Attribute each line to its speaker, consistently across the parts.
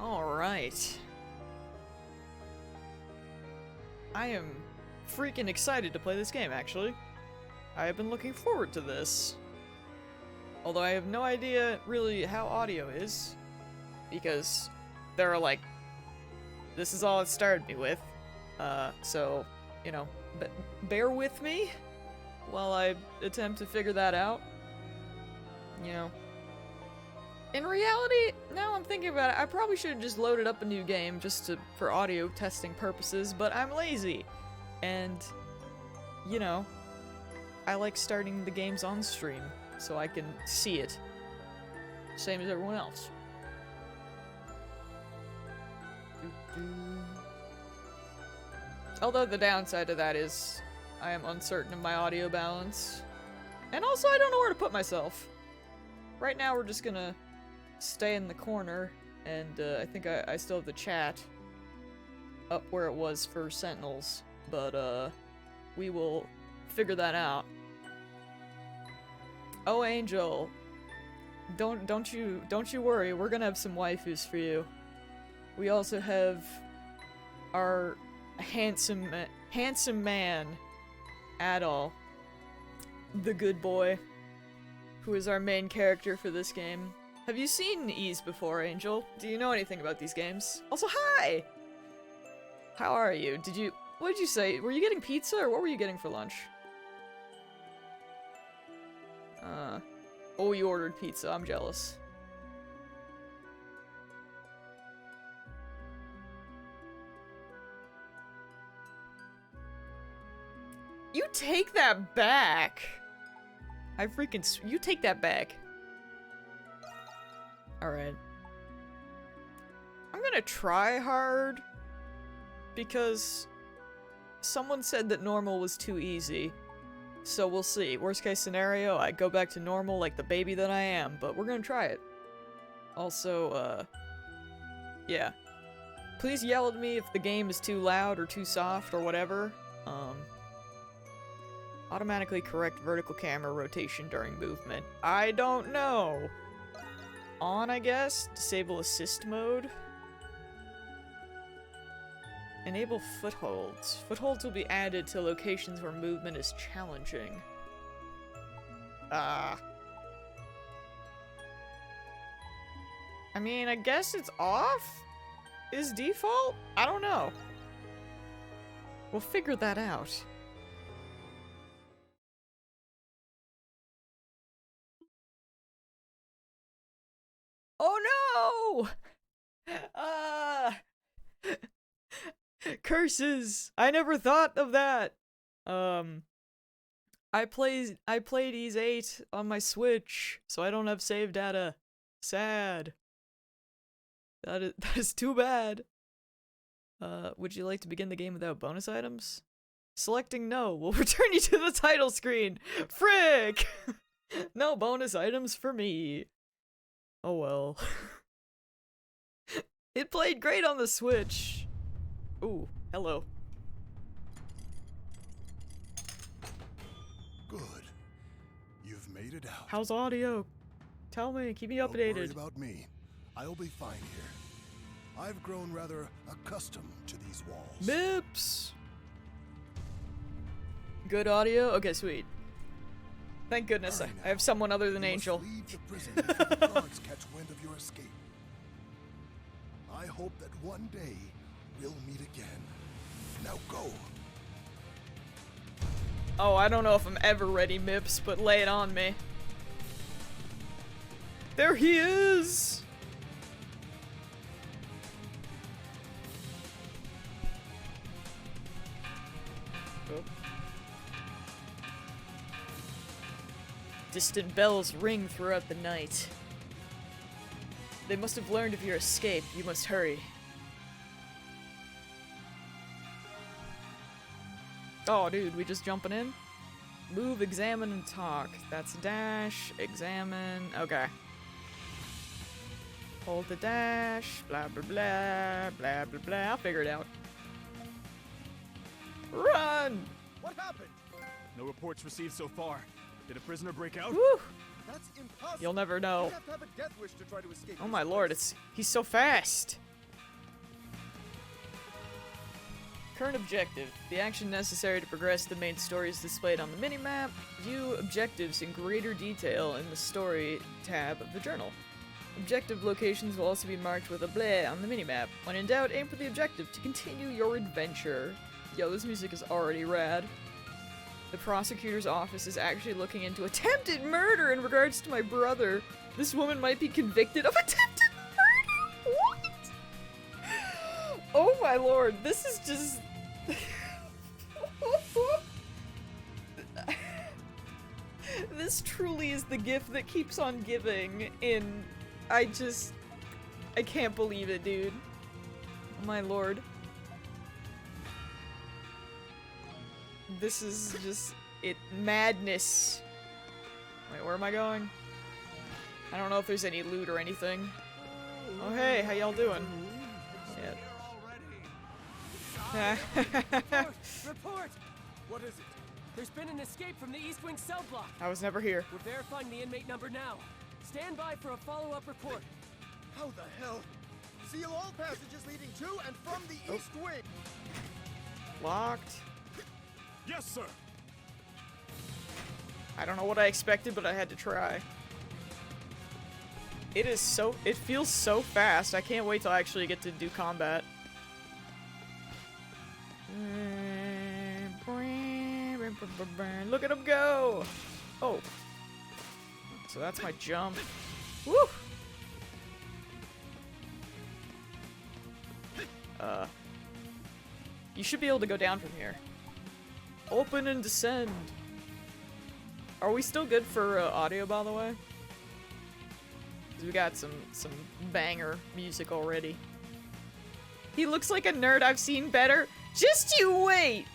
Speaker 1: Alright. I am freaking excited to play this game, actually. I have been looking forward to this. Although I have no idea, really, how audio is. Because there are, like... This is all it started me with. So, you know, bear with me while I attempt to figure that out. You know. In reality, now I'm thinking about it, I probably should have just loaded up a new game just for audio testing purposes, but I'm lazy. And, you know, I like starting the games on stream so I can see it. Same as everyone else. Although the downside of that is I am uncertain of my audio balance. And also I don't know where to put myself. Right now we're just gonna stay in the corner, and I think I still have the chat up where it was for Sentinels, but we will figure that out. Oh, Angel, don't you worry. We're gonna have some waifus for you. We also have our handsome man, Adol, the good boy, who is our main character for this game. Have you seen Ease before, Angel? Do you know anything about these games? Also, hi! How are you? What did you say? Were you getting pizza, or what were you getting for lunch? Oh, you ordered pizza. I'm jealous. You take that back! You take that back. Alright. I'm gonna try hard, because someone said that normal was too easy. So we'll see. Worst case scenario, I go back to normal like the baby that I am, but we're gonna try it. Also, yeah. Please yell at me if the game is too loud or too soft or whatever. Automatically correct vertical camera rotation during movement. I don't know. On, I guess? Disable assist mode. Enable footholds. Footholds will be added to locations where movement is challenging. I mean, I guess it's off? Is default? I don't know. We'll figure that out. Oh no! Curses! I never thought of that! I played Ease 8 on my Switch, so I don't have save data. Sad. That is too bad. Would you like to begin the game without bonus items? Selecting no will return you to the title screen! Frick! No bonus items for me. Oh well. It played great on the Switch. Ooh, hello.
Speaker 2: Good. You've made it out.
Speaker 1: How's audio? Tell me, keep me updated.
Speaker 2: Don't worry about me. I'll be fine here. I've grown rather accustomed to these walls.
Speaker 1: Mips! Good audio? Okay, sweet. Thank goodness I have someone other than Angel.
Speaker 2: Leave the prison before the guards catch wind of your escape. I hope that one day we'll meet again. Now go.
Speaker 1: Oh, I don't know if I'm ever ready, Mips, but lay it on me. There he is! Oh. Distant bells ring throughout the night. They must have learned of your escape. You must hurry. Oh, dude, we just jumping in? Move, examine, and talk. That's dash, examine. Okay. Hold the dash, blah, blah, blah, blah, blah, blah. I'll figure it out. Run!
Speaker 3: What happened?
Speaker 4: No reports received so far. Did a prisoner break out?
Speaker 1: Woo!
Speaker 3: That's impossible.
Speaker 1: You'll never know.
Speaker 3: You have to have a death wish to try to escape.
Speaker 1: Oh my lord, he's so fast. Current objective. The action necessary to progress the main story is displayed on the minimap. View objectives in greater detail in the story tab of the journal. Objective locations will also be marked with a bleh on the minimap. When in doubt, aim for the objective to continue your adventure. Yo, this music is already rad. The prosecutor's office is actually looking into attempted murder in regards to my brother. This woman might be convicted of attempted murder? What? Oh my lord, this is just... This truly is the gift that keeps on giving in... I can't believe it, dude. Oh my lord. This is just... madness. Wait, where am I going? I don't know if there's any loot or anything. Oh hey, how y'all doing? Yeah.
Speaker 3: Report! What is it? There's been an escape from the East Wing cell block.
Speaker 1: I was never here.
Speaker 3: We're verifying the inmate number now. Stand by for a follow-up report.
Speaker 2: How the hell? Seal all passages leading to and from the East Wing.
Speaker 1: Locked.
Speaker 4: Yes, sir.
Speaker 1: I don't know what I expected, but I had to try. It feels so fast. I can't wait till I actually get to do combat. Look at him go! Oh. So that's my jump. Woo! You should be able to go down from here. Open and descend. Are we still good for audio, by the way? 'Cause we got some banger music already. He looks like a nerd I've seen better. Just you wait!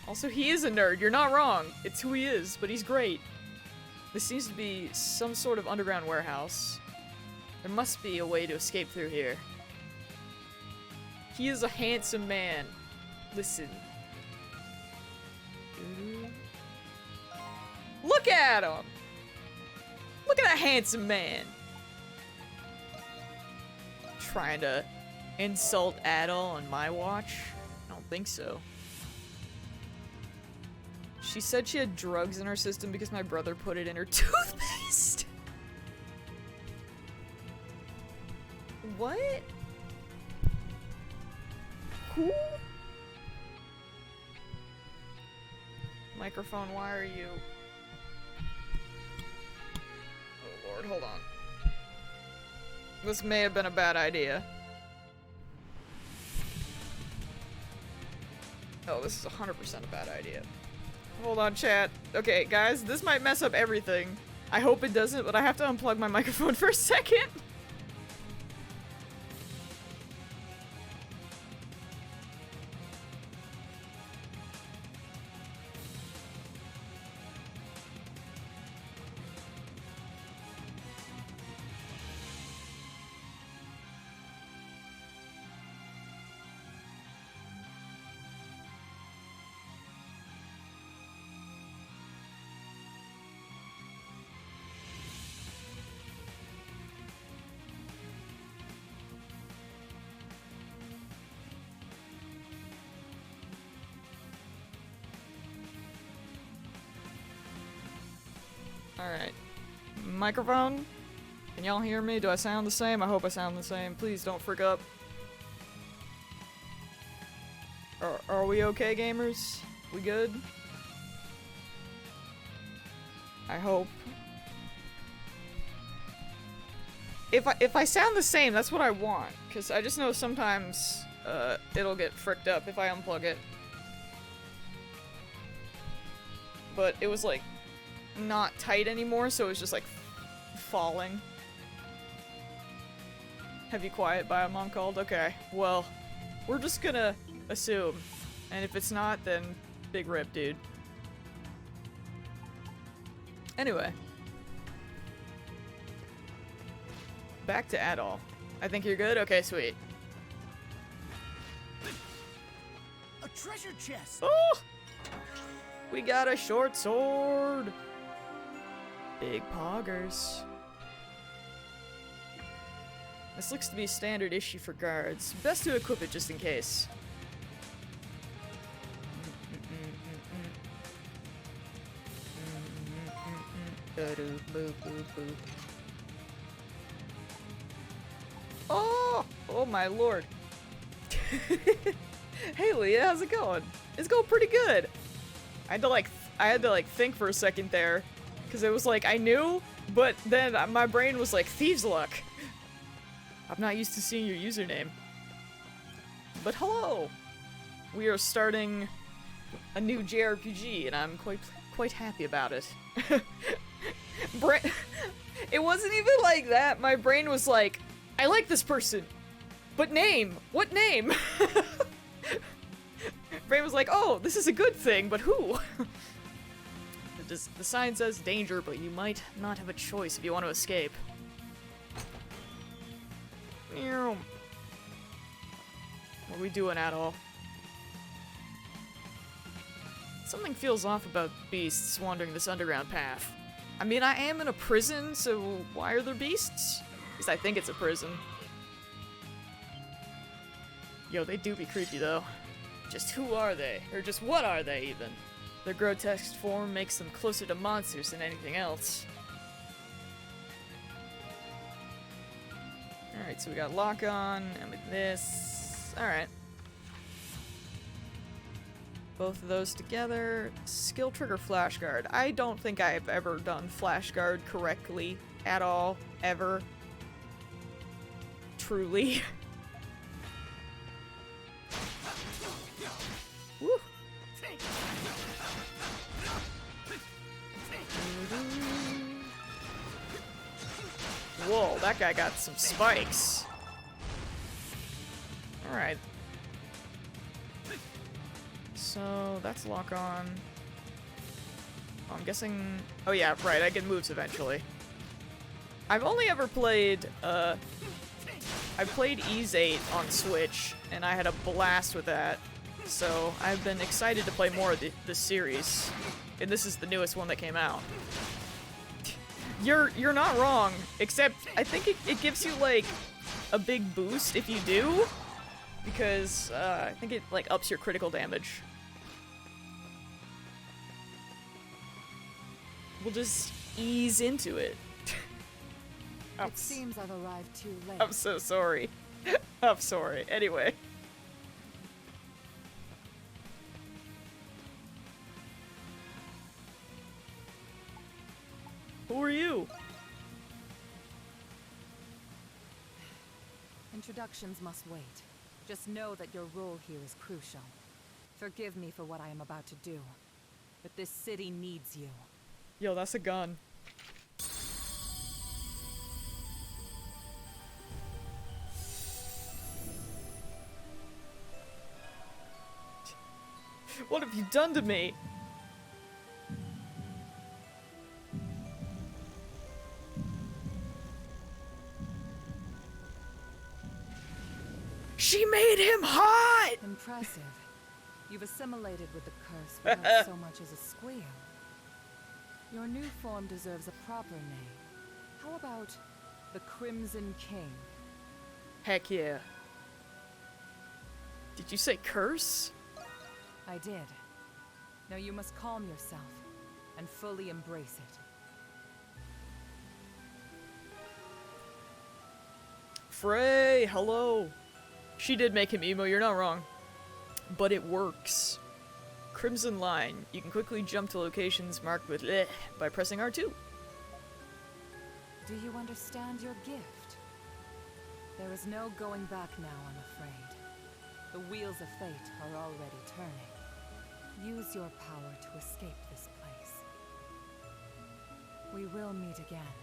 Speaker 1: Also, he is a nerd. You're not wrong. It's who he is, but he's great. This seems to be some sort of underground warehouse. There must be a way to escape through here. He is a handsome man. Listen. Look at him! Look at that handsome man! Trying to insult Adol on my watch? I don't think so. She said she had drugs in her system because my brother put it in her toothpaste. What? Who? Microphone, why are you? Oh lord, hold on. This may have been a bad idea. Oh, this is 100% a bad idea. Hold on, chat. Okay, guys, this might mess up everything. I hope it doesn't, but I have to unplug my microphone for a second. Alright. Microphone? Can y'all hear me? Do I sound the same? I hope I sound the same. Please don't frick up. Are we okay, gamers? We good? I hope. If I sound the same, that's what I want. Because I just know sometimes it'll get fricked up if I unplug it. But it was like not tight anymore, so it was just like falling. Heavy quiet by a mom called? Okay, well, we're just gonna assume. And if it's not, then big rip, dude. Anyway. Back to Adol. I think you're good? Okay, sweet.
Speaker 3: A treasure chest!
Speaker 1: Oh! We got a short sword! Big poggers. This looks to be standard issue for guards. Best to equip it just in case. Oh! Oh my lord. Hey Leah, how's it going? It's going pretty good. I had to think for a second there. Cause it was like, I knew, but then my brain was like, thieves luck. I'm not used to seeing your username. But hello! We are starting a new JRPG, and I'm quite happy about it. It wasn't even like that. My brain was like, I like this person, but name? What name? Brain was like, oh, this is a good thing, but who? The sign says danger, but you might not have a choice if you want to escape. What are we doing at all? Something feels off about beasts wandering this underground path. I mean, I am in a prison, so why are there beasts? At least I think it's a prison. Yo, they do be creepy, though. Just who are they? Or just what are they, even? Their grotesque form makes them closer to monsters than anything else. Alright, so we got lock on, and with this... Alright. Both of those together. Skill trigger flash guard. I don't think I've ever done flash guard correctly at all, ever. Truly. Woo. Whoa, that guy got some spikes. Alright. So, that's lock on. Oh, I'm guessing... Oh yeah, right, I get moves eventually. I've only ever played, I played Ease 8 on Switch, and I had a blast with that. So, I've been excited to play more of this series. And this is the newest one that came out. You're not wrong, except I think it gives you, like, a big boost if you do. Because, I think it, like, ups your critical damage. We'll just ease into it.
Speaker 5: It seems I've arrived too late.
Speaker 1: I'm so sorry. I'm sorry. Anyway. Who are you?
Speaker 5: Introductions must wait. Just know that your role here is crucial. Forgive me for what I am about to do, but this city needs you.
Speaker 1: Yo, that's a gun. What have you done to me? She made him hot!
Speaker 5: Impressive. You've assimilated with the curse without so much as a squeal. Your new form deserves a proper name. How about the Crimson King?
Speaker 1: Heck yeah. Did you say curse?
Speaker 5: I did. Now you must calm yourself and fully embrace it.
Speaker 1: Frey, hello. She did make him emo, you're not wrong. But it works. Crimson Line. You can quickly jump to locations marked with "leh" by pressing R2.
Speaker 5: Do you understand your gift? There is no going back now, I'm afraid. The wheels of fate are already turning. Use your power to escape this place. We will meet again,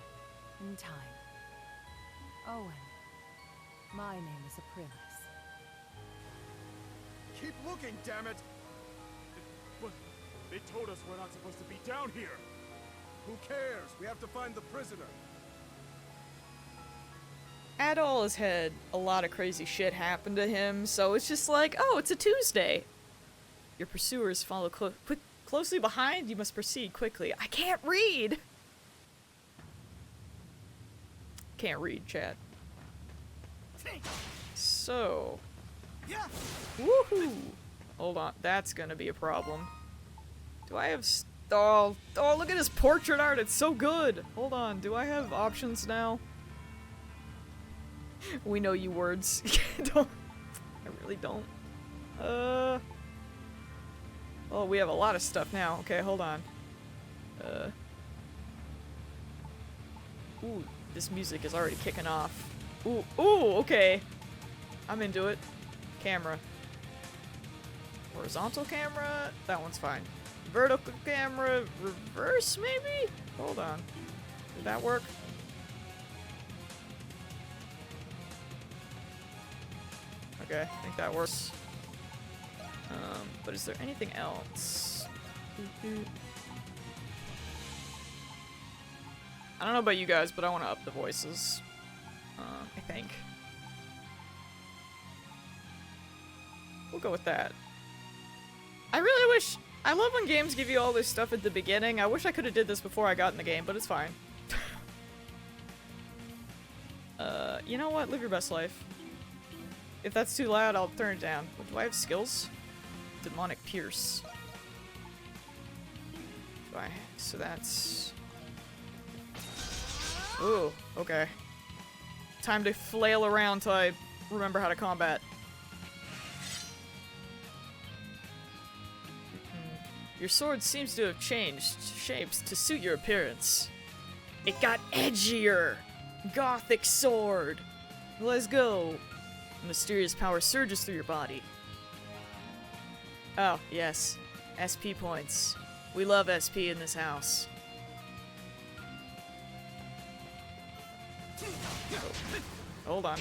Speaker 5: in time. Owen, my name is Aprilis.
Speaker 4: Keep looking, damn it! But they told us we're not supposed to be down here.
Speaker 2: Who cares? We have to find the prisoner.
Speaker 1: Adol has had a lot of crazy shit happen to him, so it's just like, oh, it's a Tuesday. Your pursuers follow closely behind. You must proceed quickly. I can't read! Can't read, chat. So... Woohoo! Hold on, that's gonna be a problem. Do I have Oh, look at his portrait art. It's so good. Hold on. Do I have options now? We know you words. Don't. I really don't. Oh, we have a lot of stuff now. Okay, hold on. Ooh, this music is already kicking off. Ooh, okay. I'm into it. Camera. Horizontal camera? That one's fine. Vertical camera, reverse maybe? Hold on. Did that work? Okay, I think that works. But is there anything else? I don't know about you guys, but I want to up the voices. I think. We'll go with that. I really wish... I love when games give you all this stuff at the beginning. I wish I could have did this before I got in the game, but it's fine. You know what? Live your best life. If that's too loud, I'll turn it down. Do I have skills? Demonic Pierce. Do I... So that's... Ooh, okay. Time to flail around till I remember how to combat. Your sword seems to have changed shapes to suit your appearance. It got edgier! Gothic sword! Let's go! Mysterious power surges through your body. Oh, yes. SP points. We love SP in this house. Oh. Hold on.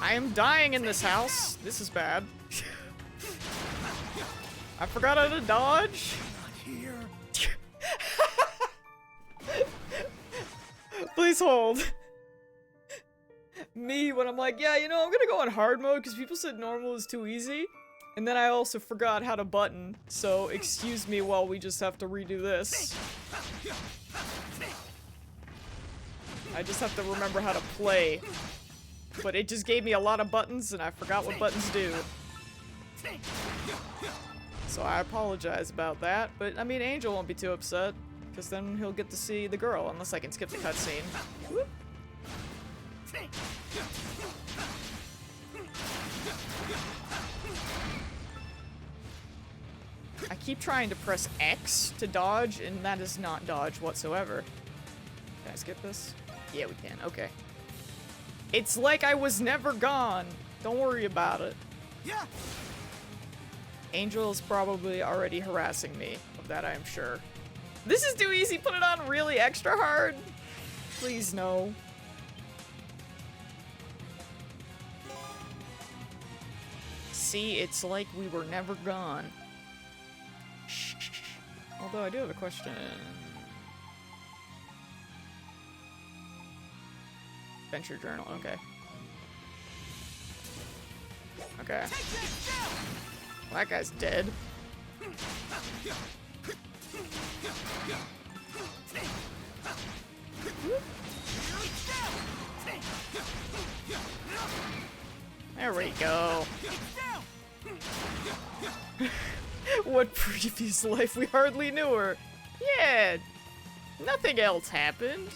Speaker 1: I am dying in this house. This is bad. I forgot how to dodge. Please hold. Me, when I'm like, yeah, you know, I'm gonna go on hard mode because people said normal is too easy. And then I also forgot how to button, so excuse me while we just have to redo this. I just have to remember how to play. But it just gave me a lot of buttons and I forgot what buttons do. So I apologize about that, but I mean Angel won't be too upset, because then he'll get to see the girl, unless I can skip the cutscene. I keep trying to press X to dodge, and that is not dodge whatsoever. Can I skip this? Yeah, we can. Okay. It's like I was never gone. Don't worry about it.
Speaker 2: Yeah.
Speaker 1: Angel's probably already harassing me. Of that I am sure. This is too easy. Put it on really extra hard. Please no. See, it's like we were never gone. Shh. Although I do have a question. Adventure journal, okay. Okay. Well, that guy's dead. There we go. What previous life? We hardly knew her. Yeah, nothing else happened.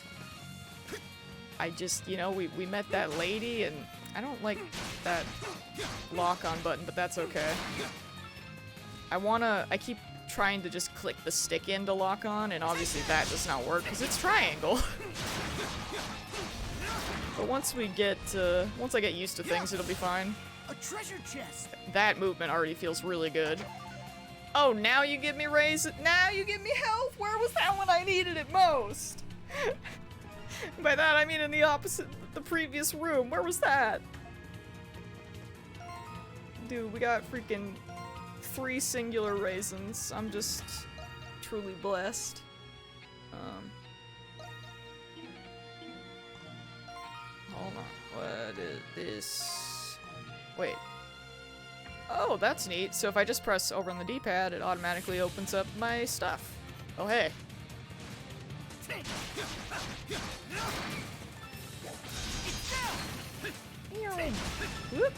Speaker 1: I just, you know, we met that lady, and I don't like that lock-on button, but that's okay. I keep trying to just click the stick in to lock on, and obviously that does not work, because it's triangle. But once I get used to things, it'll be fine.
Speaker 2: A treasure chest.
Speaker 1: That movement already feels really good. Oh, now you give me raise. Now you give me health. Where was that when I needed it most? By that I mean in the previous room. Where was that? Dude, we got freaking 3 singular raisins. I'm just truly blessed. Hold on. What is this? Wait. Oh, that's neat. So if I just press over on the D-pad, it automatically opens up my stuff. Oh, hey. Whoop.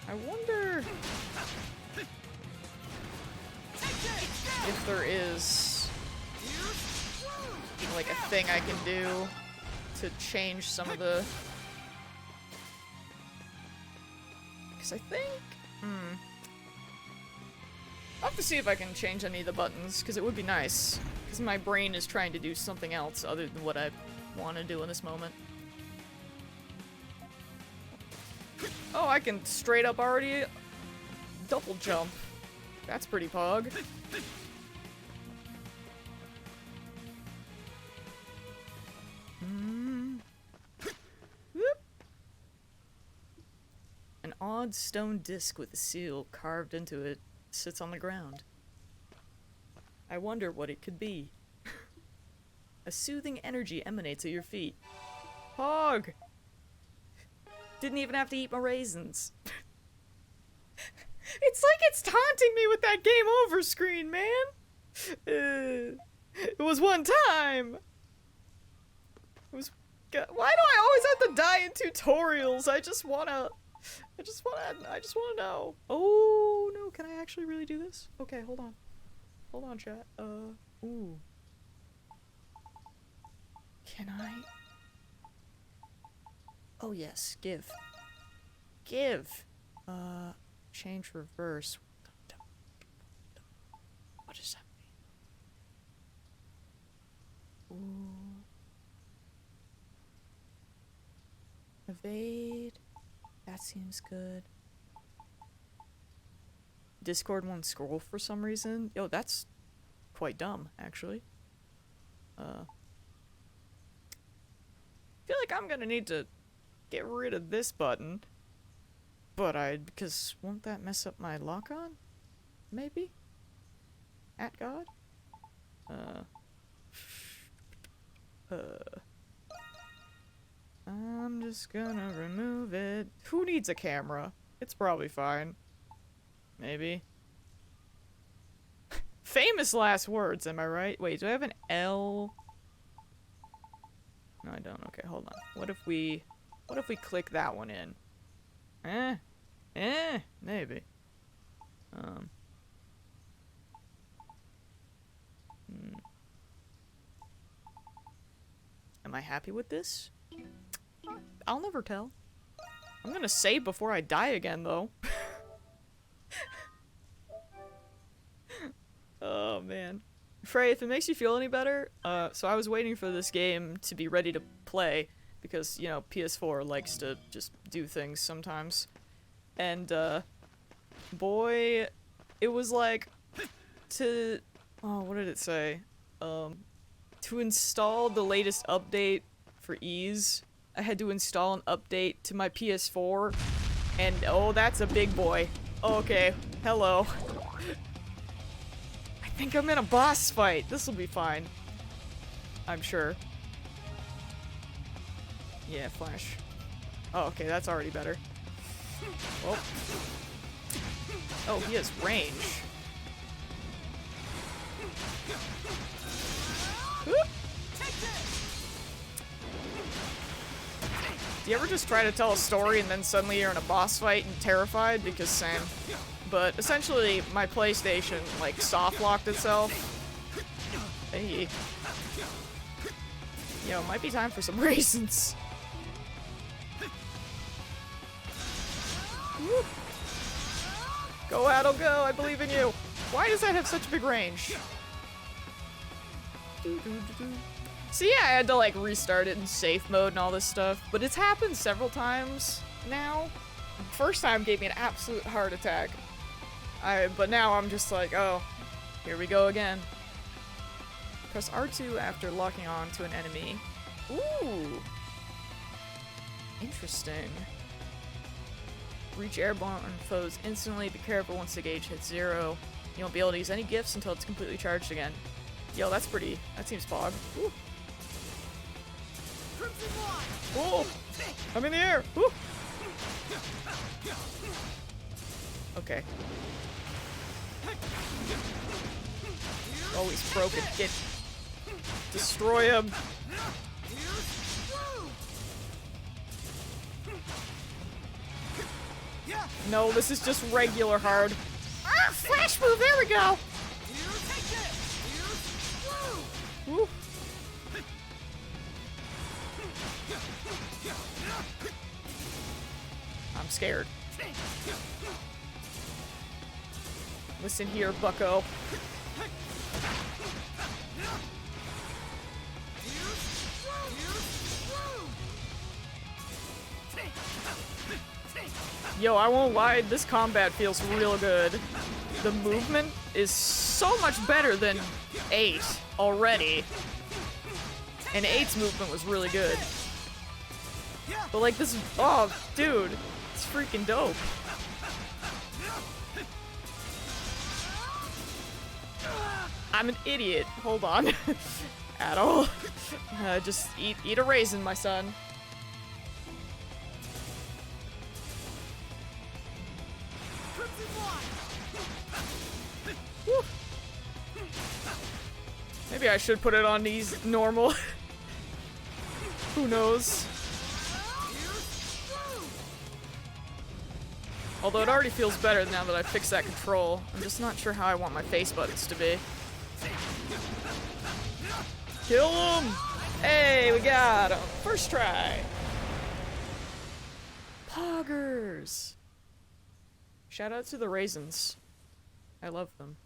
Speaker 1: I wonder if there is like a thing I can do to change some of the... Because I think... I'll have to see if I can change any of the buttons, because it would be nice. Because my brain is trying to do something else other than what I want to do in this moment. Oh, I can straight up already double jump. That's pretty pog. An odd stone disc with a seal carved into it sits on the ground. I wonder what it could be. A soothing energy emanates at your feet. Pog! Didn't even have to eat my raisins. It's like it's taunting me with that game over screen, man! It was one time! It was... God, why do I always have to die in tutorials? I just wanna know. Oh, no, can I actually really do this? Okay, hold on. Hold on, chat. Ooh. Can I? Oh, yes, give. Give! Change reverse. What does that mean? Ooh. Evade. That seems good. Discord won't scroll for some reason. Yo, that's quite dumb, actually. I feel like I'm gonna need to get rid of this button. But because won't that mess up my lock-on? Maybe? At God? I'm just gonna remove it. Who needs a camera? It's probably fine. Maybe. Famous last words, am I right? Wait, do I have an L? No, I don't. Okay, hold on. What if we click that one in? Maybe. Am I happy with this? I'll never tell. I'm gonna save before I die again, though. Oh, man. Frey, if it makes you feel any better, so I was waiting for this game to be ready to play, because, you know, PS4 likes to just do things sometimes. And, boy, it was like, what did it say? To install the latest update for ease, I had to install an update to my PS4, and oh, that's a big boy. Okay, hello. I think I'm in a boss fight. This will be fine. I'm sure. Yeah, flash. Oh, okay, that's already better. Well. Oh, he has range. Whoop. Do you ever just try to tell a story and then suddenly you're in a boss fight and terrified? Because same. But essentially, my PlayStation, like, soft-locked itself. Hey. Yo, might be time for some raisins. Woo. Go, Adel, go! I believe in you! Why does that have such big range? So yeah, I had to like restart it in safe mode and all this stuff, but it's happened several times now. First time gave me an absolute heart attack. But now I'm just like, oh, here we go again. Press R2 after locking on to an enemy. Ooh! Interesting. Reach airborne foes instantly. Be careful once the gauge hits 0. You won't be able to use any gifts until it's completely charged again. Yo, that seems pog. Ooh. Oh! I'm in the air! Ooh. Okay. Oh, he's broken. Destroy him! No, this is just regular hard. Ah, flash move, there we go! Woo. I'm scared. Listen here, bucko. Yo, I won't lie, this combat feels real good. The movement is so much better than 8 already. And 8's movement was really good. But like this, oh, dude, it's freaking dope. I'm an idiot. Hold on. Adol. Just eat a raisin, my son. Woo. Maybe I should put it on these normal. Who knows? Although it already feels better now that I fixed that control. I'm just not sure how I want my face buttons to be. Kill him! Hey, we got him! First try! Poggers! Shout out to the raisins. I love them.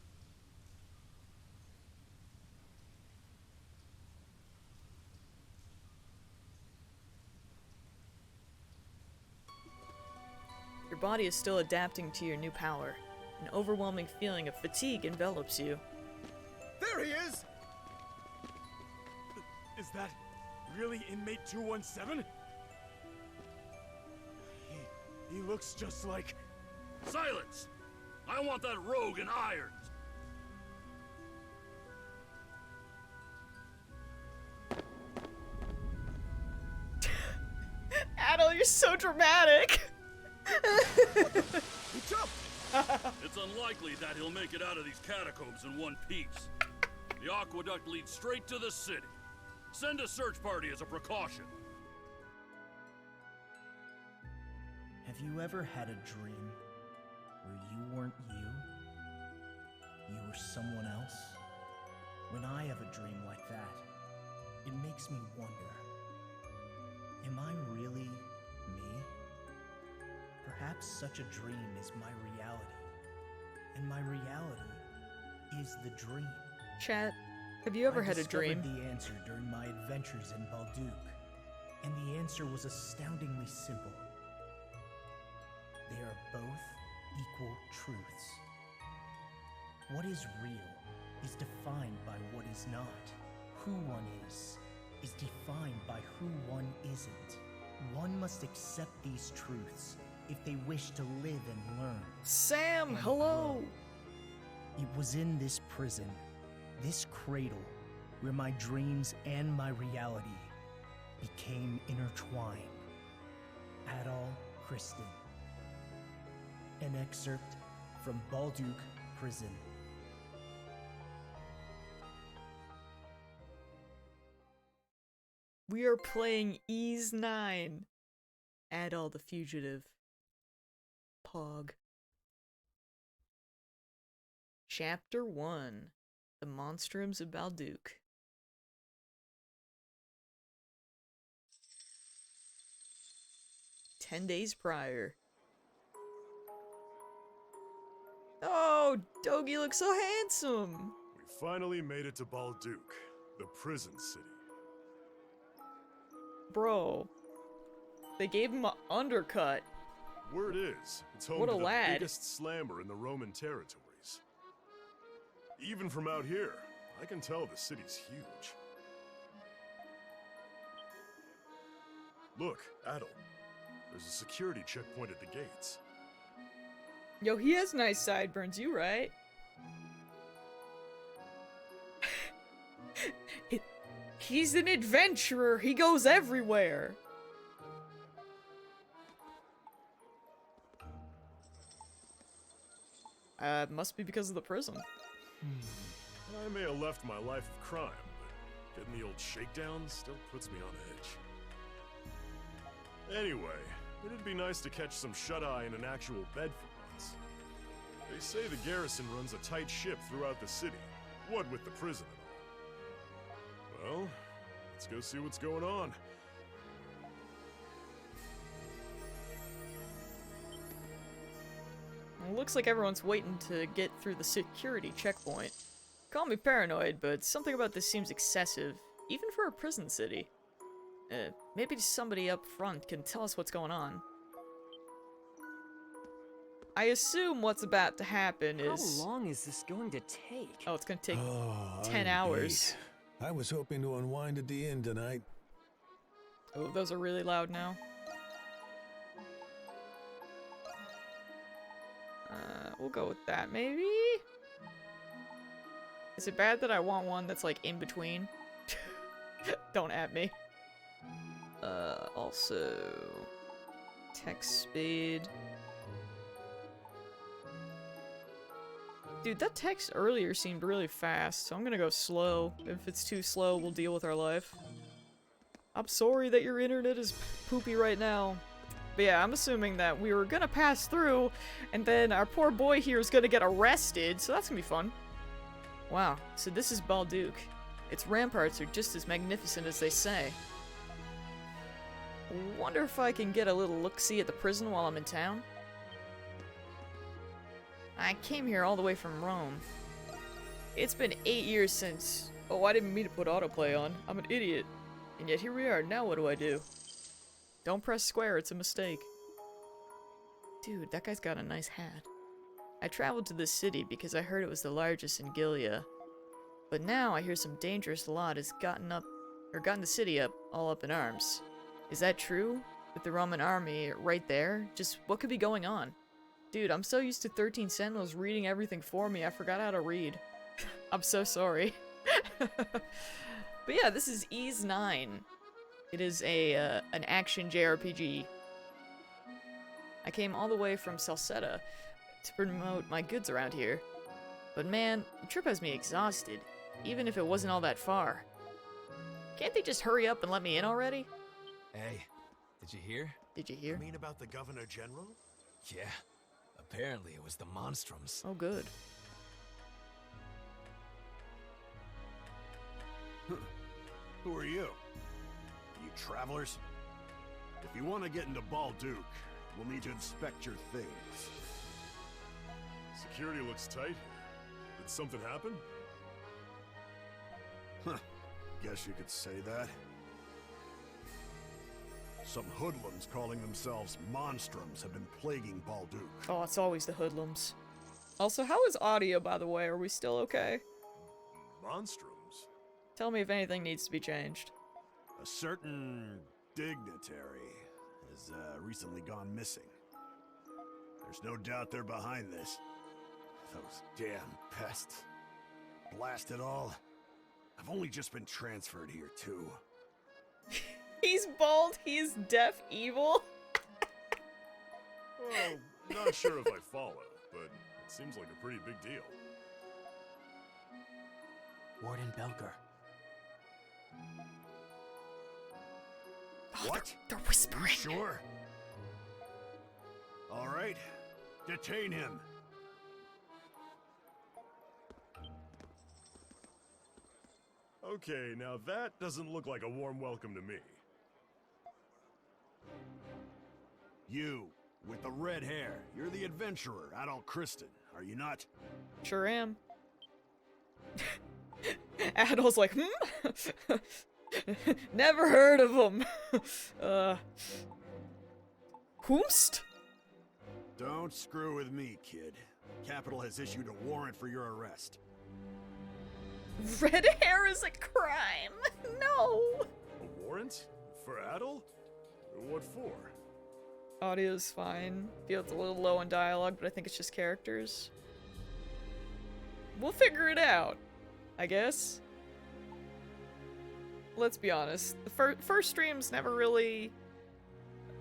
Speaker 1: Your body is still adapting to your new power. An overwhelming feeling of fatigue envelops you.
Speaker 2: There he is!
Speaker 4: Is that really inmate 217? He looks just like...
Speaker 6: Silence! I want that rogue in irons!
Speaker 1: Adol, you're so dramatic!
Speaker 2: He jumped!
Speaker 6: It's unlikely that he'll make it out of these catacombs in one piece. The aqueduct leads straight to the city. Send a search party as a precaution.
Speaker 7: Have you ever had a dream where you weren't you? You were someone else? When I have a dream like that, it makes me wonder, am I really me? Perhaps such a dream is my reality, and my reality is the dream.
Speaker 1: Chat, have you ever had a dream?
Speaker 7: I discovered the answer during my adventures in Balduq, and the answer was astoundingly simple. They are both equal truths. What is real is defined by what is not. Who one is defined by who one isn't. One must accept these truths if they wish to live and learn.
Speaker 1: Sam,
Speaker 7: and
Speaker 1: hello!
Speaker 7: grow. It was in this prison, this cradle, where my dreams and my reality became intertwined. Adol Kristen. An excerpt from Balduq Prison.
Speaker 1: We are playing Ys 9. Adol the Fugitive. Pog. Chapter 1. The Monstrums of Balduq. "10 days prior. Oh, Dogi looks so handsome!
Speaker 4: We finally made it to Balduq, the prison city.
Speaker 1: Bro. They gave him an undercut.
Speaker 4: Word is, it's home
Speaker 1: What
Speaker 4: to
Speaker 1: a
Speaker 4: the
Speaker 1: lad.
Speaker 4: biggest slammer in the Roman territories. Even from out here, I can tell the city's huge. Look, Adol. There's a security checkpoint at the gates.
Speaker 1: Yo, he has nice sideburns, you right? He's an adventurer. He goes everywhere. Must be because of the prison.
Speaker 4: I may have left my life of crime, but getting the old shakedown still puts me on edge. Anyway, It'd be nice to catch some shut-eye in an actual bed for once. They say the garrison runs a tight ship throughout the city, what with the prison and all. Well, let's go see what's going on.
Speaker 1: It looks like everyone's waiting to get through the security checkpoint. Call me paranoid, but something about this seems excessive, even for a prison city. Maybe somebody up front can tell us what's going on. I assume what's about to happen is...
Speaker 3: How long is this going to take?
Speaker 1: Oh, it's gonna take
Speaker 8: Oh,
Speaker 1: 10
Speaker 8: I'm
Speaker 1: hours.
Speaker 8: beat. I was hoping to unwind at the inn tonight.
Speaker 1: Oh, those are really loud now. We'll go with that, maybe? Is it bad that I want one that's, like, in between? Don't at me. Also... text speed. Dude, that text earlier seemed really fast, so I'm gonna go slow. If it's too slow, we'll deal with our life. I'm sorry that your internet is poopy right now. But yeah, I'm assuming that we were gonna pass through, and then our poor boy here is gonna get arrested, so that's gonna be fun. Wow, so this is Balduke. Its ramparts are just as magnificent as they say. Wonder if I can get a little look-see at the prison while I'm in town? I came here all the way from Rome. It's been 8 years since... Oh, I didn't mean to put autoplay on. I'm an idiot. And yet here we are. Now what do I do? Don't press square, it's a mistake. Dude, that guy's got a nice hat. I traveled to this city because I heard it was the largest in Gilead. But now I hear some dangerous lot has gotten the city up, all up in arms. Is that true? With the Roman army right there? Just what could be going on? Dude, I'm so used to 13 Sentinels reading everything for me, I forgot how to read. I'm so sorry. But yeah, this is Ys 9. It is an action JRPG. I came all the way from Salsetta to promote my goods around here. But man, the trip has me exhausted, even if it wasn't all that far. Can't they just hurry up and let me in already?
Speaker 9: Hey, did you hear?
Speaker 1: Did you hear?
Speaker 2: You mean about the Governor General?
Speaker 9: Yeah. Apparently it was the Monstrums.
Speaker 1: Oh, good.
Speaker 2: Who are you? You travelers? If you want to get into Balduke, we'll need to inspect your things.
Speaker 4: Security looks tight here. Did something happen?
Speaker 2: Huh. Guess you could say that. Some hoodlums calling themselves Monstrums have been plaguing Balduke.
Speaker 1: Oh, it's always the hoodlums. Also, how is audio, by the way? Are we still okay?
Speaker 4: Monstrums?
Speaker 1: Tell me if anything needs to be changed.
Speaker 2: A certain dignitary has recently gone missing. There's no doubt they're behind this. Those damn pests. Blast it all. I've only just been transferred here, too.
Speaker 1: He's bald, he's deaf, evil.
Speaker 4: Well, not sure if I follow, but it seems like a pretty big deal.
Speaker 3: Warden Belger.
Speaker 1: Oh,
Speaker 2: What?
Speaker 1: They're whispering.
Speaker 2: Sure. All right. Detain him.
Speaker 4: Okay, now that doesn't look like a warm welcome to me.
Speaker 2: You, with the red hair. You're the adventurer, Adol Kristen, are you not?
Speaker 1: Sure am. Adol's like, hmm? Never heard of him. Whomst?
Speaker 2: Don't screw with me, kid. Capital has issued a warrant for your arrest.
Speaker 1: Red hair is a crime. No.
Speaker 4: A warrant? For Adel? What for?
Speaker 1: Audio's fine. Feels a little low on dialogue, but I think it's just characters. We'll figure it out, I guess. Let's be honest. The first stream's never really...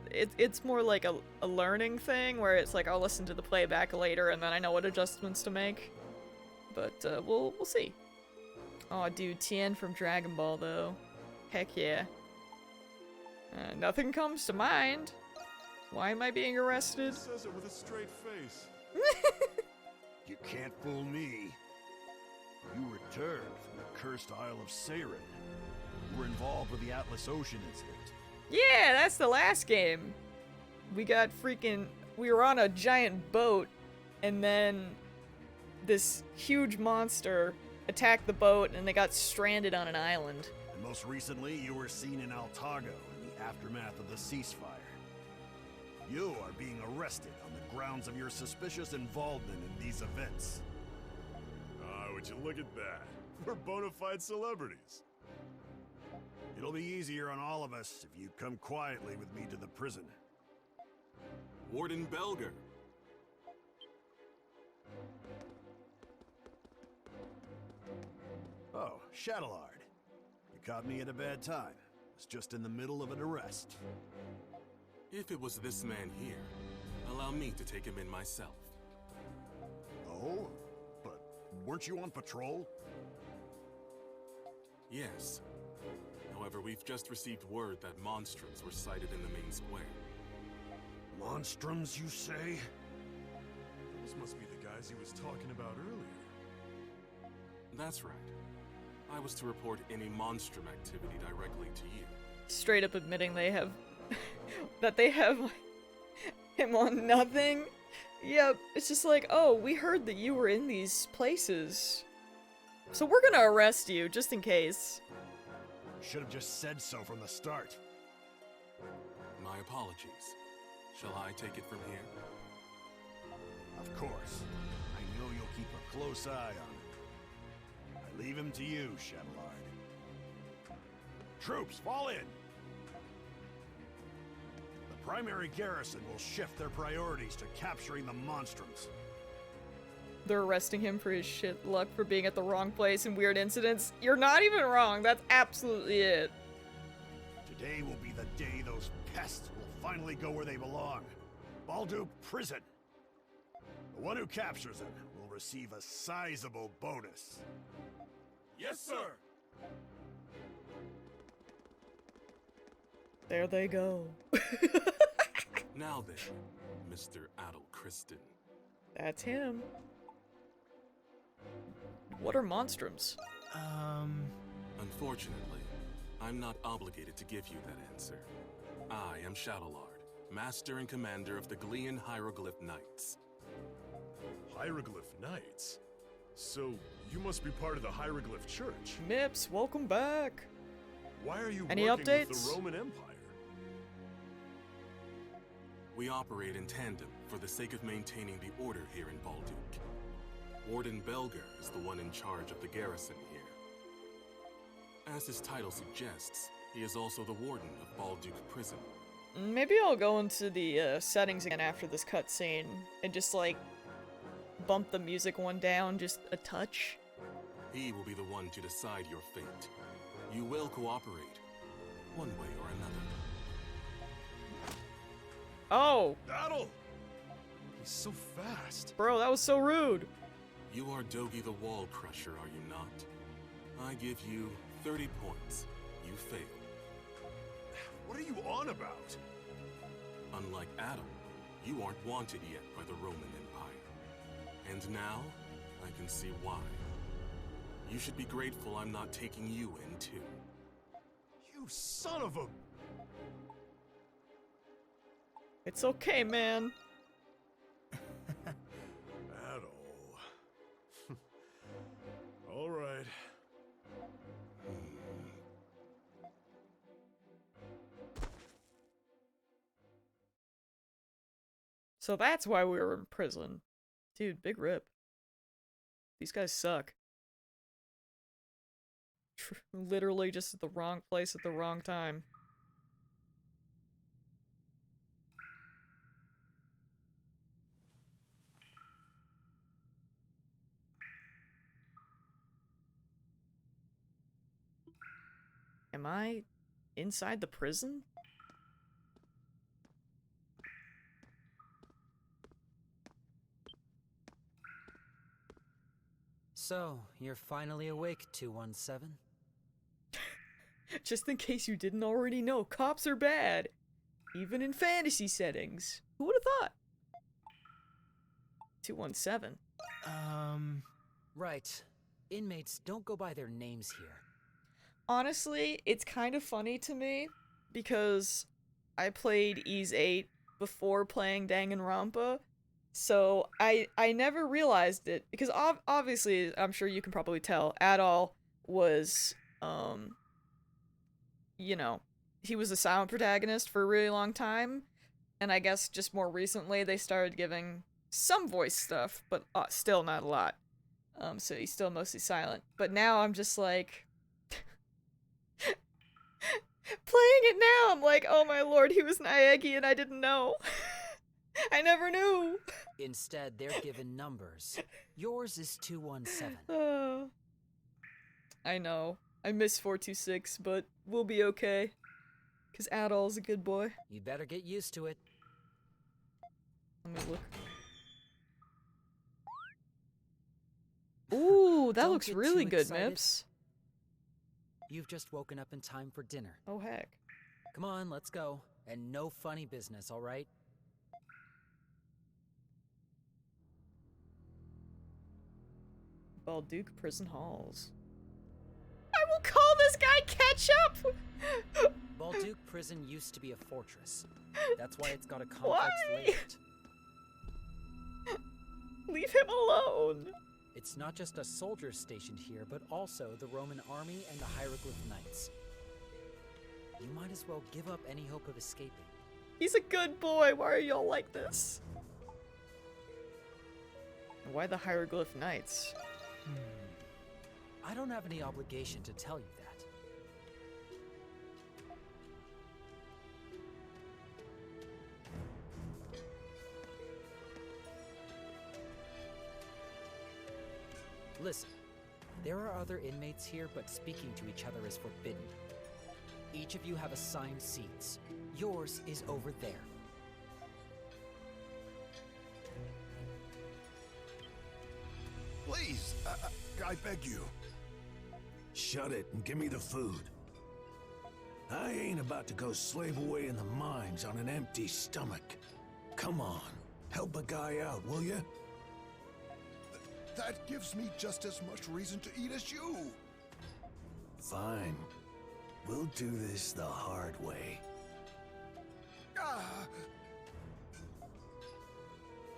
Speaker 1: It's more like a learning thing, where it's like I'll listen to the playback later and then I know what adjustments to make. But we'll see. Oh, dude, Tien from Dragon Ball, though. Heck yeah. Nothing comes to mind. Why am I being arrested?
Speaker 4: He says it with a straight face.
Speaker 2: You can't fool me. You returned from the cursed Isle of Saren. You were involved with the Atlas Ocean incident.
Speaker 1: Yeah, that's the last game. We were on a giant boat, and then this huge monster attacked the boat, and they got stranded on an island.
Speaker 2: And most recently, you were seen in Altago in the aftermath of the ceasefire. You are being arrested on the grounds of your suspicious involvement in these events.
Speaker 4: Ah, would you look at that? We're bona fide celebrities.
Speaker 2: It'll be easier on all of us if you come quietly with me to the prison.
Speaker 10: Warden Belger.
Speaker 2: Oh, Shadowlard. You caught me at a bad time. I was just in the middle of an arrest.
Speaker 10: If it was this man here, allow me to take him in myself.
Speaker 2: Oh? But weren't you on patrol?
Speaker 10: Yes. However, we've just received word that monstrums were sighted in the main square.
Speaker 2: Monstrums, you say?
Speaker 4: Those must be the guys he was talking about earlier.
Speaker 10: That's right. I was to report any monstrum activity directly to you.
Speaker 1: Straight up admitting they have that they have him on nothing. Yep, it's just like, oh, we heard that you were in these places, so we're gonna arrest you just in case.
Speaker 2: Should have just said so from the start.
Speaker 10: My apologies. Shall I take it from here?
Speaker 2: Of course. I know you'll keep a close eye on him. I leave him to you, Shadowlard. Troops, fall in! The primary garrison will shift their priorities to capturing the monstrums.
Speaker 1: They're arresting him for his shit luck for being at the wrong place in weird incidents. You're not even wrong. That's absolutely it.
Speaker 2: Today will be the day those pests will finally go where they belong. Balduke Prison. The one who captures them will receive a sizable bonus.
Speaker 10: Yes, sir!
Speaker 1: There they go.
Speaker 10: Now then, Mr. Adel Kristen.
Speaker 1: That's him. What are monstrums?
Speaker 10: Unfortunately, I'm not obligated to give you that answer. I am Shadowlard, Master and Commander of the Glean Hieroglyph Knights.
Speaker 4: Hieroglyph Knights? So, you must be part of the Hieroglyph Church.
Speaker 1: Mips, welcome back.
Speaker 4: Why are you
Speaker 1: Any
Speaker 4: working
Speaker 1: updates?
Speaker 4: with the Roman Empire?
Speaker 10: We operate in tandem for the sake of maintaining the order here in Balduke. Warden Belger is the one in charge of the garrison here. As his title suggests, he is also the warden of Balduke Prison.
Speaker 1: Maybe I'll go into the settings again after this cutscene and just like bump the music one down just a touch.
Speaker 10: He will be the one to decide your fate. You will cooperate, one way or another.
Speaker 1: Oh,
Speaker 4: Battle! He's so fast.
Speaker 1: bro, that was so rude.
Speaker 10: You are Dogi the Wall Crusher, are you not? I give you 30 points. You fail.
Speaker 4: What are you on about?
Speaker 10: Unlike Adam, you aren't wanted yet by the Roman Empire. And now, I can see why. You should be grateful I'm not taking you in, too.
Speaker 4: You son of a...
Speaker 1: It's okay, man.
Speaker 4: Battle. All right.
Speaker 1: So that's why we were in prison. Dude, big rip. These guys suck. Literally just at the wrong place at the wrong time. Am I inside the prison?
Speaker 11: So, you're finally awake, 217?
Speaker 1: Just in case you didn't already know, cops are bad. Even in fantasy settings. Who would have thought? 217.
Speaker 11: Right. Inmates don't go by their names here.
Speaker 1: Honestly, it's kind of funny to me because I played Ys 8 before playing Danganronpa, so I never realized it because obviously, I'm sure you can probably tell, Adol was, you know, he was a silent protagonist for a really long time, and I guess just more recently they started giving some voice stuff, but still not a lot. So he's still mostly silent. But now I'm just like... playing it now, I'm like, oh my lord, he was Naegi and I didn't know. I never knew.
Speaker 11: Instead, they're given numbers. Yours is 217.
Speaker 1: I know. I miss 426, but we'll be okay. Because Adol's a good boy.
Speaker 11: You'd better get used to it.
Speaker 1: Let me look. Ooh, that
Speaker 11: Don't
Speaker 1: looks
Speaker 11: get
Speaker 1: really
Speaker 11: too
Speaker 1: good,
Speaker 11: excited.
Speaker 1: Mips.
Speaker 11: You've just woken up in time for dinner.
Speaker 1: Oh, heck.
Speaker 11: Come on, let's go. And no funny business, all right?
Speaker 1: Balduke Prison Halls. I will call this guy Ketchup!
Speaker 11: Balduke Prison used to be a fortress. That's why it's got a complex layout.
Speaker 1: Leave him alone!
Speaker 11: It's not just a soldier stationed here, but also the Roman army and the Hieroglyph Knights. You might as well give up any hope of escaping.
Speaker 1: He's a good boy, why are y'all like this? Why the Hieroglyph Knights?
Speaker 11: I don't have any obligation to tell you that. Listen, there are other inmates here, but speaking to each other is forbidden. Each of you have assigned seats. Yours is over there.
Speaker 2: Please, I beg you.
Speaker 8: Shut it and give me the food. I ain't about to go slave away in the mines on an empty stomach. Come on, help a guy out, will you?
Speaker 2: That gives me just as much reason to eat as you.
Speaker 8: Fine. We'll do this the hard way.
Speaker 2: Ah!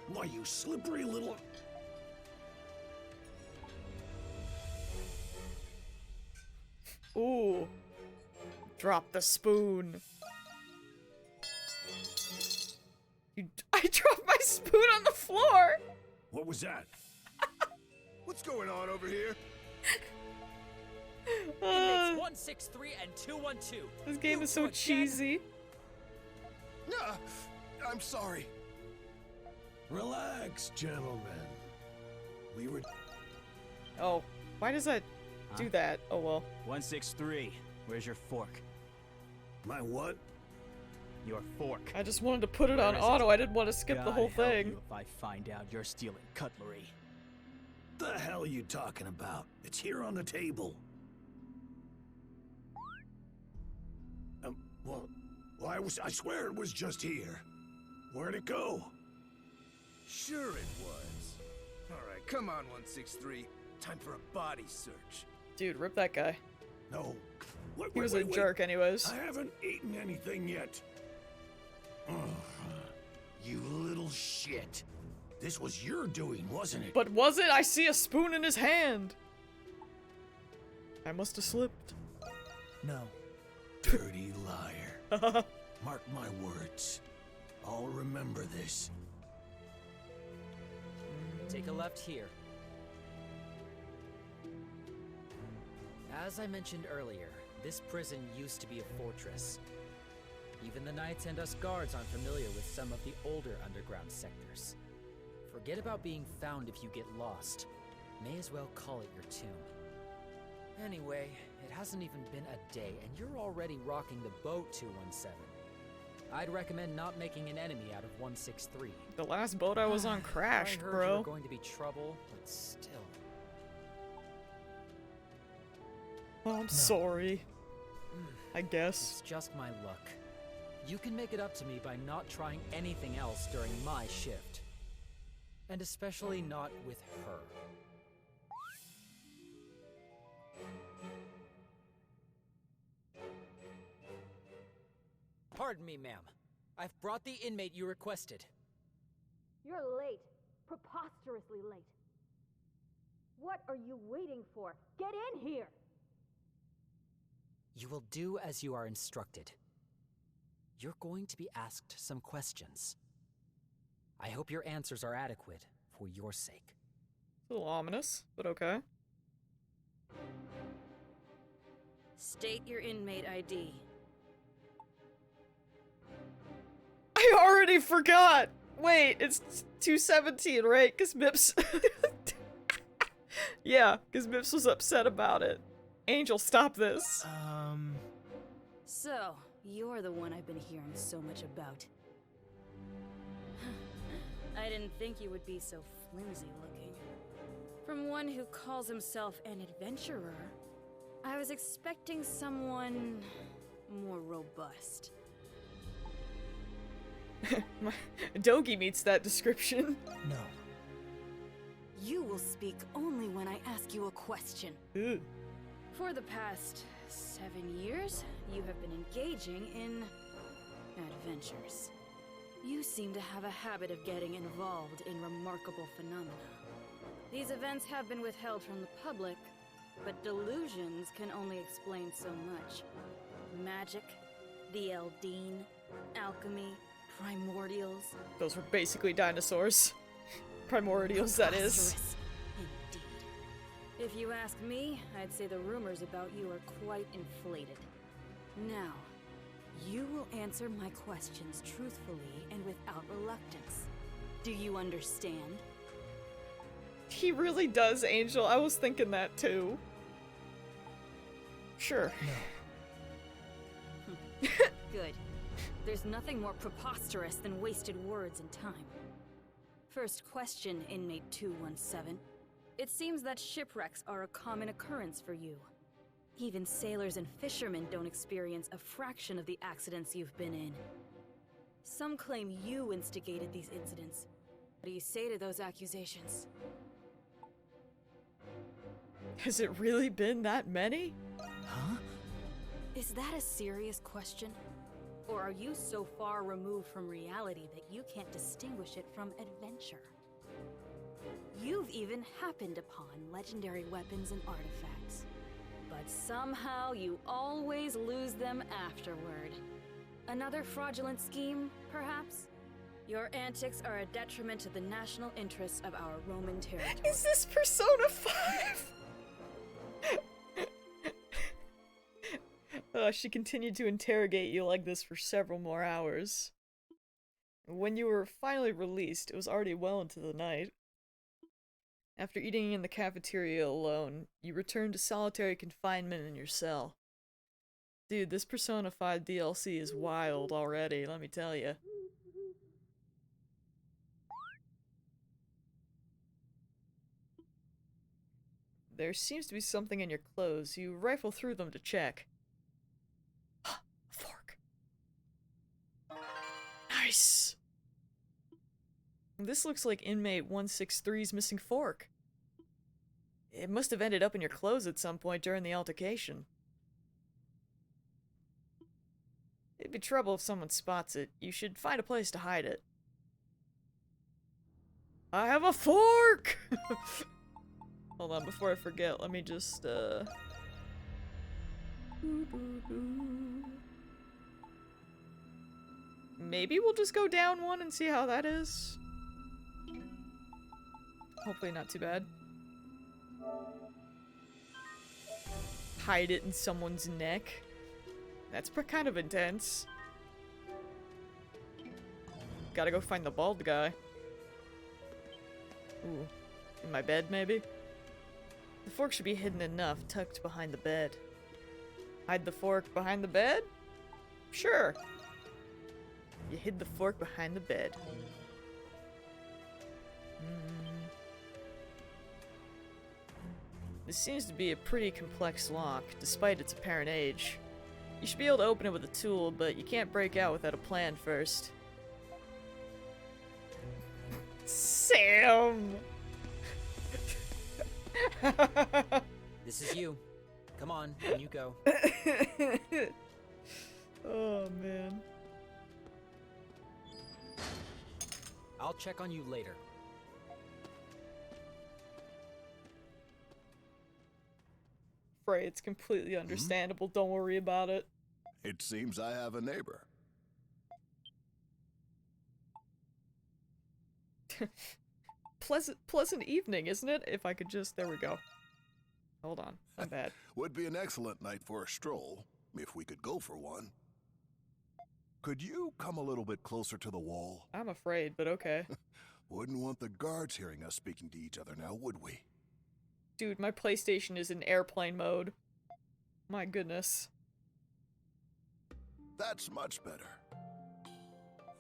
Speaker 8: Why, you slippery little...
Speaker 1: Ooh. Drop the spoon. I dropped my spoon on the floor!
Speaker 8: What was that?
Speaker 2: What's going on over here?
Speaker 11: Inmates 163 and 212.
Speaker 1: This game is so
Speaker 11: again.
Speaker 1: cheesy.
Speaker 2: Ah, I'm sorry.
Speaker 8: Relax, gentlemen. We were...
Speaker 1: Oh, why does that do that? Oh well.
Speaker 12: 163, where's your fork?
Speaker 8: My what?
Speaker 12: Your fork.
Speaker 1: I just wanted to put it on
Speaker 12: Where is
Speaker 1: auto. I didn't want to skip the
Speaker 12: God
Speaker 1: whole
Speaker 12: help
Speaker 1: thing.
Speaker 12: you if I find out you're stealing cutlery.
Speaker 8: The hell you talking about? It's here on the table. Well, I swear it was just here. Where'd it go?
Speaker 13: Sure it was. Alright, come on, 163. Time for a body search.
Speaker 1: Dude, rip that guy.
Speaker 8: No. Wait,
Speaker 1: He was a jerk anyways.
Speaker 8: I haven't eaten anything yet. Ugh. You little shit. This was your doing, wasn't it?
Speaker 1: But was it? I see a spoon in his hand. I must have slipped.
Speaker 7: No.
Speaker 8: Dirty liar. Mark my words. I'll remember this.
Speaker 11: Take a left here. As I mentioned earlier, this prison used to be a fortress. Even the Knights and us guards aren't familiar with some of the older underground sectors. Forget about being found if you get lost. May as well call it your tomb. Anyway, it hasn't even been a day and you're already rocking the boat, 217. I'd recommend not making an enemy out of 163.
Speaker 1: The last boat I was on crashed,
Speaker 11: I heard
Speaker 1: bro.
Speaker 11: you were going to be trouble, but still.
Speaker 1: Oh, I'm sorry. I guess.
Speaker 11: It's just my luck. You can make it up to me by not trying anything else during my shift. And especially not with her. Pardon me, ma'am. I've brought the inmate you requested.
Speaker 14: You're late. Preposterously late. What are you waiting for? Get in here!
Speaker 11: You will do as you are instructed. You're going to be asked some questions. I hope your answers are adequate for your sake.
Speaker 1: A little ominous, but okay.
Speaker 14: State your inmate ID.
Speaker 1: I already forgot! Wait, it's 217, right? Because Mips... yeah, because Mips was upset about it. Angel, stop this.
Speaker 14: So, you're the one I've been hearing so much about. I didn't think you would be so flimsy looking. From one who calls himself an adventurer, I was expecting someone more robust.
Speaker 1: Dogi meets that description.
Speaker 7: No.
Speaker 14: You will speak only when I ask you a question.
Speaker 1: Ooh.
Speaker 14: For the past 7 years, you have been engaging in adventures. You seem to have a habit of getting involved in remarkable phenomena. These events have been withheld from the public, but delusions can only explain so much. Magic, the Eldine, alchemy, primordials.
Speaker 1: Those were basically dinosaurs. Primordials, that is.
Speaker 14: Preposterous, indeed. If you ask me, I'd say the rumors about you are quite inflated. Now, you will answer my questions truthfully and without reluctance. Do you understand?
Speaker 1: He really does, Angel. I was thinking that too. Sure.
Speaker 14: Good. There's nothing more preposterous than wasted words and time. First question, inmate 217. It seems that shipwrecks are a common occurrence for you. Even sailors and fishermen don't experience a fraction of the accidents you've been in. Some claim you instigated these incidents. What do you say to those accusations?
Speaker 1: Has it really been that many?
Speaker 11: Huh?
Speaker 14: Is that a serious question? Or are you so far removed from reality that you can't distinguish it from adventure? You've even happened upon legendary weapons and artifacts. But somehow you always lose them afterward. Another fraudulent scheme, perhaps? Your antics are a detriment to the national interests of our Roman territory.
Speaker 1: Is this Persona 5? She continued to interrogate you like this for several more hours. When you were finally released, it was already well into the night. After eating in the cafeteria alone, you returned to solitary confinement in your cell. Dude, this Persona 5 DLC is wild already, let me tell you. There seems to be something in your clothes. You rifle through them to check. Fork. Nice! This looks like inmate 163's missing fork. It must have ended up in your clothes at some point during the altercation. It'd be trouble if someone spots it. You should find a place to hide it. I have a fork! Hold on, before I forget, let me just, maybe we'll just go down one and see how that is. Hopefully not too bad. Hide it in someone's neck. That's kind of intense. Gotta go find the bald guy. Ooh. In my bed, maybe? The fork should be hidden enough, tucked behind the bed. Hide the fork behind the bed? Sure. You hid the fork behind the bed. This seems to be a pretty complex lock, despite its apparent age. You should be able to open it with a tool, but you can't break out without a plan first. Sam!
Speaker 11: This is you. Come on, in you go.
Speaker 1: Oh, man.
Speaker 11: I'll check on you later.
Speaker 1: Frey, it's completely understandable. Don't worry about it.
Speaker 2: It seems I have a neighbor.
Speaker 1: Pleasant evening, isn't it? If I could just... There we go. Hold on. I'm bad.
Speaker 2: Would be an excellent night for a stroll, if we could go for one. Could you come a little bit closer to the wall?
Speaker 1: I'm afraid, but okay.
Speaker 2: Wouldn't want the guards hearing us speaking to each other now, would we?
Speaker 1: Dude, my PlayStation is in airplane mode. My goodness.
Speaker 2: That's much better.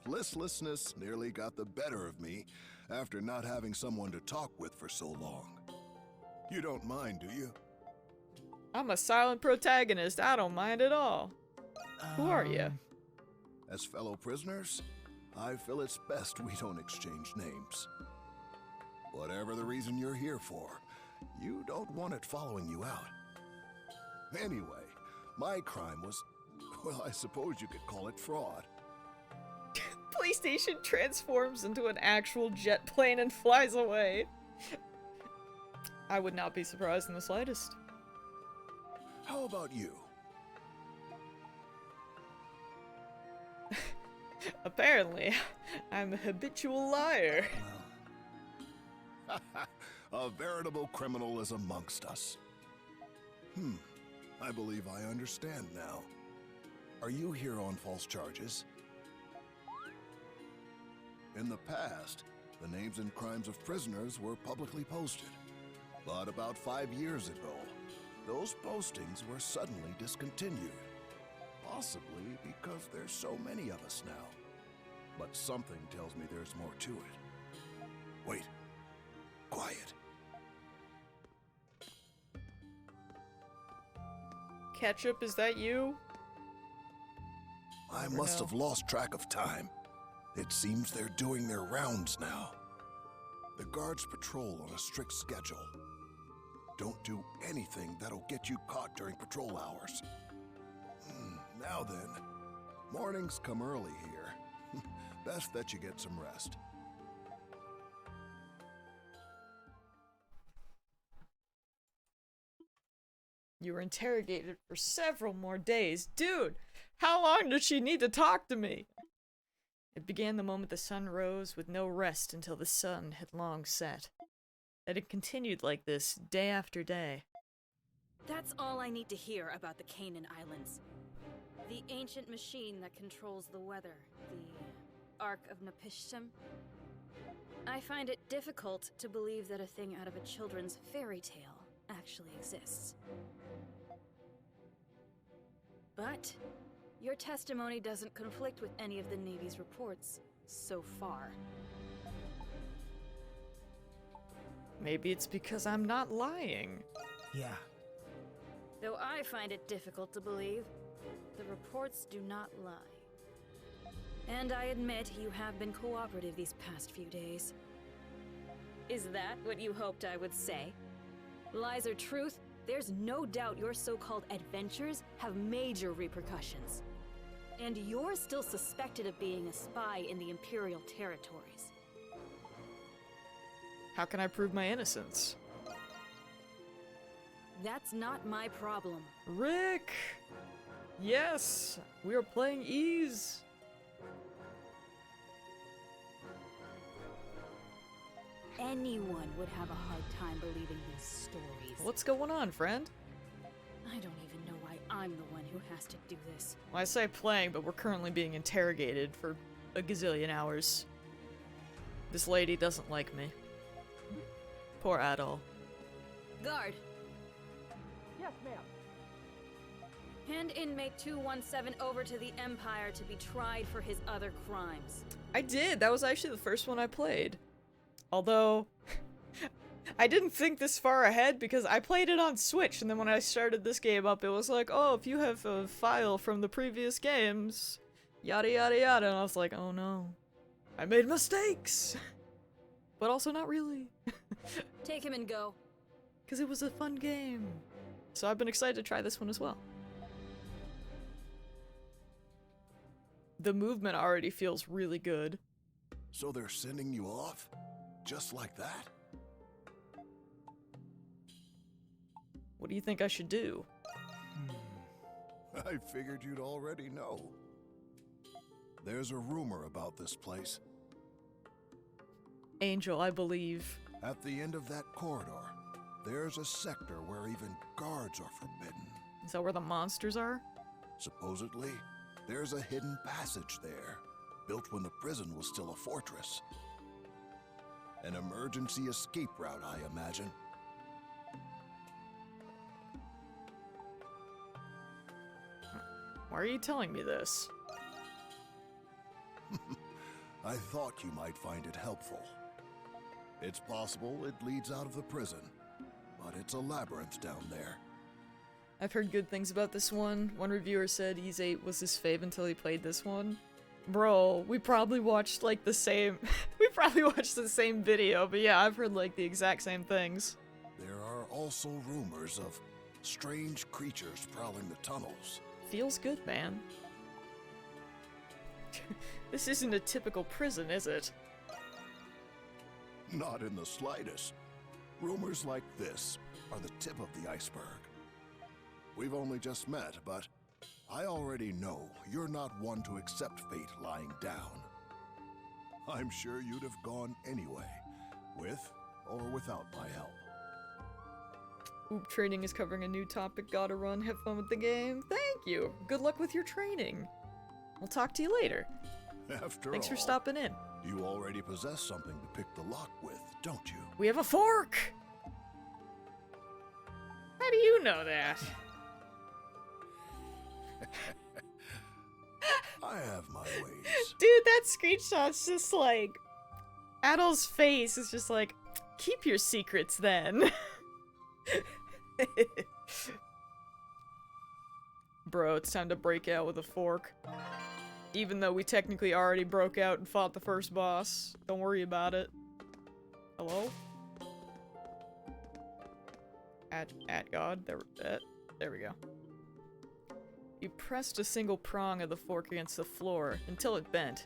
Speaker 2: Listlessness nearly got the better of me after not having someone to talk with for so long. You don't mind, do you?
Speaker 1: I'm a silent protagonist. I don't mind at all. Who are you?
Speaker 2: As fellow prisoners, I feel it's best we don't exchange names. Whatever the reason you're here for, you don't want it following you out. Anyway, my crime was, well, I suppose you could call it fraud.
Speaker 1: PlayStation transforms into an actual jet plane and flies away. I would not be surprised in the slightest.
Speaker 2: How about you?
Speaker 1: Apparently, I'm a habitual liar.
Speaker 2: A veritable criminal is amongst us. I believe I understand now. Are you here on false charges? In the past, the names and crimes of prisoners were publicly posted. But about 5 years ago, those postings were suddenly discontinued. Possibly because there's so many of us now. But something tells me there's more to it. Wait. Quiet.
Speaker 1: Ketchup, is that you?
Speaker 2: I must have lost track of time. It seems they're doing their rounds now. The guards patrol on a strict schedule. Don't do anything that'll get you caught during patrol hours. Now then, mornings come early here. Best that you get some rest.
Speaker 1: You were interrogated for several more days. Dude, how long did she need to talk to me? It began the moment the sun rose, with no rest until the sun had long set. And it continued like this, day after day.
Speaker 14: That's all I need to hear about the Canaan Islands. The ancient machine that controls the weather, the Ark of Napishtim. I find it difficult to believe that a thing out of a children's fairy tale actually exists. But your testimony doesn't conflict with any of the Navy's reports so far.
Speaker 1: Maybe it's because I'm not lying.
Speaker 7: Yeah.
Speaker 14: Though I find it difficult to believe, the reports do not lie. And I admit you have been cooperative these past few days. Is that what you hoped I would say? Lies or truth, there's no doubt your so-called adventures have major repercussions. And you're still suspected of being a spy in the Imperial territories.
Speaker 1: How can I prove my innocence?
Speaker 14: That's not my problem.
Speaker 1: Rick! Yes! We are playing ease!
Speaker 14: Anyone would have a hard time believing these stories.
Speaker 1: What's going on, friend?
Speaker 14: I don't even know why I'm the one who has to do this.
Speaker 1: Well, I say playing, but we're currently being interrogated for a gazillion hours. This lady doesn't like me. Poor Adol.
Speaker 14: Guard!
Speaker 3: Yes, ma'am.
Speaker 14: Hand inmate 217 over to the Empire to be tried for his other crimes.
Speaker 1: I did! That was actually the first one I played. Although, I didn't think this far ahead because I played it on Switch, and then when I started this game up, it was like, oh, if you have a file from the previous games, yada yada yada, and I was like, oh no, I made mistakes! But also not really.
Speaker 14: Take him and go.
Speaker 1: Because it was a fun game. So I've been excited to try this one as well. The movement already feels really good.
Speaker 2: So they're sending you off? Just like that?
Speaker 1: What do you think I should do?
Speaker 2: I figured you'd already know. There's a rumor about this place.
Speaker 1: Angel, I believe.
Speaker 2: At the end of that corridor, there's a sector where even guards are forbidden.
Speaker 1: Is that where the monsters are?
Speaker 2: Supposedly, there's a hidden passage there, built when the prison was still a fortress. An emergency escape route, I imagine.
Speaker 1: Why are you telling me this?
Speaker 2: I thought you might find it helpful. It's possible it leads out of the prison, but it's a labyrinth down there.
Speaker 1: I've heard good things about this one. One reviewer said Ys 8 was his fave until he played this one. Bro, we probably watched like the same we probably watched the same video, but yeah, I've heard like the exact same things.
Speaker 2: There are also rumors of strange creatures prowling the tunnels.
Speaker 1: Feels good, man. This isn't a typical prison, is it?
Speaker 2: Not in the slightest. Rumors like this are the tip of the iceberg. We've only just met, but I already know you're not one to accept fate lying down. I'm sure you'd have gone anyway, with or without my help.
Speaker 1: Oop, training is covering a new topic. Gotta run. Have fun with the game. Thank you. Good luck with your training. We'll talk to you later. Thanks for stopping in.
Speaker 2: You already possess something to pick the lock with, don't you?
Speaker 1: We have a fork! How do you know that?
Speaker 2: I have my ways.
Speaker 1: Dude, that screenshot's just like... Adol's face is just like, keep your secrets then. Bro, it's time to break out with a fork. Even though we technically already broke out and fought the first boss. Don't worry about it. Hello? At God. There we go. You pressed a single prong of the fork against the floor until it bent.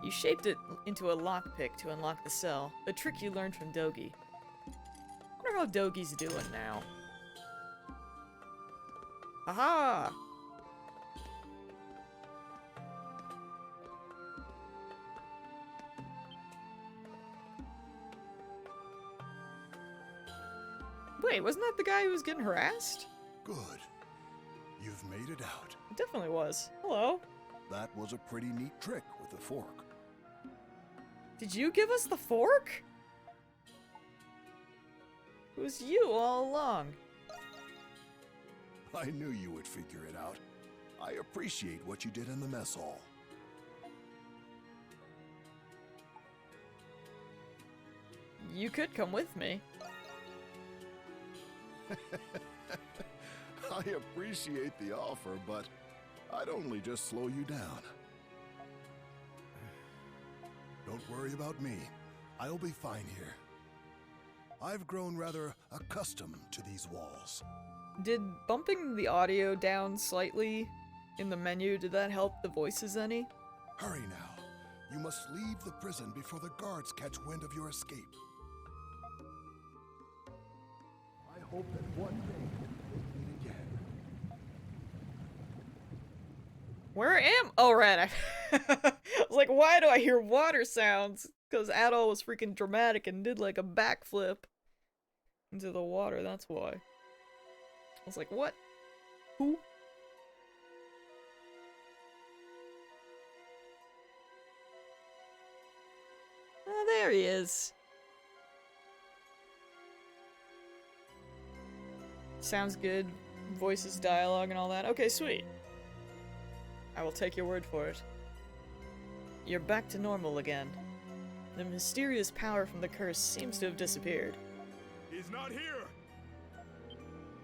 Speaker 1: You shaped it into a lockpick to unlock the cell, a trick you learned from Dogi. Wonder how Dogi's doing now. Aha! Wait, wasn't that the guy who was getting harassed?
Speaker 2: Good. You've made it out.
Speaker 1: It definitely was. Hello.
Speaker 2: That was a pretty neat trick with the fork.
Speaker 1: Did you give us the fork? It was you all along.
Speaker 2: I knew you would figure it out. I appreciate what you did in the mess hall.
Speaker 1: You could come with me.
Speaker 2: I appreciate the offer, but I'd only just slow you down. Don't worry about me. I'll be fine here. I've grown rather accustomed to these walls.
Speaker 1: Did bumping the audio down slightly in the menu, did that help the voices any?
Speaker 2: Hurry now. You must leave the prison before the guards catch wind of your escape. I hope that one day we'll meet again.
Speaker 1: Where am? Oh, right. I was like, why do I hear water sounds? Because Adol was freaking dramatic and did like a backflip into the water. That's why. I was like, what? Who? Oh, there he is. Sounds good. Voices, dialogue, and all that. Okay, sweet. I will take your word for it. You're back to normal again. The mysterious power from the curse seems to have disappeared.
Speaker 4: He's not here!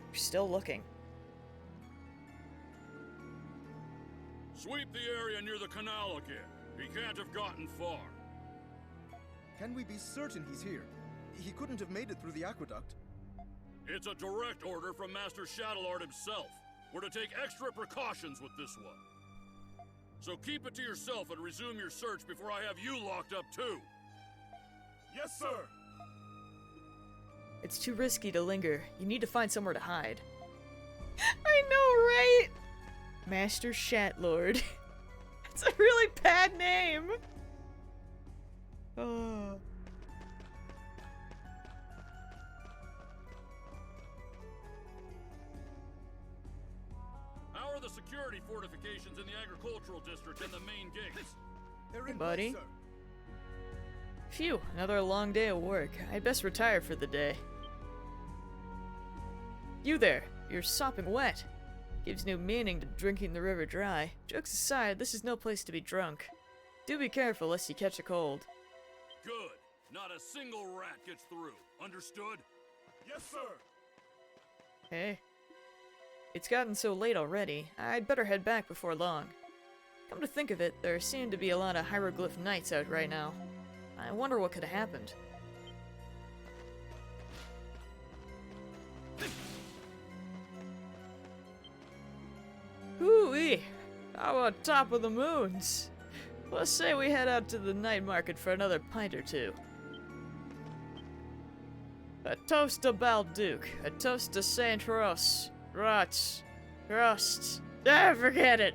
Speaker 1: We're still looking.
Speaker 6: Sweep the area near the canal again. He can't have gotten far.
Speaker 13: Can we be certain he's here? He couldn't have made it through the aqueduct.
Speaker 6: It's a direct order from Master Shadowlord himself. We're to take extra precautions with this one. So keep it to yourself and resume your search before I have you locked up too.
Speaker 4: Yes, sir!
Speaker 1: It's too risky to linger. You need to find somewhere to hide. I know, right? Master Shatlord. It's a really bad name. Oh.
Speaker 6: How are the security fortifications in the agricultural district and the main gates?
Speaker 1: Hey, buddy. Phew, another long day of work. I'd best retire for the day. You there, you're sopping wet. Gives new meaning to drinking the river dry. Jokes aside, this is no place to be drunk. Do be careful lest you catch a cold.
Speaker 6: Good. Not a single rat gets through. Understood?
Speaker 4: Yes, sir!
Speaker 1: Hey. It's gotten so late already, I'd better head back before long. Come to think of it, there seem to be a lot of hieroglyph knights out right now. I wonder what could have happened. Hoo-wee! How about top of the moons? Let's say we head out to the night market for another pint or two. A toast to Balduke, a toast to Saint Ross. Rots. Rust. Ah, forget it!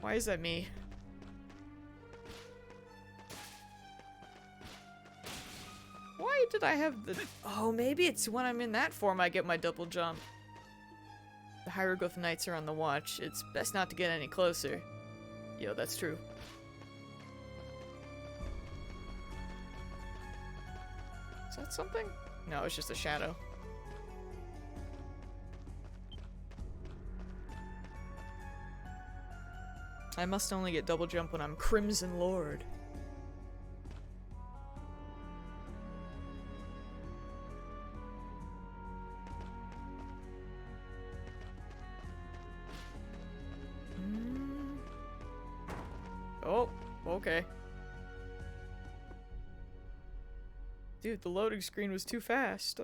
Speaker 1: Why is that me? Why did I have the... Oh, maybe it's when I'm in that form I get my double jump. The hieroglyph knights are on the watch. It's best not to get any closer. Yo, that's true. Is that something? No, it's just a shadow. I must only get double jump when I'm Crimson Lord. Oh, okay. Dude, the loading screen was too fast.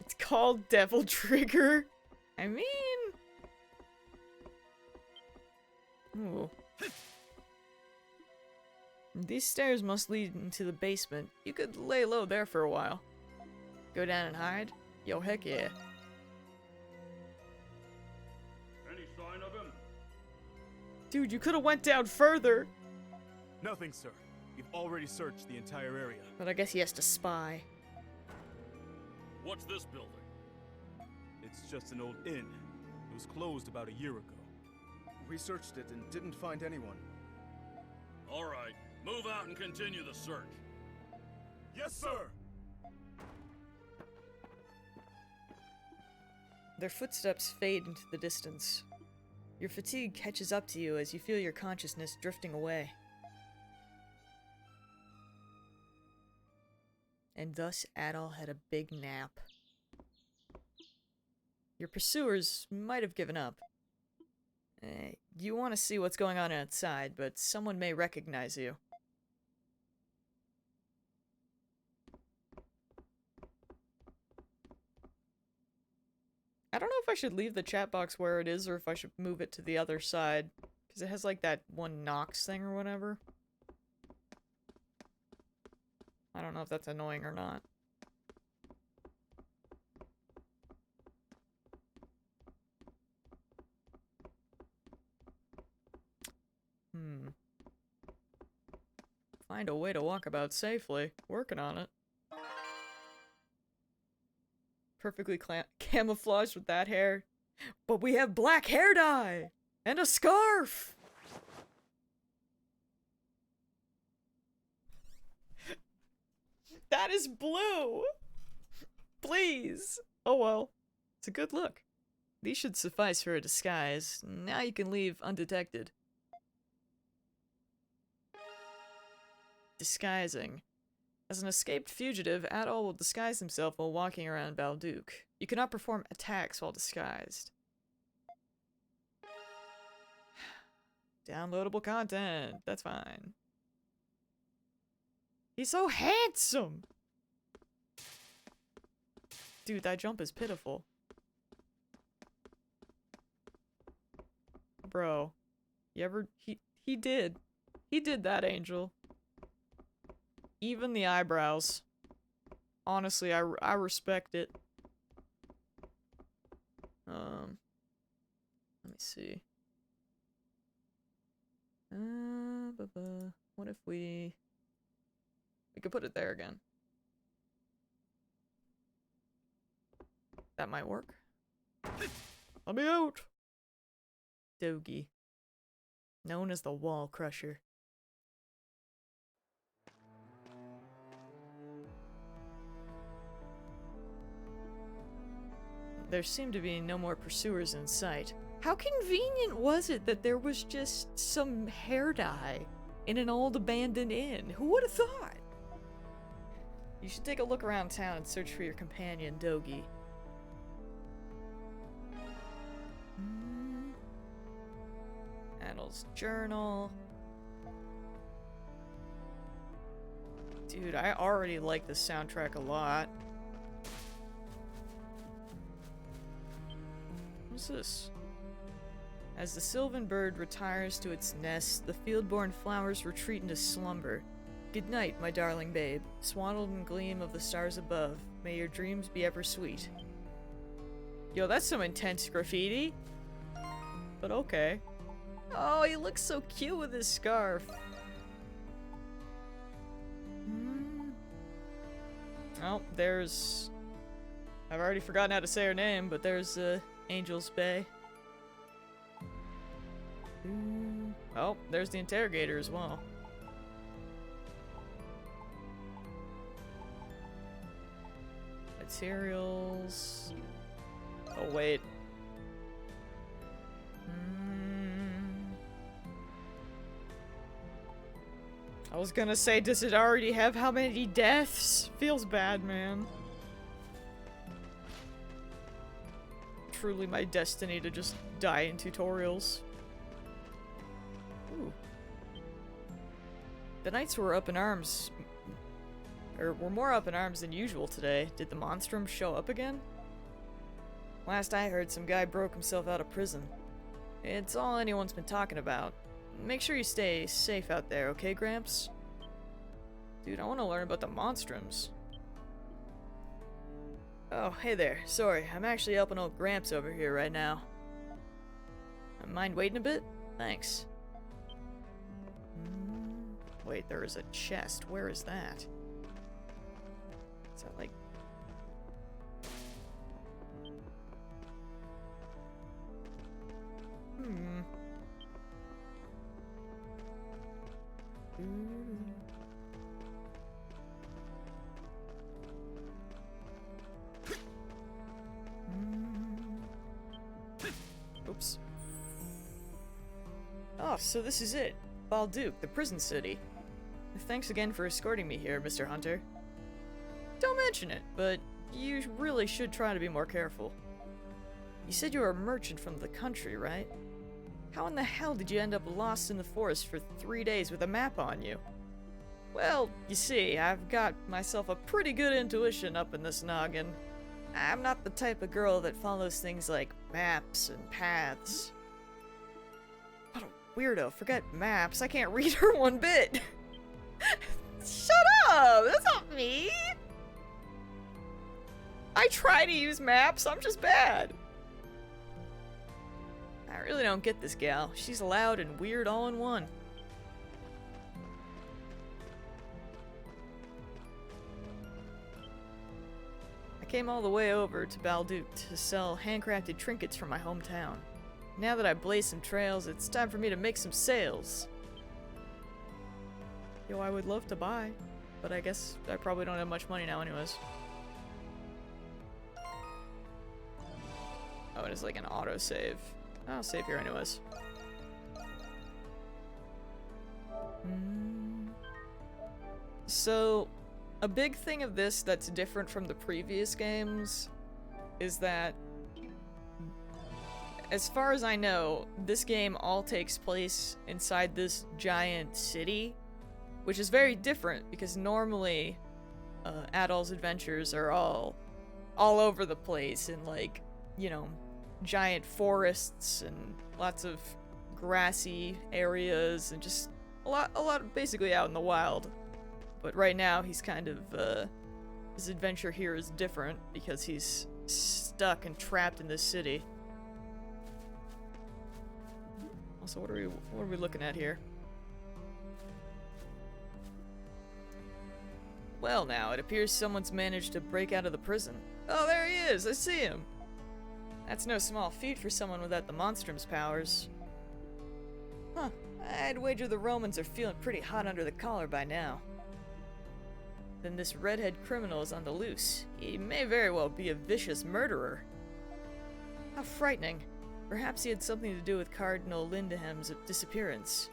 Speaker 1: It's called Devil Trigger. I mean... Ooh. These stairs must lead into the basement. You could lay low there for a while. Go down and hide? Yo, heck yeah.
Speaker 6: Any sign of him?
Speaker 1: Dude, you could have went down further.
Speaker 12: Nothing, sir. We've already searched the entire area.
Speaker 1: But I guess he has to spy.
Speaker 6: What's this building?
Speaker 12: It's just an old inn. It was closed about a year ago.
Speaker 13: We searched it and didn't find anyone.
Speaker 6: All right, move out and continue the search.
Speaker 4: Yes, sir!
Speaker 1: Their footsteps fade into the distance. Your fatigue catches up to you as you feel your consciousness drifting away. And thus Adol had a big nap. Your pursuers might have given up. You want to see what's going on outside, but someone may recognize you. I don't know if I should leave the chat box where it is or if I should move it to the other side. Because it has like that one Nox thing or whatever. I don't know if that's annoying or not. Find a way to walk about safely. Working on it. Perfectly camouflaged with that hair. But we have black hair dye! And a scarf! That is blue! Please! Oh well. It's a good look. These should suffice for a disguise. Now you can leave undetected. Disguising. As an escaped fugitive, Adol will disguise himself while walking around Balduke. You cannot perform attacks while disguised. Downloadable content. That's fine. He's so handsome! Dude, that jump is pitiful. Bro. You ever... He did. He did that, Angel. Even the eyebrows. Honestly, I respect it. Let me see. What if we could put it there again? That might work. Let me out! Dogi. Known as the Wall Crusher. There seemed to be no more pursuers in sight. How convenient was it that there was just some hair dye in an old abandoned inn? Who would have thought? You should take a look around town and search for your companion, Dogi. Adol's journal. Dude, I already like this soundtrack a lot. What's this? As the sylvan bird retires to its nest, the field-born flowers retreat into slumber. Good night, my darling babe. Swaddled in gleam of the stars above, may your dreams be ever sweet. Yo, that's some intense graffiti. But okay. Oh, he looks so cute with his scarf. Oh, there's... I've already forgotten how to say her name, but there's, Angel's Bay. Oh, there's the interrogator as well. Materials... Oh, wait. I was gonna say, does it already have how many deaths? Feels bad, man. Truly my destiny to just die in tutorials. Ooh. The knights were up in arms. Or were more up in arms than usual today. Did the Monstrum show up again? Last I heard, some guy broke himself out of prison. It's all anyone's been talking about. Make sure you stay safe out there, okay, Gramps? Dude, I want to learn about the Monstrums. Oh, hey there. Sorry, I'm actually helping old Gramps over here right now. Mind waiting a bit? Thanks. Wait, there is a chest. Where is that? Is that like... Oops. Oh, so this is it. Balduke, the prison city. Thanks again for escorting me here, Mr. Hunter. Don't mention it, but you really should try to be more careful. You said you were a merchant from the country, right? How in the hell did you end up lost in the forest for 3 days with a map on you? Well, you see, I've got myself a pretty good intuition up in this noggin. I'm not the type of girl that follows things like maps and paths. What a weirdo. Forget maps. I can't read her one bit. Shut up! That's not me! I try to use maps, I'm just bad. I really don't get this gal. She's loud and weird all in one. I came all the way over to Balduke to sell handcrafted trinkets from my hometown. Now that I've blazed some trails, it's time for me to make some sales. Yo, I would love to buy, but I guess I probably don't have much money now anyways. Oh, it is like an autosave. I'll save here anyways. So, a big thing of this that's different from the previous games is that, as far as I know, this game all takes place inside this giant city, which is very different because normally Adol's adventures are all over the place in, like, you know, giant forests and lots of grassy areas and just a lot basically out in the wild. But right now he's kind of his adventure here is different because he's stuck and trapped in this city. Also, what are we looking at here? Well, now it appears someone's managed to break out of the prison. Oh, there he is! I see him! That's no small feat for someone without the Monstrum's powers. Huh, I'd wager the Romans are feeling pretty hot under the collar by now. Then this redhead criminal is on the loose. He may very well be a vicious murderer. How frightening. Perhaps he had something to do with Cardinal Lindeham's disappearance.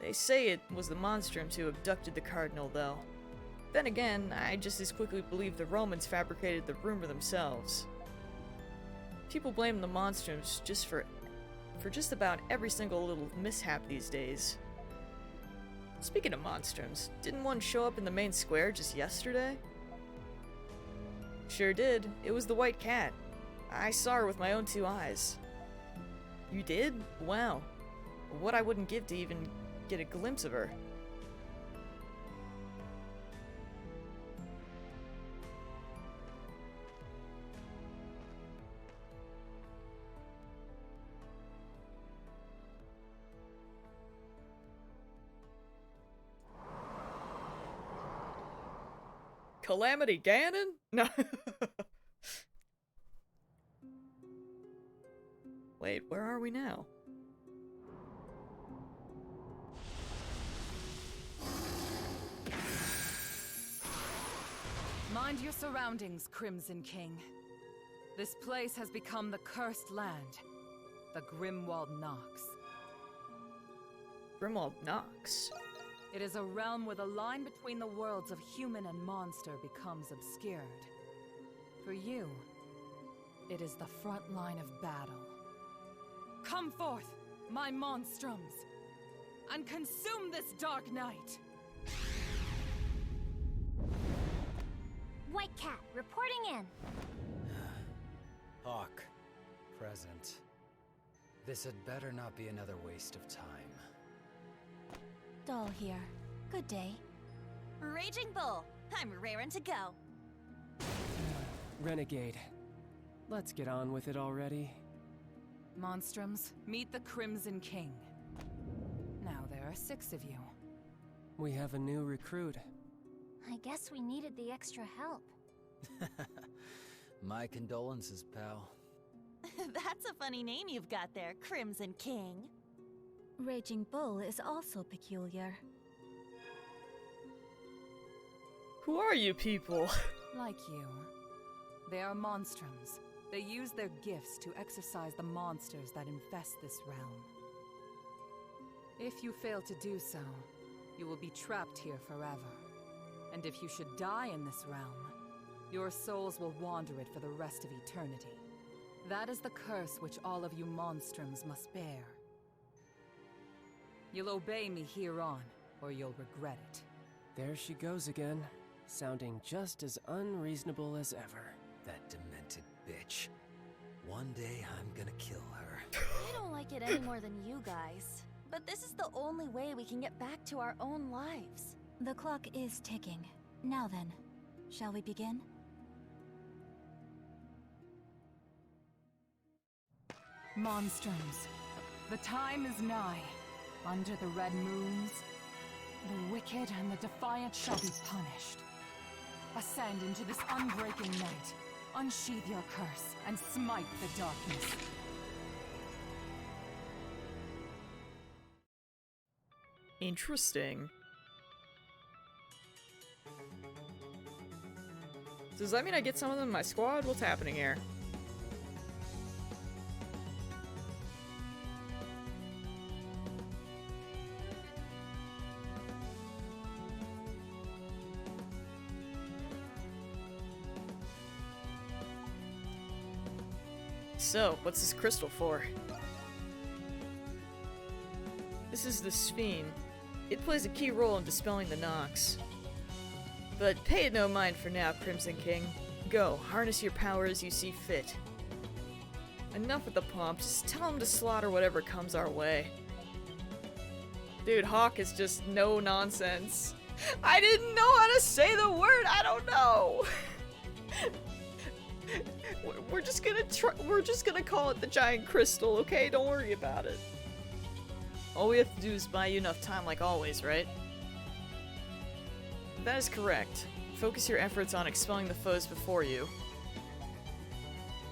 Speaker 1: They say it was the Monstrums who abducted the Cardinal, though. Then again, I just as quickly believe the Romans fabricated the rumor themselves. People blame the Monstrums just for just about every single little mishap these days. Speaking of Monstrums, didn't one show up in the main square just yesterday? Sure did. It was the White Cat. I saw her with my own 2 eyes. You did? Wow. What I wouldn't give to even get a glimpse of her. Calamity Ganon? No. Wait, where are we now?
Speaker 5: Mind your surroundings, Crimson King. This place has become the cursed land, the Grimwald Nox.
Speaker 1: Grimwald Nox?
Speaker 5: It is a realm where the line between the worlds of human and monster becomes obscured. For you, it is the front line of battle. Come forth, my monstrums, and consume this dark night!
Speaker 15: White Cat, reporting in.
Speaker 11: Hawk, present. This had better not be another waste of time.
Speaker 15: Doll here. Good day.
Speaker 16: Raging Bull, I'm raring to go.
Speaker 3: Renegade. Let's get on with it already.
Speaker 5: Monstrums, meet the Crimson King. Now there are 6 of you.
Speaker 3: We have a new recruit.
Speaker 15: I guess we needed the extra help.
Speaker 11: My condolences, pal.
Speaker 16: That's a funny name you've got there, Crimson King.
Speaker 15: Raging Bull is also peculiar.
Speaker 1: Who are you people?
Speaker 5: Like you. They are monstrums. They use their gifts to exorcise the monsters that infest this realm. If you fail to do so, you will be trapped here forever. And if you should die in this realm, your souls will wander it for the rest of eternity. That is the curse which all of you monstrums must bear. You'll obey me hereon, or you'll regret it.
Speaker 3: There she goes again, sounding just as unreasonable as ever.
Speaker 9: That demented bitch. One day I'm gonna kill her.
Speaker 16: I don't like it any more than you guys. But this is the only way we can get back to our own lives.
Speaker 15: The clock is ticking. Now then, shall we begin?
Speaker 5: Monstrums, the time is nigh. Under the red moons, the wicked and the defiant shall be punished. Ascend into this unbreaking night. Unsheathe your curse and smite the darkness.
Speaker 1: Interesting. Does that mean I get some of them in my squad? What's happening here? So, what's this crystal for? This is the Sphere. It plays a key role in dispelling the Nox. But pay it no mind for now, Crimson King. Go, harness your power as you see fit. Enough with the pomp, just tell him to slaughter whatever comes our way. Dude, Hawk is just no nonsense. I didn't know how to say the word, I don't know! We're just gonna call it the giant crystal, okay? Don't worry about it. All we have to do is buy you enough time like always, right? That is correct. Focus your efforts on expelling the foes before you.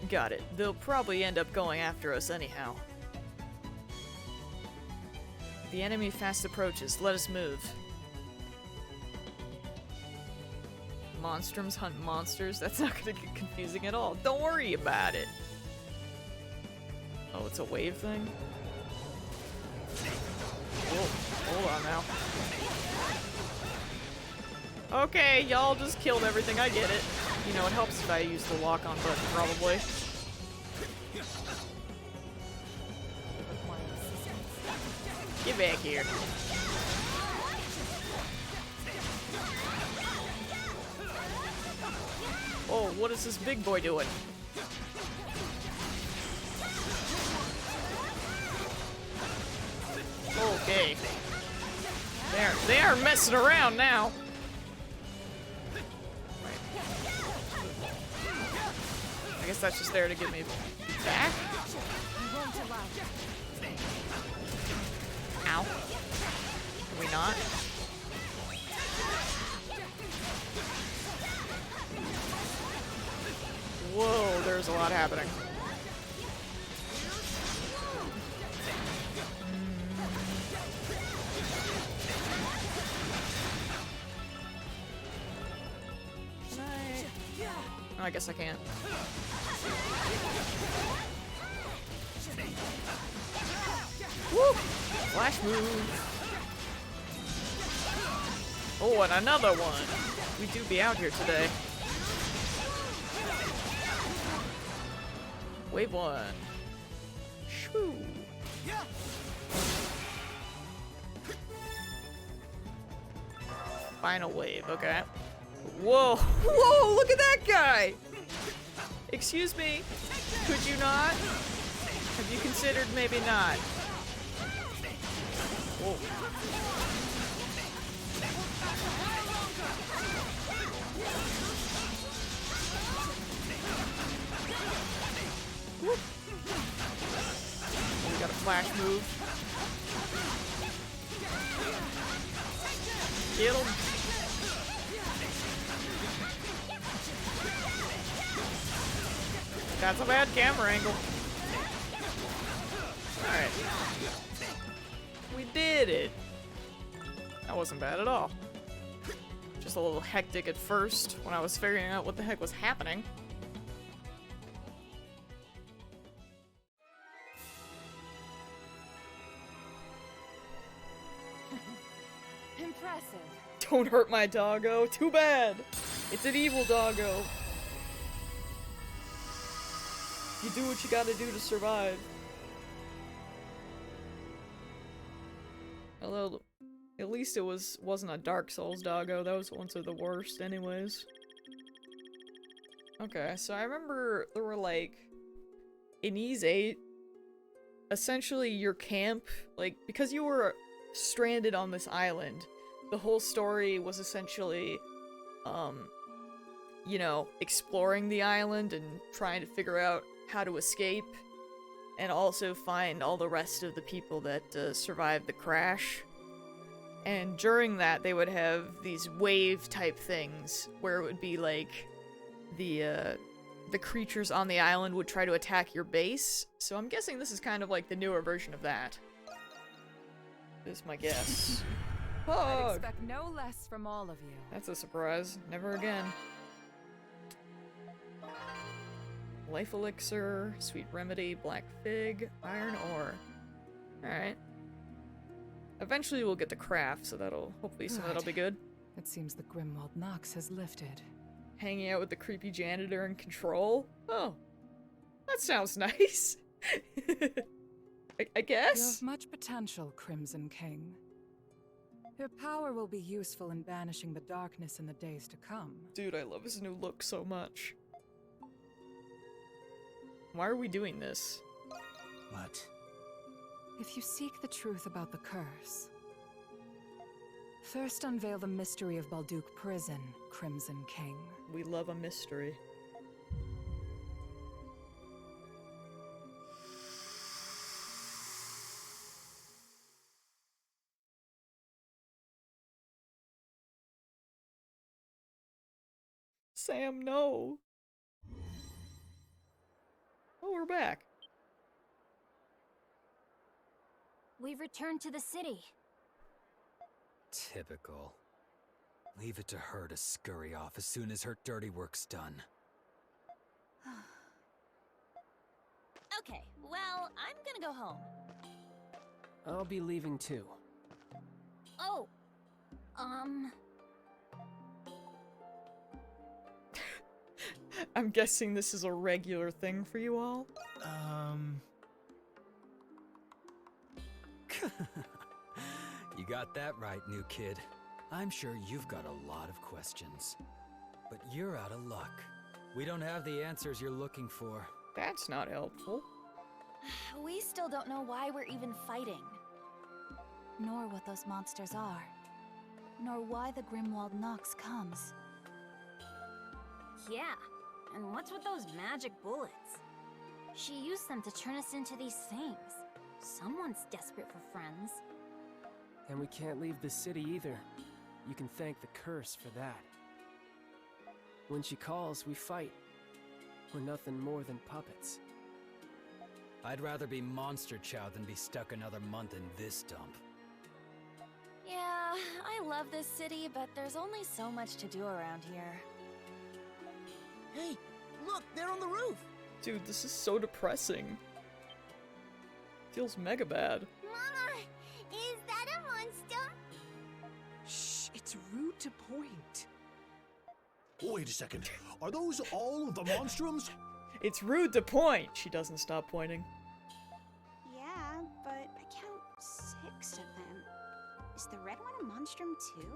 Speaker 1: Got it. They'll probably end up going after us anyhow. The enemy fast approaches. Let us move. Monstrums hunt monsters? That's not gonna get confusing at all. Don't worry about it. Oh, it's a wave thing? Whoa, hold on now. Okay, y'all just killed everything, I get it. You know, it helps if I use the lock-on button, probably. Get back here. Oh, what is this big boy doing? Okay. They are messing around now. I guess that's just there to get me back. Ow. Can we not? Whoa, there's a lot happening. Can I? Oh, I guess I can't. Woo! Flash move. Oh, and another one. We do be out here today. Wave one. Shoo. Final wave, okay. Whoa, whoa, look at that guy! Excuse me, could you not? Have you considered maybe not? Whoa. Whoop. We got a flash move. Kill him. That's a bad camera angle. Alright. We did it. That wasn't bad at all. Just a little hectic at first when I was figuring out what the heck was happening.
Speaker 5: Impressive.
Speaker 1: Don't hurt my doggo. Too bad. It's an evil doggo. You do what you gotta do to survive. Although, at least it wasn't a Dark Souls doggo. That was one of the worst anyways. Okay, so I remember there were like, in Ys 8, essentially your camp, like, because you were stranded on this island, the whole story was essentially, you know, exploring the island and trying to figure out how to escape, and also find all the rest of the people that survived the crash. And during that, they would have these wave-type things, where it would be like, the creatures on the island would try to attack your base. So I'm guessing this is kind of like the newer version of that. Is my guess.
Speaker 5: I'd expect no less from all of you.
Speaker 1: That's a surprise. Never again. Life Elixir, Sweet Remedy, Black Fig, Iron Ore. Alright. Eventually we'll get to craft, so hopefully some of that'll be good.
Speaker 5: It seems the Grimwald Nox has lifted.
Speaker 1: Hanging out with the creepy janitor in Control? Oh. That sounds nice. I
Speaker 5: You
Speaker 1: guess?
Speaker 5: have much potential, Crimson King. Your power will be useful in banishing the darkness in the days to come.
Speaker 1: Dude, I love his new look so much. Why are we doing this?
Speaker 7: What?
Speaker 5: If you seek the truth about the curse, first unveil the mystery of Balduke Prison, Crimson King.
Speaker 1: We love a mystery. Sam, no. Oh, we're back.
Speaker 16: We've returned to the city.
Speaker 9: Typical. Leave it to her to scurry off as soon as her dirty work's done.
Speaker 16: Okay, well, I'm gonna go home.
Speaker 3: I'll be leaving too.
Speaker 16: Oh,
Speaker 1: I'm guessing this is a regular thing for you all?
Speaker 9: You got that right, new kid. I'm sure you've got a lot of questions. But you're out of luck. We don't have the answers you're looking for.
Speaker 1: That's not helpful.
Speaker 16: we still don't know why we're even fighting.
Speaker 15: Nor what those monsters are. Nor why the Grimwald Nox comes.
Speaker 16: Yeah, and what's with those magic bullets? She used them to turn us into these things. Someone's desperate for friends.
Speaker 3: And we can't leave the city either. You can thank the curse for that. When she calls, we fight. We're nothing more than puppets.
Speaker 9: I'd rather be Monster Chow than be stuck another month in this dump.
Speaker 16: Yeah, I love this city, but there's only so much to do around here.
Speaker 13: Hey, look, they're on the roof!
Speaker 1: Dude, this is so depressing. Feels mega bad.
Speaker 17: Mama, is that a monster?
Speaker 18: Shh, it's rude to point.
Speaker 2: Wait a second. Are those all of the monstrums?
Speaker 1: It's rude to point. She doesn't stop pointing.
Speaker 17: Yeah, but I count 6 of them. Is the red one a monstrum too?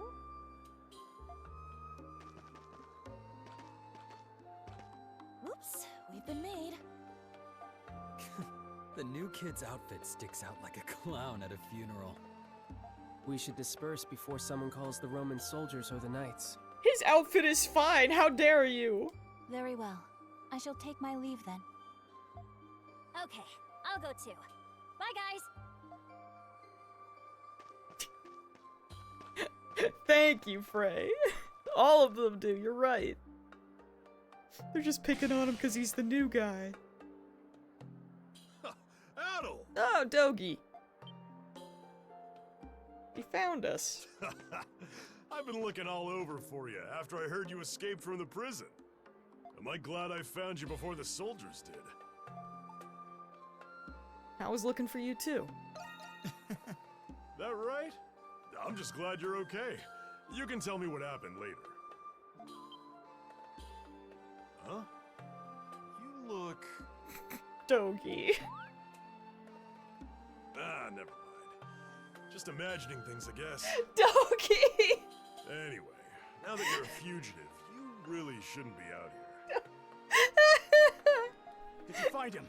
Speaker 16: Oops, we've been made.
Speaker 9: The new kid's outfit sticks out like a clown at a funeral.
Speaker 3: We should disperse before someone calls the Roman soldiers or the knights.
Speaker 1: His outfit is fine. How dare you?
Speaker 15: Very well. I shall take my leave then.
Speaker 16: Okay, I'll go too. Bye, guys.
Speaker 1: Thank you, Frey. All of them do. You're right. They're just picking on him because he's the new guy.
Speaker 2: Adel!
Speaker 1: Oh, Dogi. He found us.
Speaker 4: I've been looking all over for you after I heard you escaped from the prison. Am I glad I found you before the soldiers did?
Speaker 1: I was looking for you too.
Speaker 4: That right? I'm just glad you're okay. You can tell me what happened later. Huh? You look...
Speaker 1: Dogi.
Speaker 4: Ah, never mind. Just imagining things, I guess.
Speaker 1: Dogi!
Speaker 4: Anyway, now that you're a fugitive, you really shouldn't be out here.
Speaker 13: Did you find him?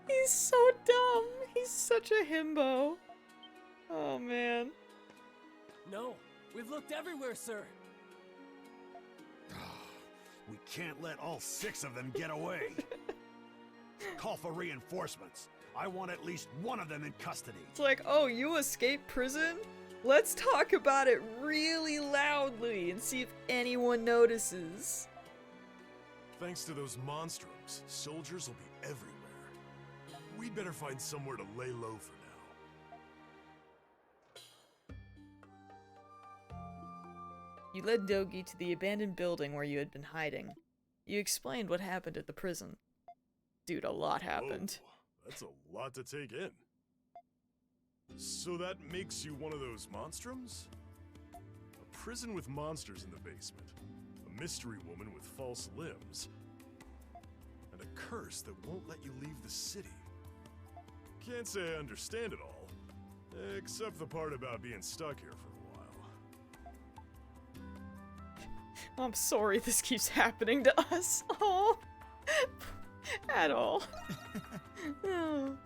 Speaker 1: He's so dumb. He's such a himbo. Oh, man.
Speaker 3: No, we've looked everywhere, sir.
Speaker 2: We can't let all 6 of them get away. Call for reinforcements. I want at least one of them in custody.
Speaker 1: It's like, oh, you escaped prison? Let's talk about it really loudly and see if anyone notices.
Speaker 4: Thanks to those monstrums, soldiers will be everywhere. We'd better find somewhere to lay low for now.
Speaker 1: You led Dogi to the abandoned building where you had been hiding. You explained what happened at the prison. Dude, a lot happened.
Speaker 4: Whoa, that's a lot to take in. So that makes you one of those monstrums? A prison with monsters in the basement. A mystery woman with false limbs. And a curse that won't let you leave the city. Can't say I understand it all, except the part about being stuck here for a while.
Speaker 1: I'm sorry this keeps happening to us. Oh, at all. No.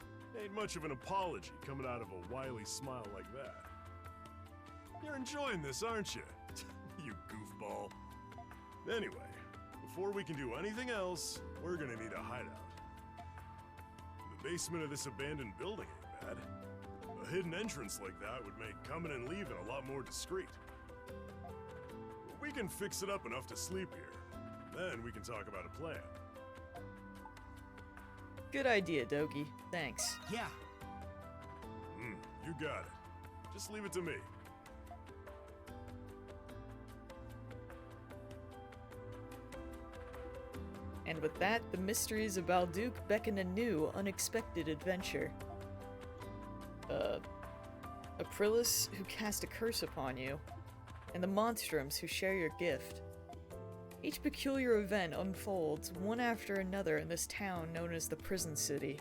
Speaker 4: Ain't much of an apology coming out of a wily smile like that. You're enjoying this, aren't you? You goofball. Anyway, before we can do anything else, we're gonna need a hideout. The basement of this abandoned building ain't bad. A hidden entrance like that would make coming and leaving a lot more discreet. We can fix it up enough to sleep here. Then we can talk about a plan.
Speaker 1: Good idea, Doki. Thanks.
Speaker 7: Yeah.
Speaker 4: You got it. Just leave it to me.
Speaker 1: And with that, the mysteries of Balduke beckon a new, unexpected adventure. Aprilis, who cast a curse upon you, and the Monstrums, who share your gift. Each peculiar event unfolds, one after another, in this town known as the Prison City.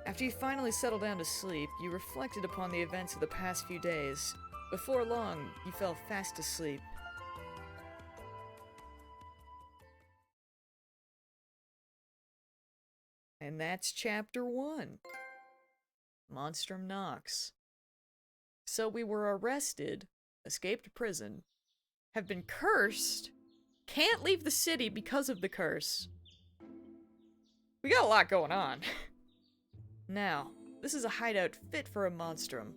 Speaker 1: After you finally settle down to sleep, you reflected upon the events of the past few days. Before long, you fell fast asleep. And that's Chapter 1. Monstrum Nox. So we were arrested, escaped prison, have been cursed, can't leave the city because of the curse. We got a lot going on. Now, this is a hideout fit for a monstrum.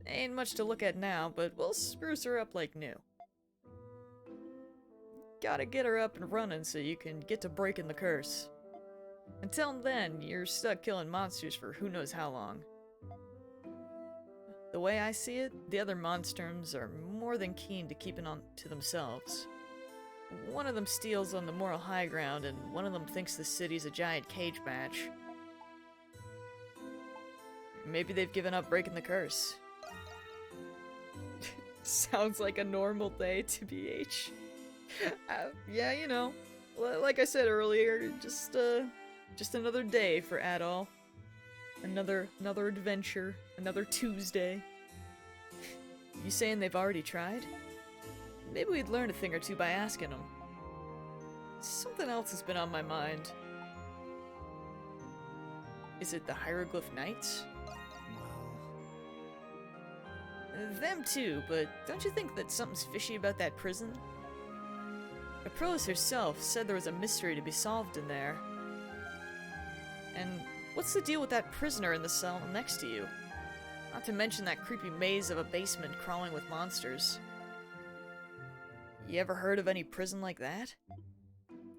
Speaker 1: Ain't much to look at now, but we'll spruce her up like new. Gotta get her up and running so you can get to breaking the curse. Until then, you're stuck killing monsters for who knows how long. The way I see it, the other monstrums are more than keen to keep it on to themselves. One of them steals on the moral high ground, and one of them thinks the city's a giant cage match. Maybe they've given up breaking the curse. Sounds like a normal day to BH. Yeah, you know, like I said earlier, just another day for Adol. Another adventure, another Tuesday. You saying they've already tried? Maybe we'd learn a thing or two by asking them. Something else has been on my mind. Is it the Hieroglyph Knights? Them too, but don't you think that something's fishy about that prison? Aprilis herself said there was a mystery to be solved in there. And what's the deal with that prisoner in the cell next to you? Not to mention that creepy maze of a basement crawling with monsters. You ever heard of any prison like that?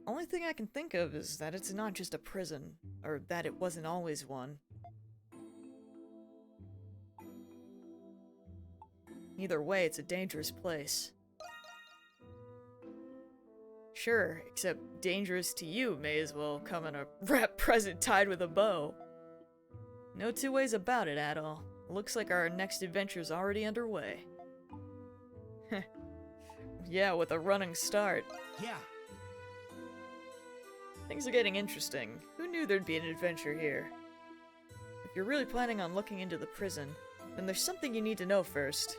Speaker 1: Only thing I can think of is that it's not just a prison, or that it wasn't always one. Either way, it's a dangerous place. Sure, except dangerous to you may as well come in a wrapped present tied with a bow. No two ways about it at all. Looks like our next adventure's already underway. Yeah, with a running start.
Speaker 7: Yeah.
Speaker 1: Things are getting interesting. Who knew there'd be an adventure here? If you're really planning on looking into the prison, then there's something you need to know first.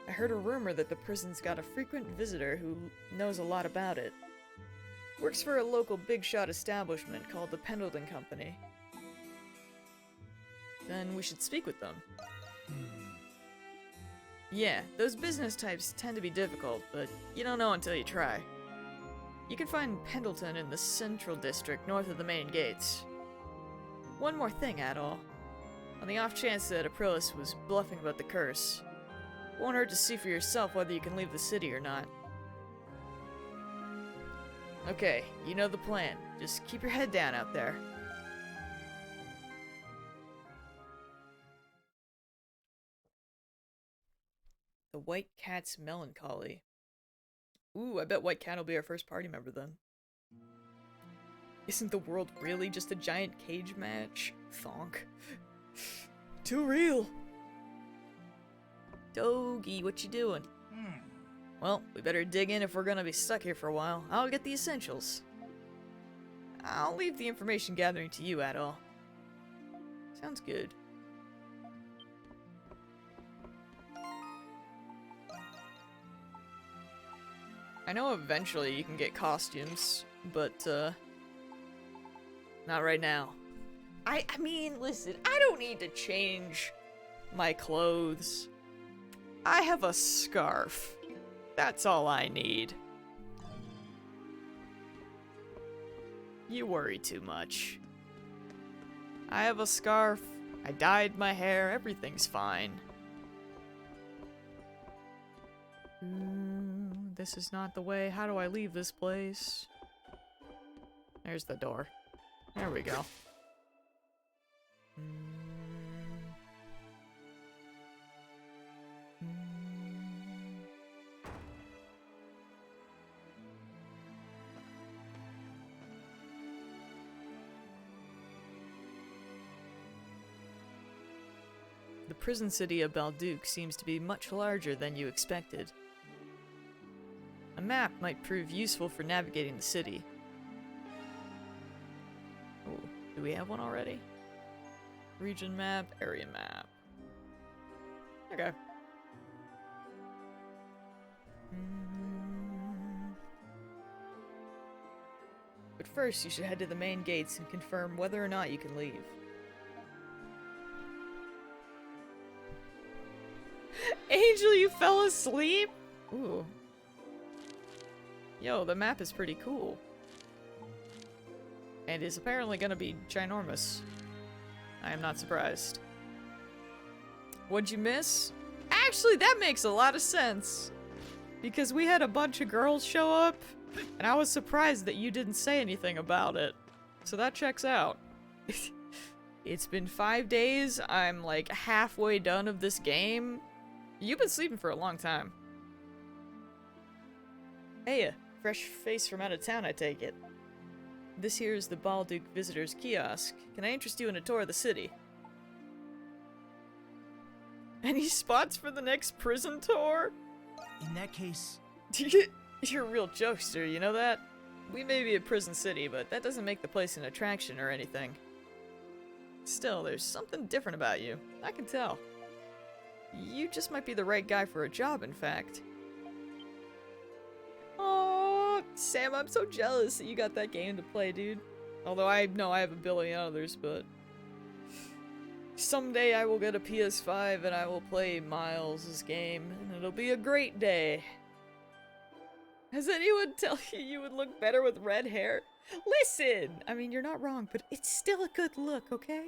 Speaker 1: I heard a rumor that the prison's got a frequent visitor who knows a lot about it. Works for a local big-shot establishment called the Pendleton Company. Then we should speak with them. Yeah, those business types tend to be difficult, but you don't know until you try. You can find Pendleton in the Central District north of the main gates. One more thing, Adol. On the off chance that Aprilis was bluffing about the curse, won't hurt to see for yourself whether you can leave the city or not. Okay, you know the plan. Just keep your head down out there. The White Cat's Melancholy. Ooh, I bet White Cat will be our first party member then. Isn't the world really just a giant cage match? Thonk. Too real. Dogi, what you doing? Well, we better dig in if we're gonna be stuck here for a while. I'll get the essentials. I'll leave the information gathering to you, Adol. Sounds good. I know eventually you can get costumes, but, not right now. I mean, listen, I don't need to change my clothes. I have a scarf. That's all I need. You worry too much. I have a scarf. I dyed my hair. Everything's fine. This is not the way. How do I leave this place? There's the door. There we go. The prison city of Balduke seems to be much larger than you expected. A map might prove useful for navigating the city. Oh, do we have one already? Region map, area map. Okay. But first, you should head to the main gates and confirm whether or not you can leave. Angel, you fell asleep? Ooh. Yo, the map is pretty cool. And is apparently gonna be ginormous. I am not surprised. What'd you miss? Actually, that makes a lot of sense. Because we had a bunch of girls show up, and I was surprised that you didn't say anything about it. So that checks out. It's been 5 days, I'm like halfway done of this game. You've been sleeping for a long time. Hey, fresh face from out of town, I take it. This here is the Balduke Visitors Kiosk. Can I interest you in a tour of the city? Any spots for the next prison tour?
Speaker 7: In that case...
Speaker 1: You're a real jokester, you know that? We may be a prison city, but that doesn't make the place an attraction or anything. Still, there's something different about you. I can tell. You just might be the right guy for a job, in fact. Oh, Sam, I'm so jealous that you got that game to play, dude. Although I know I have a billion others, but... Someday I will get a PS5 and I will play Miles' game, and it'll be a great day. Has anyone tell you you would look better with red hair? Listen! I mean, you're not wrong, but it's still a good look, okay?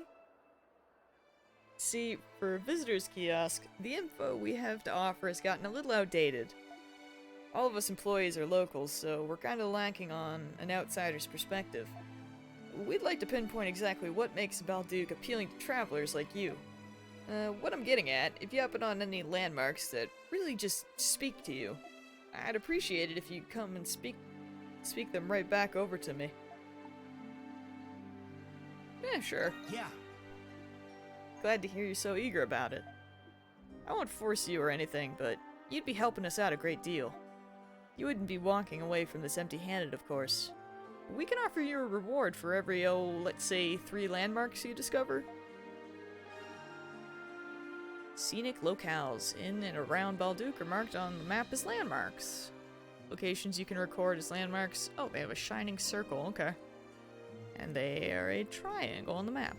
Speaker 1: See, for a visitor's kiosk, the info we have to offer has gotten a little outdated. All of us employees are locals, so we're kind of lacking on an outsider's perspective. We'd like to pinpoint exactly what makes Balduke appealing to travelers like you. What I'm getting at, if you happen on any landmarks that really just speak to you, I'd appreciate it if you'd come and speak them right back over to me. Yeah, sure.
Speaker 7: Yeah.
Speaker 1: Glad to hear you're so eager about it. I won't force you or anything, but you'd be helping us out a great deal. You wouldn't be walking away from this empty-handed, of course. We can offer you a reward for every, let's say, 3 landmarks you discover. Scenic locales in and around Balduke are marked on the map as landmarks. Locations you can record as landmarks. Oh, they have a shining circle, okay. And they are a triangle on the map.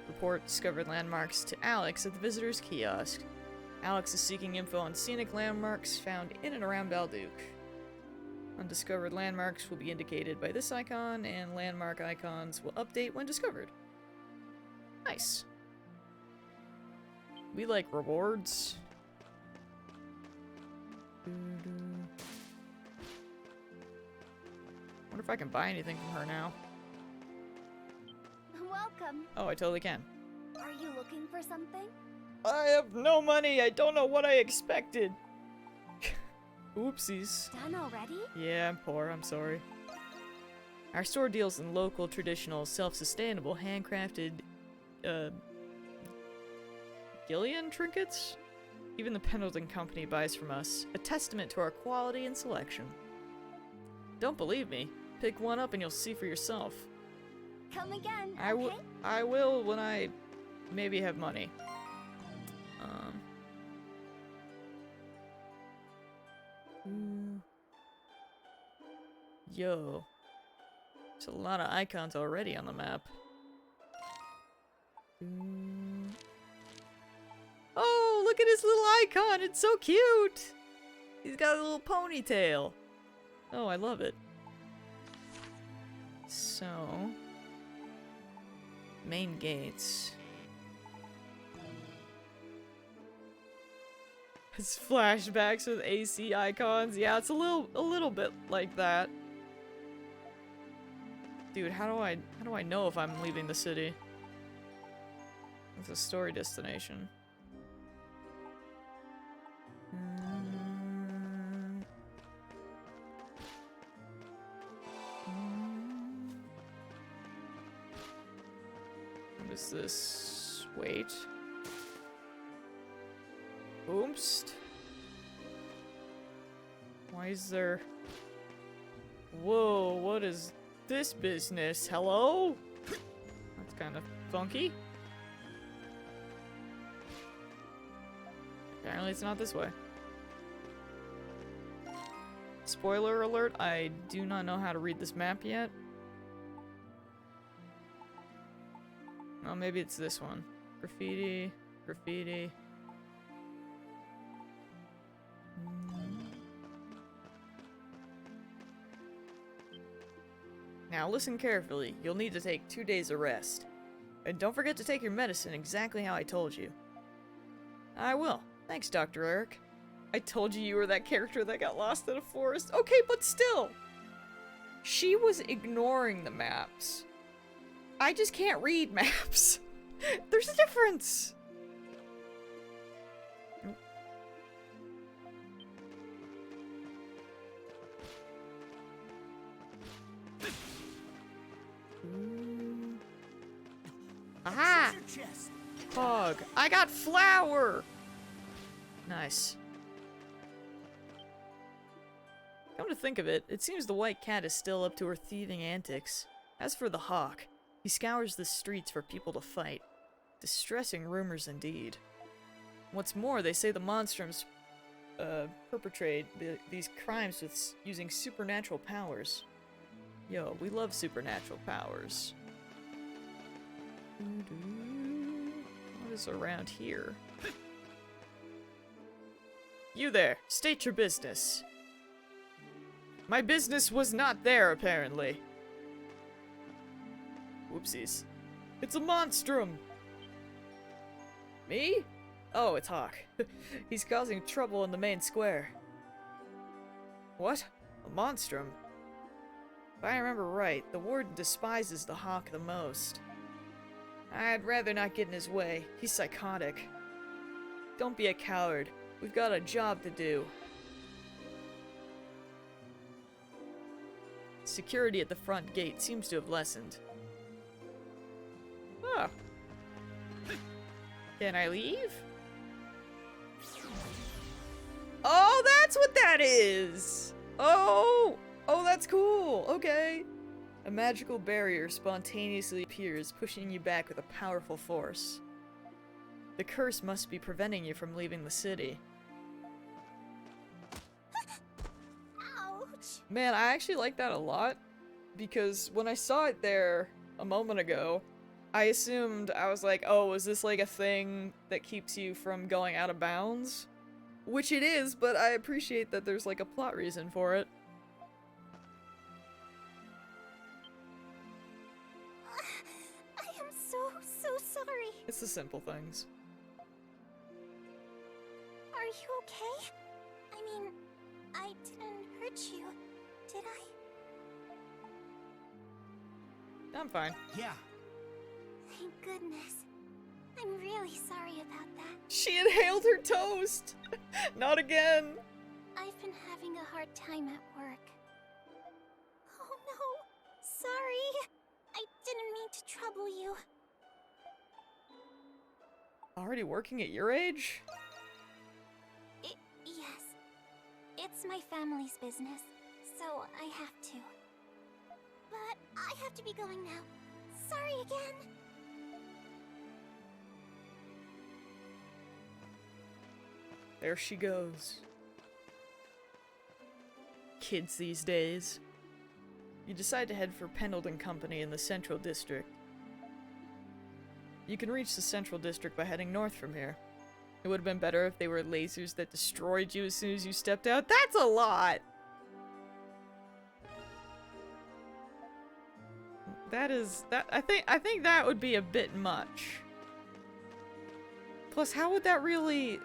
Speaker 1: Report discovered landmarks to Alex at the visitor's kiosk. Alex is seeking info on scenic landmarks found in and around Balduke. Undiscovered landmarks will be indicated by this icon, and landmark icons will update when discovered. Nice. We like rewards. Wonder if I can buy anything from her now.
Speaker 15: Welcome.
Speaker 1: Oh, I totally can.
Speaker 15: Are you looking for something?
Speaker 1: I have no money. I don't know what I expected. Oopsies.
Speaker 15: Done already?
Speaker 1: Yeah, I'm poor. I'm sorry. Our store deals in local, traditional, self-sustainable, handcrafted, Gillian trinkets? Even the Pendleton Company buys from us, a testament to our quality and selection. Don't believe me? Pick one up and you'll see for yourself.
Speaker 16: Come again,
Speaker 1: I will when I maybe have money. Yo. There's a lot of icons already on the map. Oh, look at his little icon! It's so cute! He's got a little ponytail. Oh, I love it. So... main gates. It's flashbacks with AC icons. Yeah, it's a little bit like that. Dude, how do I know if I'm leaving the city? It's a story destination. What is this? Wait. Oops. Why is there... Whoa, what is this business? Hello? That's kind of funky. Apparently it's not this way. Spoiler alert, I do not know how to read this map yet. Oh, maybe it's this one. Graffiti, graffiti. Now listen carefully. You'll need to take 2 days of rest. And don't forget to take your medicine exactly how I told you. I will. Thanks, Dr. Eric. I told you were that character that got lost in a forest. Okay, but still. She was ignoring the maps. I just can't read maps. There's a difference. Aha! Pog. I got flour! Nice. Come to think of it, it seems the white cat is still up to her thieving antics. As for the hawk, he scours the streets for people to fight. Distressing rumors indeed. What's more, they say the monstrums perpetrate these crimes with using supernatural powers. Yo, we love supernatural powers. What is around here? You there, state your business. My business was not there, apparently. Whoopsies. It's a monstrum! Me? Oh, it's Hawk. He's causing trouble in the main square. What? A monstrum? If I remember right, the warden despises the Hawk the most. I'd rather not get in his way. He's psychotic. Don't be a coward. We've got a job to do. Security at the front gate seems to have lessened. Oh. Can I leave? Oh, that's what that is! Oh! Oh, that's cool! Okay. A magical barrier spontaneously appears, pushing you back with a powerful force. The curse must be preventing you from leaving the city.
Speaker 16: Ouch!
Speaker 1: Man, I actually like that a lot, because when I saw it there a moment ago, I assumed, I was like, oh, is this like a thing that keeps you from going out of bounds? Which it is, but I appreciate that there's like a plot reason for it.
Speaker 16: I am so sorry.
Speaker 1: It's the simple things.
Speaker 16: Are you okay? I mean, I didn't hurt you, did I?
Speaker 1: I'm fine.
Speaker 7: Yeah.
Speaker 16: Thank goodness. I'm really sorry about that.
Speaker 1: She inhaled her toast! Not again!
Speaker 16: I've been having a hard time at work. Oh no! Sorry! I didn't mean to trouble you.
Speaker 1: Already working at your age?
Speaker 16: Yes. It's my family's business, so I have to. But I have to be going now. Sorry again.
Speaker 1: There she goes. Kids these days. You decide to head for Pendleton Company in the Central District. You can reach the Central District by heading north from here. It would have been better if they were lasers that destroyed you as soon as you stepped out. That's a lot! I think that would be a bit much. Plus, how would that really...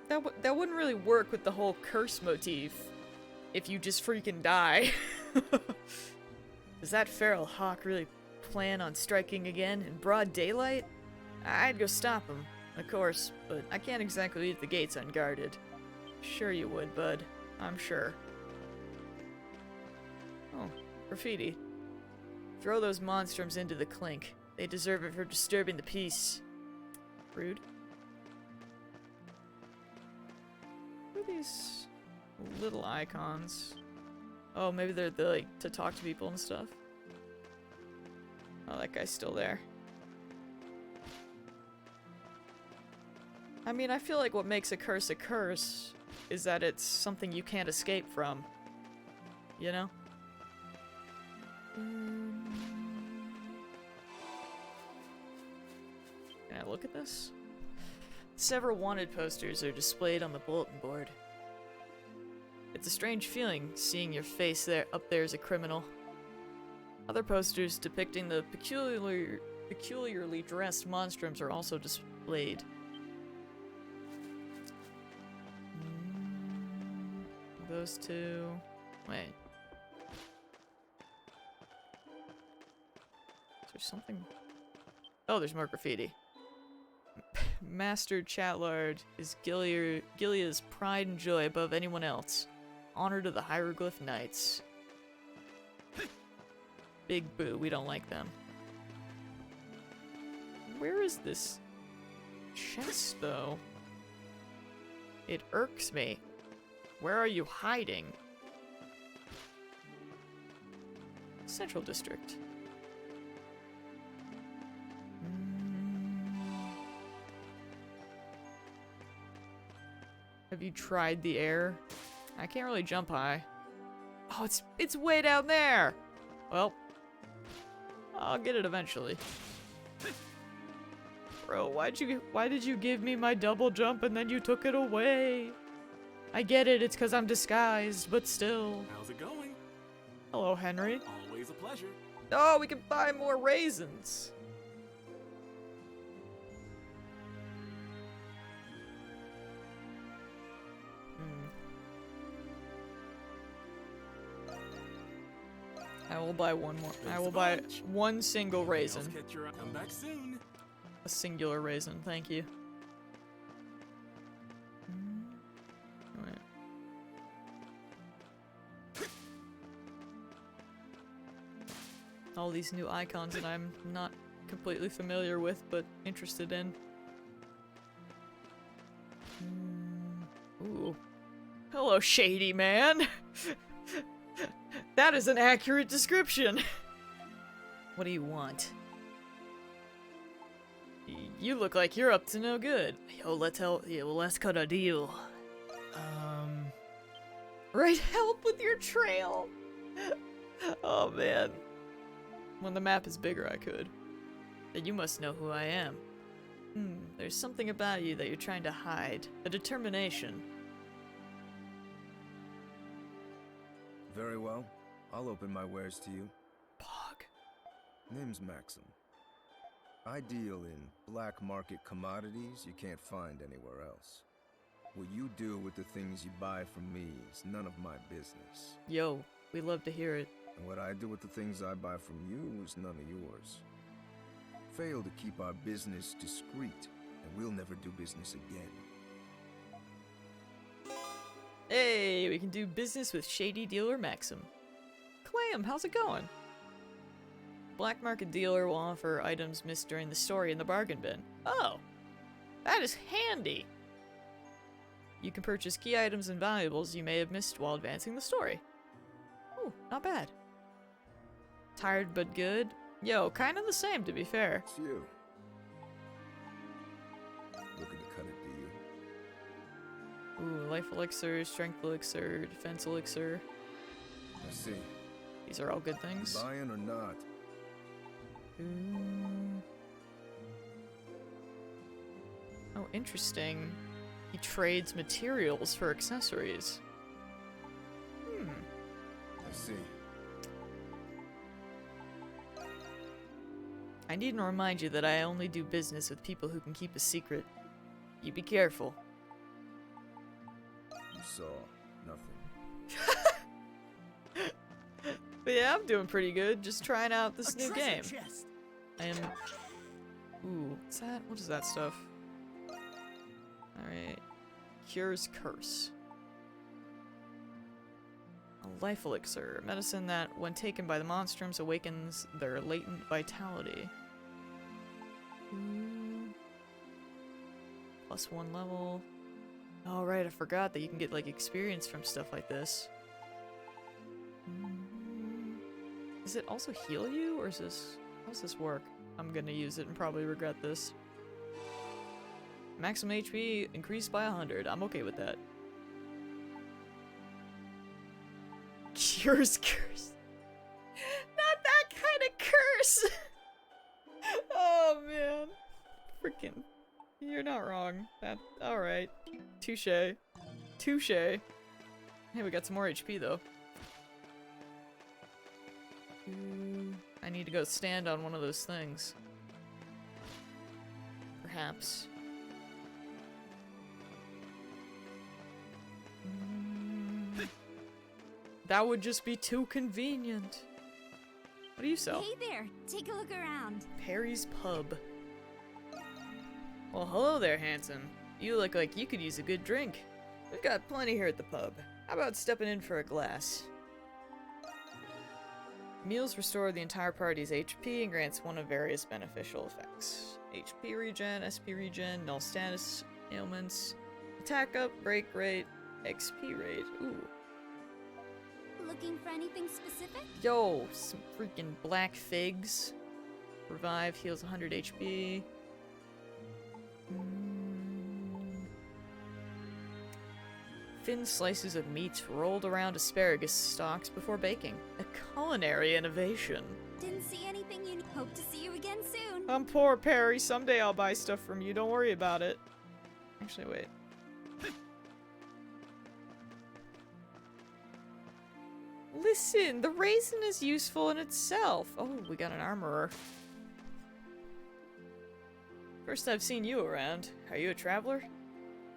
Speaker 1: That wouldn't really work with the whole curse motif if you just freaking die. Does that feral hawk really plan on striking again in broad daylight? I'd go stop him, of course, but I can't exactly leave the gates unguarded. Sure you would, bud. I'm sure. Oh, graffiti. Throw those monstrums into the clink. They deserve it for disturbing the peace. Rude. What are these little icons? Oh, maybe they're the, like, to talk to people and stuff. Oh, that guy's still there. I mean, I feel like what makes a curse is that it's something you can't escape from. You know? Can I look at this? Several wanted posters are displayed on the bulletin board. It's a strange feeling seeing your face up there as a criminal. Other posters depicting the peculiarly dressed monstrums are also displayed. Those two... Wait. Is there something... Oh, there's more graffiti. Master Chatlard is Gilea's pride and joy above anyone else. Honor to the Hieroglyph Knights. Big boo, we don't like them. Where is this chest, though? It irks me. Where are you hiding? Central District. Have you tried the air? I can't really jump high. Oh, it's way down there! Well, I'll get it eventually. Bro, why did you give me my double jump and then you took it away? I get it, it's because I'm disguised, but still.
Speaker 10: How's it going?
Speaker 1: Hello, Henry.
Speaker 10: Always a pleasure.
Speaker 1: Oh, we can buy more raisins. I will buy one more. I will buy one single raisin.
Speaker 10: Come back soon.
Speaker 1: A singular raisin, thank you. Wait. All these new icons that I'm not completely familiar with, but interested in. Ooh. Hello, shady man. That is an accurate description. What do you want? You look like you're up to no good. Yo, let's cut a deal. Right, help with your trail. Oh man. When the map is bigger, I could. Then you must know who I am. There's something about you that you're trying to hide. A determination.
Speaker 13: Very well. I'll open my wares to you.
Speaker 1: Pog.
Speaker 13: Name's Maxim. I deal in black market commodities you can't find anywhere else. What you do with the things you buy from me is none of my business.
Speaker 1: Yo, we love to hear it.
Speaker 13: And what I do with the things I buy from you is none of yours. Fail to keep our business discreet, and we'll never do business again.
Speaker 1: Hey, we can do business with shady dealer Maxim. Clam, how's it going? Black market dealer will offer items missed during the story in the bargain bin. Oh, that is handy. You can purchase key items and valuables you may have missed while advancing the story. Ooh, not bad. Tired but good? Yo, kind of the same, to be fair.
Speaker 13: It's you. Looking to cut it, do you?
Speaker 1: Ooh, life elixir, strength elixir, defense elixir.
Speaker 13: I see.
Speaker 1: These are all good things.
Speaker 13: Buying or not?
Speaker 1: Oh, interesting. He trades materials for accessories.
Speaker 13: I see.
Speaker 1: I need to remind you that I only do business with people who can keep a secret. You be careful.
Speaker 13: You saw nothing.
Speaker 1: But yeah, I'm doing pretty good. Just trying out this new game.
Speaker 7: Chest.
Speaker 1: And ooh, what's that? What is that stuff? Alright. Cures curse. A life elixir. A medicine that, when taken by the monstrums, awakens their latent vitality. +1 level. Oh right, I forgot that you can get like experience from stuff like this. Does it also heal you, or is this... how does this work? I'm gonna use it and probably regret this. Maximum HP increased by 100. I'm okay with that. Cures curse. Not that kind of curse! Oh man. Freaking. You're not wrong. That. Alright. Touche. Touche. Hey, we got some more HP though. I need to go stand on one of those things. Perhaps. That would just be too convenient. What do you sell?
Speaker 16: Hey there, take a look around.
Speaker 1: Perry's Pub. Well, hello there, handsome. You look like you could use a good drink. We've got plenty here at the pub. How about stepping in for a glass? Meals restore the entire party's HP and grants one of various beneficial effects. HP regen, SP regen, null status ailments, attack up, break rate, XP rate. Ooh.
Speaker 16: Looking for anything specific?
Speaker 1: Yo, some freaking black figs. Revive, heals 100 HP. Thin slices of meat rolled around asparagus stalks before baking. A culinary innovation.
Speaker 16: Didn't see anything you hope to see you again soon.
Speaker 1: I'm poor, Perry. Someday I'll buy stuff from you. Don't worry about it. Actually, wait. Listen, the raisin is useful in itself. Oh, we got an armorer. First I've seen you around. Are you a traveler?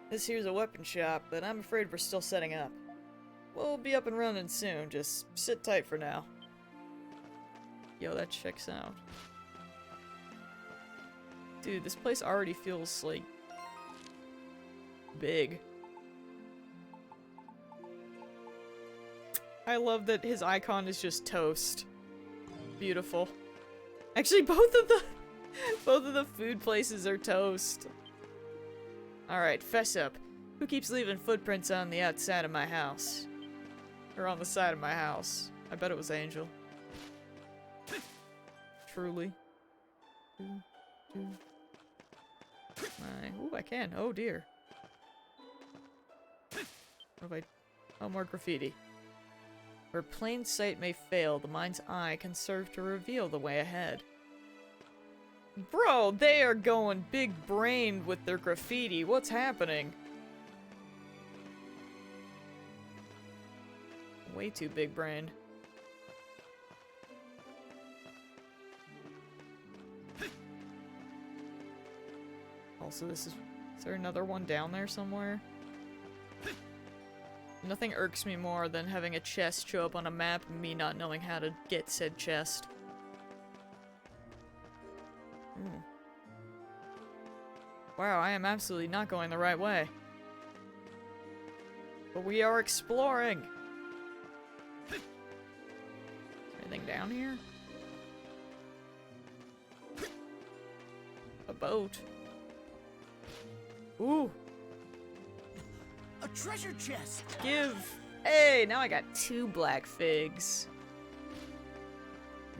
Speaker 1: This here's a weapon shop, but I'm afraid we're still setting up. We'll be up and running soon, just sit tight for now. Yo, that checks out. Dude, this place already feels, like, big. I love that his icon is just toast. Beautiful. Actually, both of the food places are toast. Alright, fess up. Who keeps leaving footprints on the outside of my house? Or on the side of my house? I bet it was Angel. Truly. Ooh, I can. Oh dear. What have I... oh, more graffiti. Where plain sight may fail, the mind's eye can serve to reveal the way ahead. Bro, they are going big-brained with their graffiti. What's happening? Way too big-brained. Also, this is there another one down there somewhere? Nothing irks me more than having a chest show up on a map and me not knowing how to get said chest. Wow, I am absolutely not going the right way. But we are exploring! Is there anything down here? A boat. Ooh!
Speaker 7: A treasure chest!
Speaker 1: Give! Hey, now I got 2 black figs.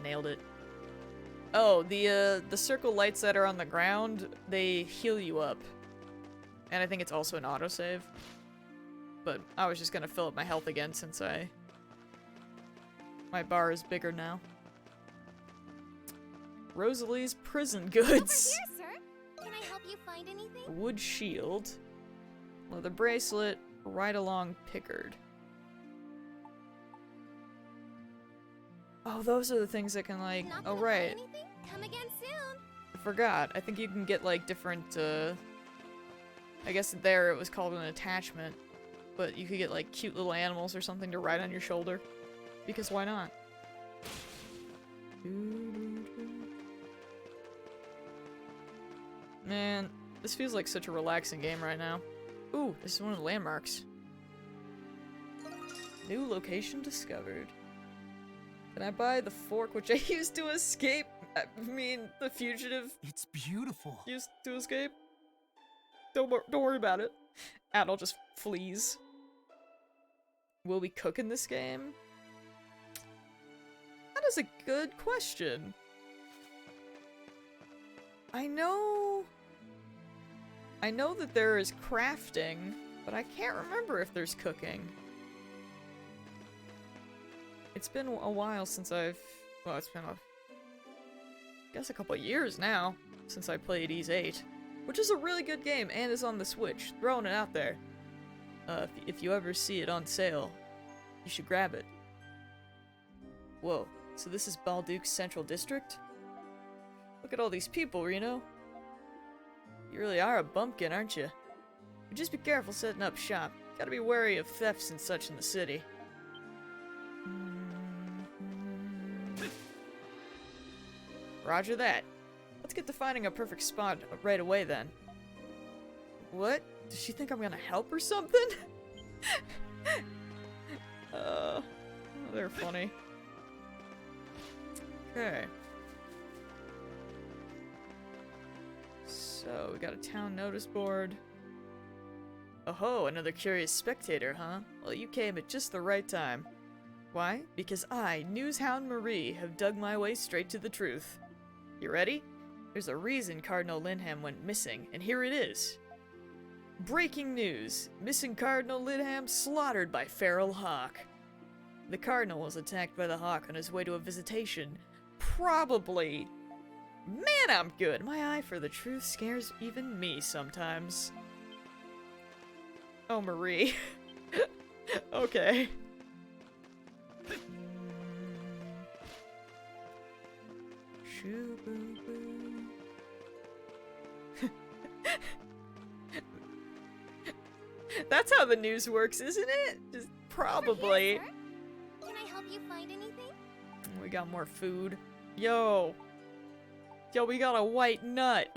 Speaker 1: nailed it. Oh, the circle lights that are on the ground, they heal you up. And I think it's also an autosave. But I was just gonna fill up my health again since my bar is bigger now. Rosalie's prison goods.
Speaker 16: Over here, sir. Can I help you find anything?
Speaker 1: Wood shield. Leather bracelet. Right along Pickard. Oh, those are the things that can like.
Speaker 16: Not
Speaker 1: Oh,
Speaker 16: gonna
Speaker 1: right.
Speaker 16: find anything? Come again soon.
Speaker 1: I forgot. I think you can get like different. I guess there it was called an attachment, but you could get like cute little animals or something to ride on your shoulder. Because why not? Man, this feels like such a relaxing game right now. Ooh, this is one of the landmarks. New location discovered. Can I buy the fork which I used to escape? I mean, the fugitive.
Speaker 7: It's beautiful.
Speaker 1: Used to escape? Don't worry about it. Adol just flees. Will we cook in this game? That is a good question. I know that there is crafting, but I can't remember if there's cooking. It's been a while since well, it's been I guess a couple years now since I played Ys 8, which is a really good game and is on the Switch. Throwing it out there. If you ever see it on sale, you should grab it. Whoa, so this is Balduke's Central District? Look at all these people, Reno. You really are a bumpkin, aren't you? But just be careful setting up shop. Gotta be wary of thefts and such in the city. Roger that. Let's get to finding a perfect spot right away then. What? Does she think I'm gonna help or something? They're funny. Okay. So, we got a town notice board. Oh-ho, another curious spectator, huh? Well, you came at just the right time. Why? Because I, Newshound Marie, have dug my way straight to the truth. You ready? There's a reason Cardinal Linham went missing, and here it is. Breaking news! Missing Cardinal Linham slaughtered by feral hawk. The Cardinal was attacked by the hawk on his way to a visitation. Probably. Man, I'm good. My eye for the truth scares even me sometimes. Oh, Marie. Okay. That's how the news works, isn't it? Just probably.
Speaker 16: Here, sir. Can I help you find anything?
Speaker 1: We got more food. Yo, we got a white nut.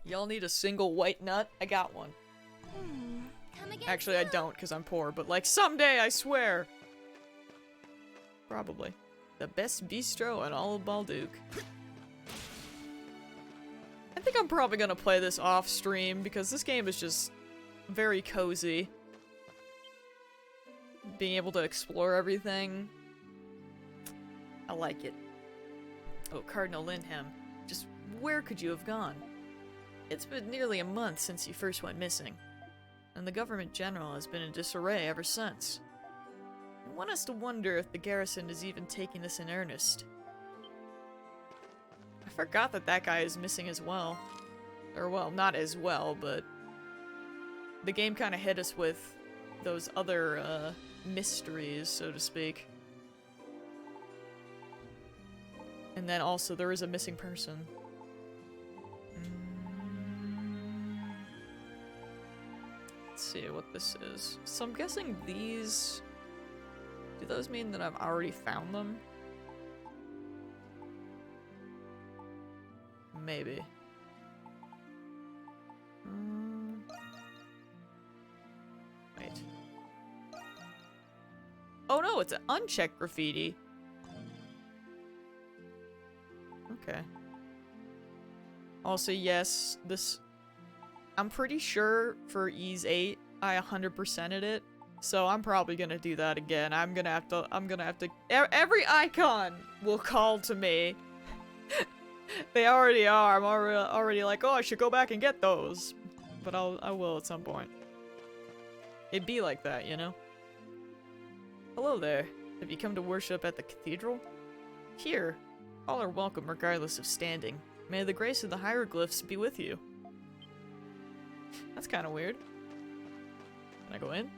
Speaker 1: Y'all need a single white nut? I got one.
Speaker 16: Come again
Speaker 1: Actually, I
Speaker 16: soon.
Speaker 1: don't, because I'm poor, but like someday, I swear. Probably. The best bistro in all of Balduke. I think I'm probably gonna play this off stream, because this game is just very cozy. Being able to explore everything. I like it. Oh, Cardinal Linham. Just where could you have gone? It's been nearly a month since you first went missing, and the government general has been in disarray ever since. I want us to wonder if the garrison is even taking this in earnest. I forgot that that guy is missing as well. Or, well, not as well, but the game kind of hit us with those other, mysteries, so to speak. And then also, there is a missing person. Let's see what this is. So I'm guessing these... Do those mean that I've already found them? Maybe. Wait. Oh no, it's an unchecked graffiti. Okay. Also, yes, this... I'm pretty sure for Ys 8, I 100%ed it. So I'm probably gonna do that again. I'm gonna have to, every icon will call to me. They already are. I'm already like, oh, I should go back and get those. But I will at some point. It'd be like that, you know? Hello there. Have you come to worship at the cathedral? Here, all are welcome regardless of standing. May the grace of the hieroglyphs be with you. That's kind of weird. Can I go in?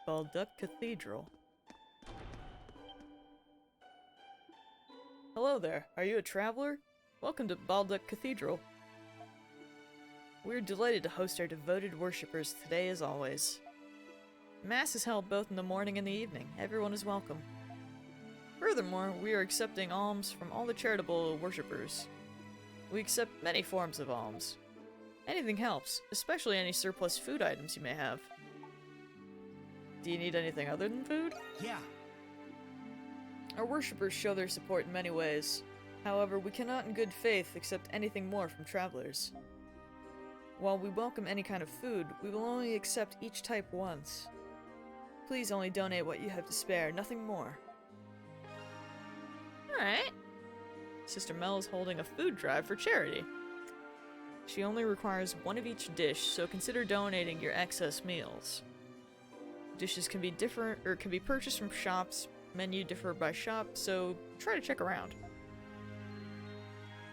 Speaker 1: Balduck Cathedral. Hello there. Are you a traveler? Welcome to Balduck Cathedral. We're delighted to host our devoted worshippers today as always. Mass is held both in the morning and the evening. Everyone is welcome. Furthermore, we are accepting alms from all the charitable worshippers. We accept many forms of alms. Anything helps, especially any surplus food items you may have. Do you need anything other than food?
Speaker 7: Yeah.
Speaker 1: Our worshippers show their support in many ways. However, we cannot in good faith accept anything more from travelers. While we welcome any kind of food, we will only accept each type once. Please only donate what you have to spare, nothing more. Alright. Sister Mel is holding a food drive for charity. She only requires one of each dish, so consider donating your excess meals. Dishes can be different, or can be purchased from shops. Menu differ by shop, so try to check around.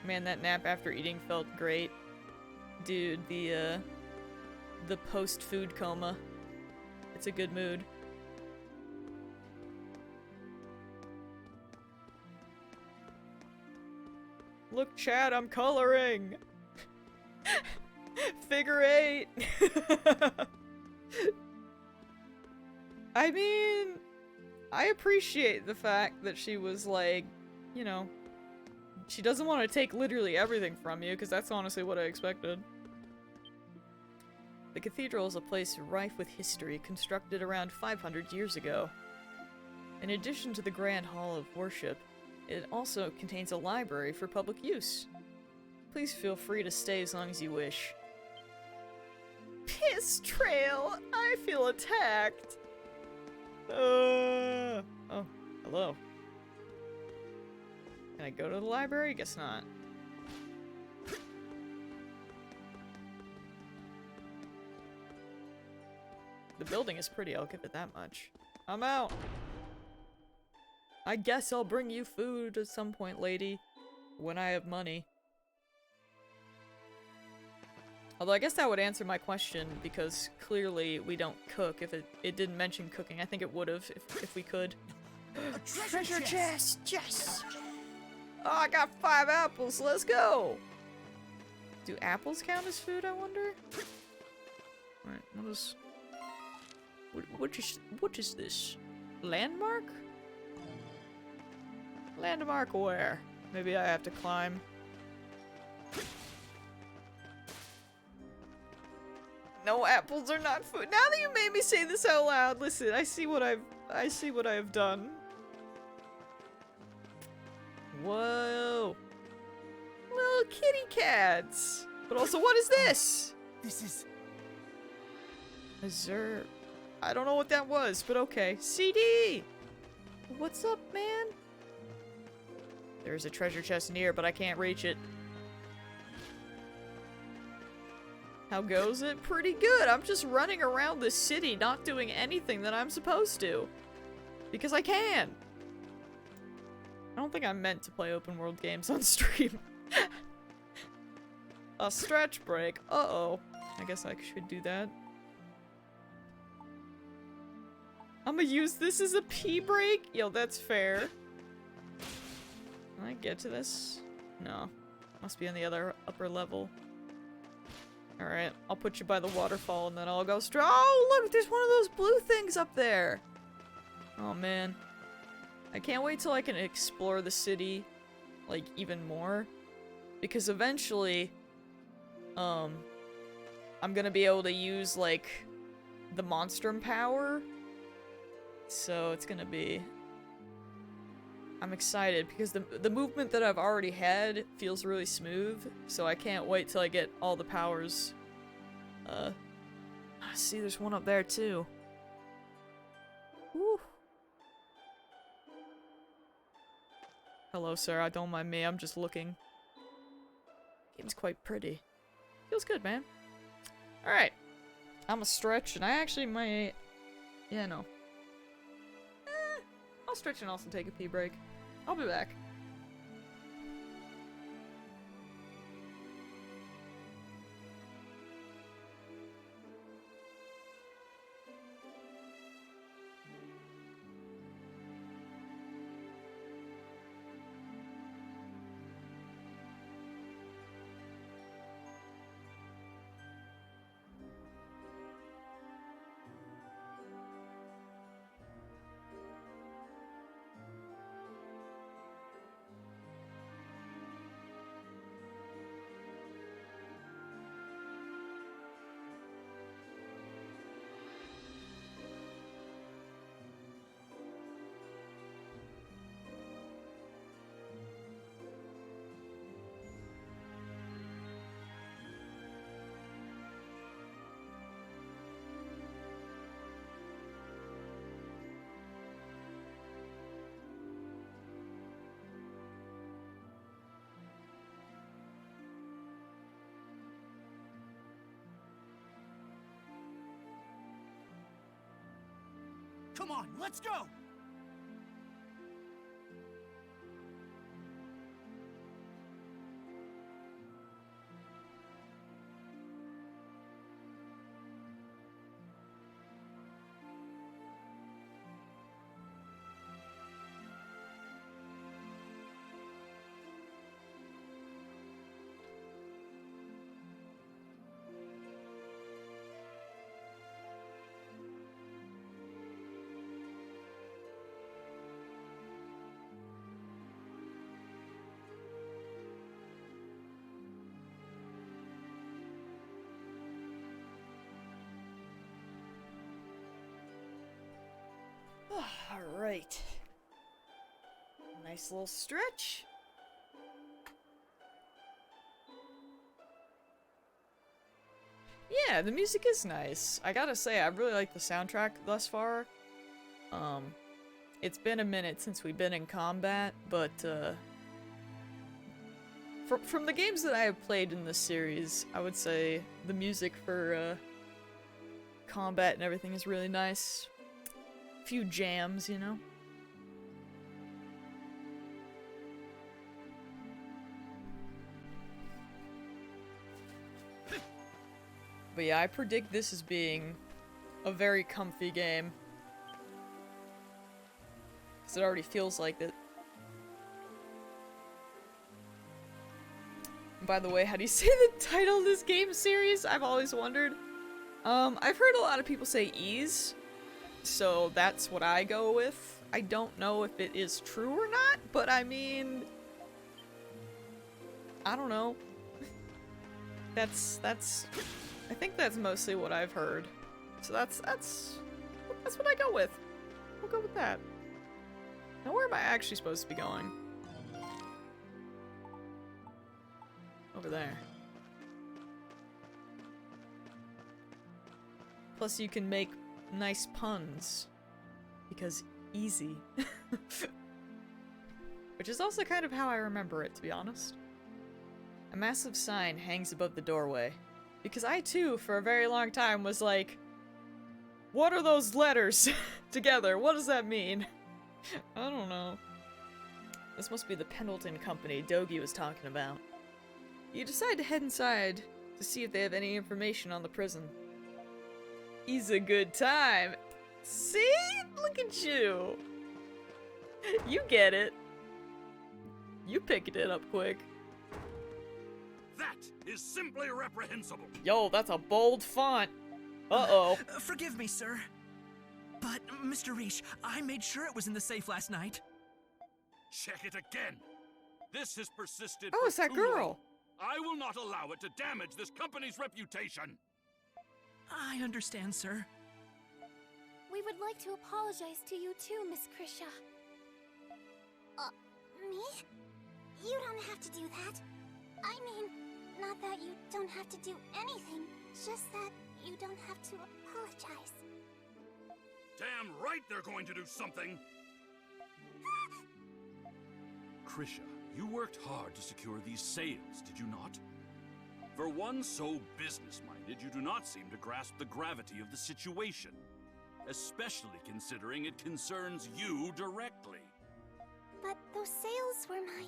Speaker 1: Man, that nap after eating felt great. Dude, the post-food coma. It's a good mood. Look, Chad, I'm coloring! Figure 8! I mean, I appreciate the fact that she was like, you know, she doesn't want to take literally everything from you, because that's honestly what I expected. The cathedral is a place rife with history, constructed around 500 years ago. In addition to the Grand Hall of Worship, it also contains a library for public use. Please feel free to stay as long as you wish. Piss trail! I feel attacked! Oh, hello. Can I go to the library? Guess not. The building is pretty, I'll give it that much. I'm out! I guess I'll bring you food at some point, lady. When I have money. Although I guess that would answer my question, because clearly we don't cook. If it didn't mention cooking, I think it would have if we could.
Speaker 7: A treasure chest!
Speaker 1: Yes! Oh, I got 5 apples, let's go! Do apples count as food, I wonder? Alright, what is this? Landmark? Landmark where? Maybe I have to climb. No, apples are not food. Now that you made me say this out loud, listen, I see what I have done. Whoa. Little kitty cats. But also, what is this?
Speaker 7: This is...
Speaker 1: Azure. I don't know what that was, but okay. CD! What's up, man? There's a treasure chest near, but I can't reach it. How goes it? Pretty good. I'm just running around the city, not doing anything that I'm supposed to. Because I can. I don't think I'm meant to play open world games on stream. A stretch break. Uh-oh. I guess I should do that. I'm gonna use this as a pee break? Yo, that's fair. Can I get to this? No. Must be on the other upper level. Alright, I'll put you by the waterfall and then I'll go straight. Oh, look! There's one of those blue things up there! Oh, man. I can't wait till I can explore the city, like, even more. Because eventually, I'm gonna be able to use, like, the Monstrum power. So it's gonna be I'm excited because the movement that I've already had feels really smooth, so I can't wait till I get all the powers. See, there's one up there too. Woo. Hello, sir. I don't mind me. I'm just looking. Game's quite pretty. Feels good, man. All right. I'm a stretch, and I actually might. Yeah, no. I'll stretch and also take a pee break. I'll be back.
Speaker 19: Come on, let's go!
Speaker 1: Alright. Nice little stretch. Yeah, the music is nice. I gotta say, I really like the soundtrack thus far. It's been a minute since we've been in combat, but, from the games that I have played in this series, I would say the music for, combat and everything is really nice. Few jams, you know? But yeah, I predict this as being a very comfy game. Because it already feels like it. And by the way, how do you say the title of this game series? I've always wondered. I've heard a lot of people say ease. So that's what I go with. I don't know if it is true or not, but I mean, I don't know. I think that's mostly what I've heard. So that's what I go with. We'll go with that. Now where am I actually supposed to be going? Over there. Plus you can make nice puns. Because easy. Which is also kind of how I remember it, to be honest. A massive sign hangs above the doorway. Because I too, for a very long time, was like, what are those letters together? What does that mean? I don't know. This must be the Pendleton Company Dogi was talking about. You decide to head inside to see if they have any information on the prison. He's a good time. See? Look at you. You get it. You picked it up quick.
Speaker 6: That is simply reprehensible.
Speaker 1: Yo, that's a bold font. Uh-oh.
Speaker 19: Forgive me, sir. But, Mr. Reach, I made sure it was in the safe last night.
Speaker 6: Check it again. This has persisted
Speaker 1: Oh,
Speaker 6: for
Speaker 1: it's that
Speaker 6: too
Speaker 1: girl.
Speaker 6: long. I will not allow it to damage this company's reputation.
Speaker 19: I understand, sir.
Speaker 16: We would like to apologize to you too, Miss Krisha. me? You don't have to do that. I mean, not that you don't have to do anything, just that you don't have to apologize.
Speaker 6: Damn right they're going to do something! Krisha, you worked hard to secure these sales, did you not? For one so business-minded, you do not seem to grasp the gravity of the situation. Especially considering it concerns you directly.
Speaker 16: But those sales were my...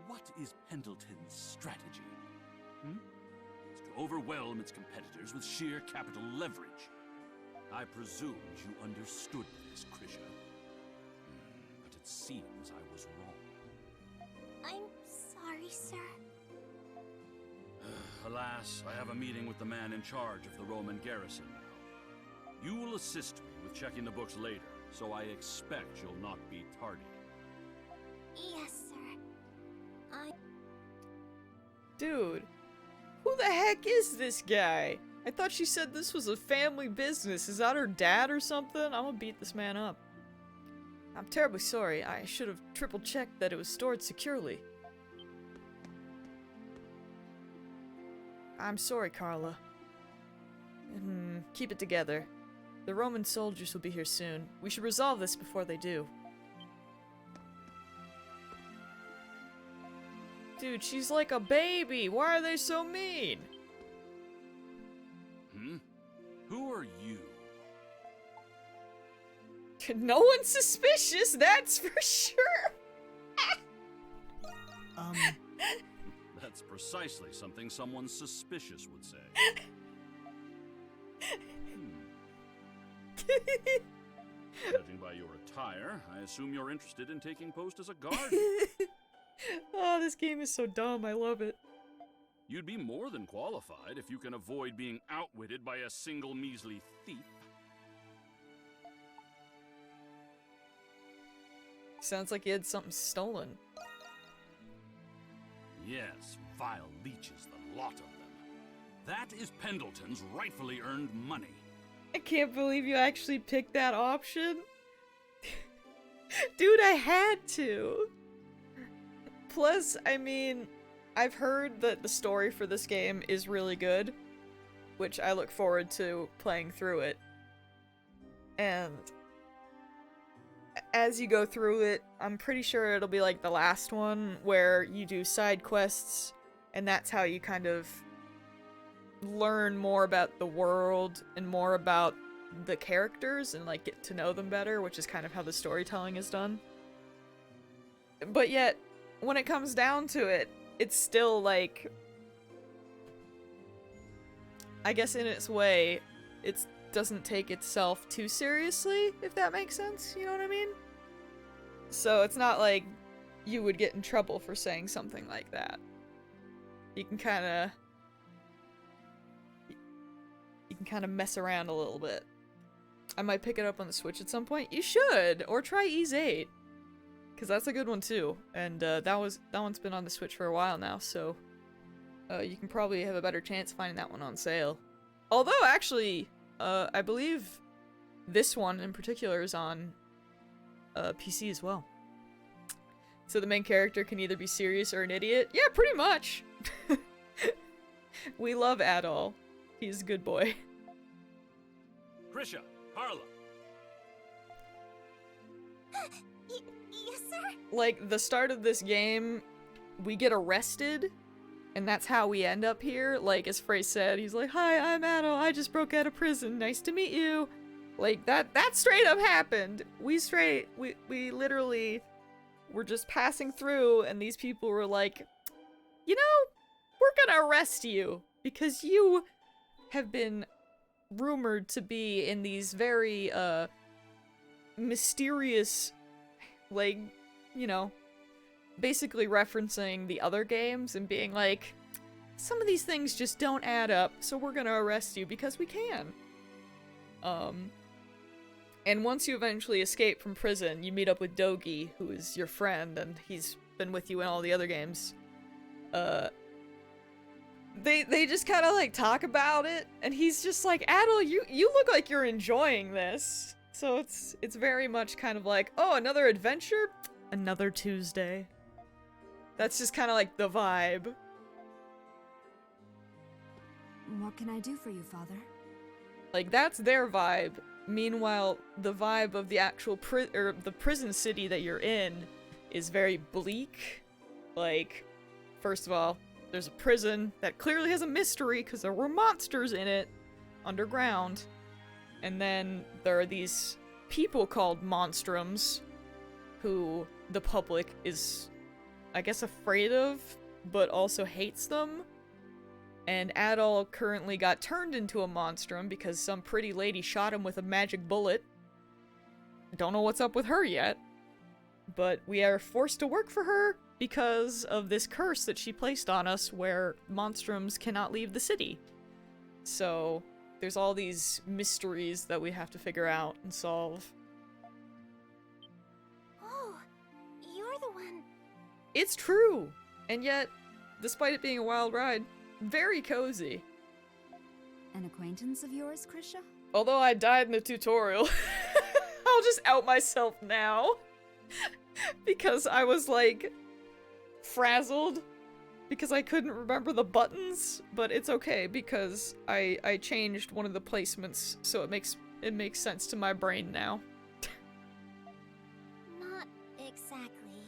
Speaker 6: What is Pendleton's strategy? It's to overwhelm its competitors with sheer capital leverage. I presumed you understood this, Krisha. But it seems I was wrong.
Speaker 16: I'm sorry, sir.
Speaker 6: Alas, I have a meeting with the man in charge of the Roman garrison now. You will assist me with checking the books later, so I expect you'll not be tardy.
Speaker 16: Yes, sir.
Speaker 1: Dude, who the heck is this guy? I thought she said this was a family business. Is that her dad or something? I'm gonna beat this man up. I'm terribly sorry. I should have triple-checked that it was stored securely. I'm sorry, Carla. Keep it together. The Roman soldiers will be here soon. We should resolve this before they do. Dude, she's like a baby! Why are they so mean?
Speaker 6: Who are you?
Speaker 1: No one's suspicious, that's for sure!
Speaker 6: That's precisely something someone suspicious would say. Judging by your attire, I assume you're interested in taking post as a guard.
Speaker 1: Oh, this game is so dumb, I love it.
Speaker 6: You'd be more than qualified if you can avoid being outwitted by a single measly thief.
Speaker 1: Sounds like he had something stolen.
Speaker 6: Yes, vile leeches, the lot of them. That is Pendleton's rightfully earned money.
Speaker 1: I can't believe you actually picked that option. Dude, I had to. Plus, I mean, I've heard that the story for this game is really good, which I look forward to playing through it. And as you go through it, I'm pretty sure it'll be like the last one where you do side quests, and that's how you kind of learn more about the world and more about the characters and like get to know them better, which is kind of how the storytelling is done. But yet, when it comes down to it, it's still like, I guess in its way, it doesn't take itself too seriously, if that makes sense, you know what I mean? So it's not like you would get in trouble for saying something like that. You can kind of mess around a little bit. I might pick it up on the Switch at some point. You should! Or try Ys 8. Because that's a good one too. And that one's been on the Switch for a while now, so you can probably have a better chance of finding that one on sale. Although, actually, I believe this one in particular is on PC as well. So the main character can either be serious or an idiot. Yeah, pretty much! We love Adol. He's a good boy.
Speaker 6: Krisha, Carla.
Speaker 16: Yes, sir?
Speaker 1: Like, the start of this game, we get arrested, and that's how we end up here. Like, as Frey said, he's like, "Hi, I'm Adol, I just broke out of prison, nice to meet you." Like, that straight up happened. We literally were just passing through, and these people were like, "You know, we're gonna arrest you, because you have been rumored to be in these very, mysterious, like, you know, basically referencing the other games and being like, some of these things just don't add up, so we're gonna arrest you because we can." And once you eventually escape from prison, you meet up with Dogi, who is your friend, and he's been with you in all the other games. They just kind of like talk about it, and he's just like, "Adol, you look like you're enjoying this." So it's very much kind of like, "Oh, another adventure? Another Tuesday. That's just kind of like the vibe.
Speaker 20: What can I do for you, Father?
Speaker 1: Like, that's their vibe. Meanwhile, the vibe of the actual the prison city that you're in is very bleak. Like, first of all, there's a prison that clearly has a mystery because there were monsters in it underground. And then there are these people called Monstrums who the public is, I guess, afraid of, but also hates them. And Adol currently got turned into a monstrum because some pretty lady shot him with a magic bullet. Don't know what's up with her yet. But we are forced to work for her because of this curse that she placed on us where monstrums cannot leave the city. So there's all these mysteries that we have to figure out and solve.
Speaker 16: Oh, you're the one.
Speaker 1: It's true! And yet, despite it being a wild ride, very cozy.
Speaker 20: An acquaintance of yours, Krisha?
Speaker 1: Although I died in the tutorial, I'll just out myself now. Because I was, like, frazzled. Because I couldn't remember the buttons. But it's okay, because I changed one of the placements, so it makes sense to my brain now.
Speaker 16: Not exactly.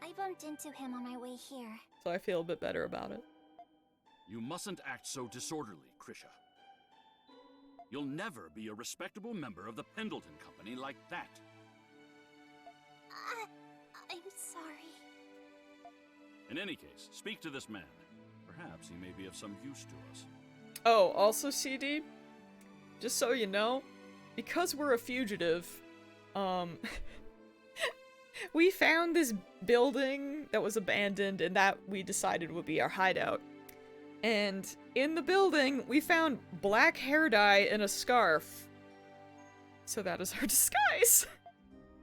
Speaker 16: I bumped into him on my way here.
Speaker 1: So I feel a bit better about it.
Speaker 6: You mustn't act so disorderly, Krisha. You'll never be a respectable member of the Pendleton Company like that.
Speaker 16: I'm sorry.
Speaker 6: In any case, speak to this man. Perhaps he may be of some use to us.
Speaker 1: Oh, also CD, just so you know, because we're a fugitive, we found this building that was abandoned and that we decided would be our hideout. And in the building, we found black hair dye and a scarf. So that is our disguise.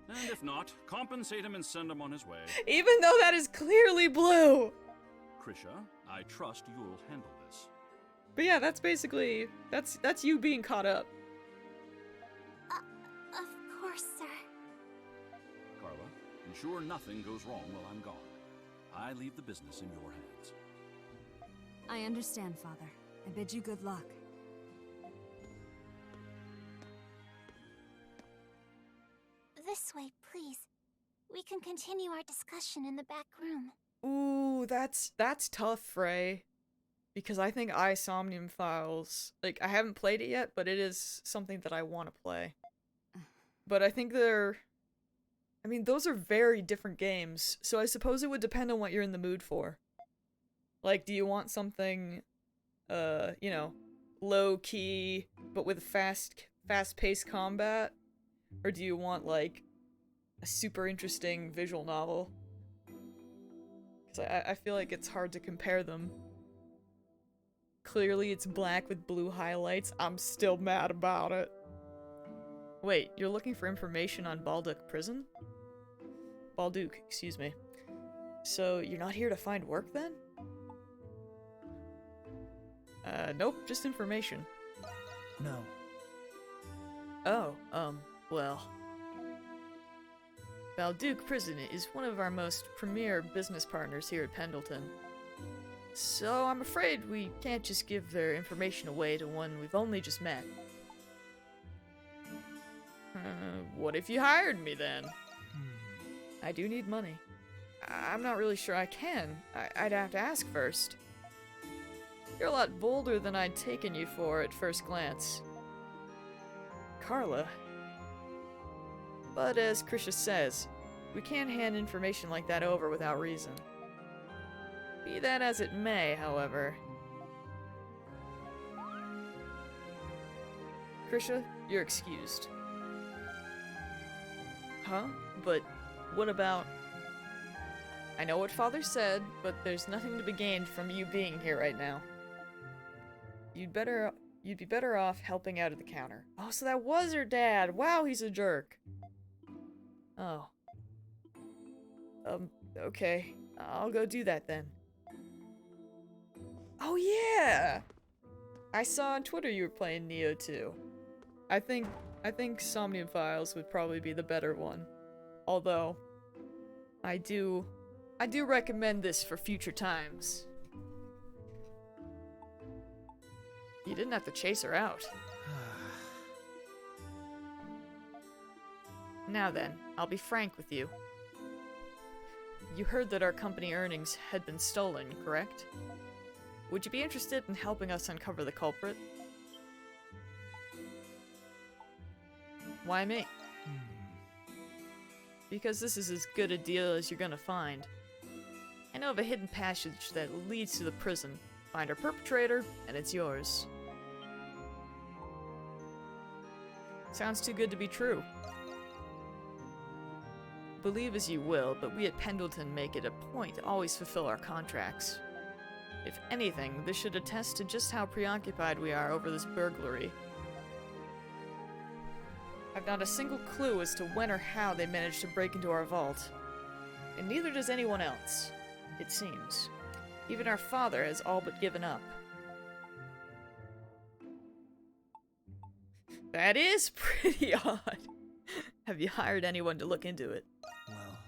Speaker 6: And if not, compensate him and send him on his way.
Speaker 1: Even though that is clearly blue.
Speaker 6: Krisha, I trust you'll handle this.
Speaker 1: But yeah, that's basically, that's you being caught up.
Speaker 16: Of course, sir.
Speaker 6: Carla, ensure nothing goes wrong while I'm gone. I leave the business in your hands.
Speaker 20: I understand, Father. I bid you good luck.
Speaker 16: This way, please. We can continue our discussion in the back room.
Speaker 1: Ooh, that's tough, Frey. Because I think Somnium Files, like, I haven't played it yet, but it is something that I want to play. But I think I mean, those are very different games, so I suppose it would depend on what you're in the mood for. Like, do you want something, you know, low-key, but with fast-paced combat? Or do you want, like, a super interesting visual novel? Because I feel like it's hard to compare them. Clearly it's black with blue highlights. I'm still mad about it. Wait, you're looking for information on Balduc Prison? Balduc, excuse me. So, you're not here to find work, then? Nope, just information.
Speaker 7: No.
Speaker 1: Oh, well. Balduc Prison is one of our most premier business partners here at Pendleton. So I'm afraid we can't just give their information away to one we've only just met. What if you hired me then? I do need money. I'm not really sure I can. I'd have to ask first. You're a lot bolder than I'd taken you for at first glance. Carla. But as Krisha says, we can't hand information like that over without reason. Be that as it may, however. Krisha, you're excused. Huh? But what about... I know what Father said, but there's nothing to be gained from you being here right now. You'd be better off helping out at the counter. Oh, so that was her dad! Wow, he's a jerk! Oh. Okay. I'll go do that then. Oh yeah! I saw on Twitter you were playing Neo 2. I think Somnium Files would probably be the better one. Although, I do recommend this for future times. You didn't have to chase her out. Now then, I'll be frank with you. You heard that our company earnings had been stolen, correct? Would you be interested in helping us uncover the culprit? Why me? Because this is as good a deal as you're gonna find. I know of a hidden passage that leads to the prison. Find our perpetrator, and it's yours. Sounds too good to be true. Believe as you will, but we at Pendleton make it a point to always fulfill our contracts. If anything, this should attest to just how preoccupied we are over this burglary. I've not a single clue as to when or how they managed to break into our vault. And neither does anyone else, it seems. Even our father has all but given up. That is pretty odd. Have you hired anyone to look into it?
Speaker 7: Well,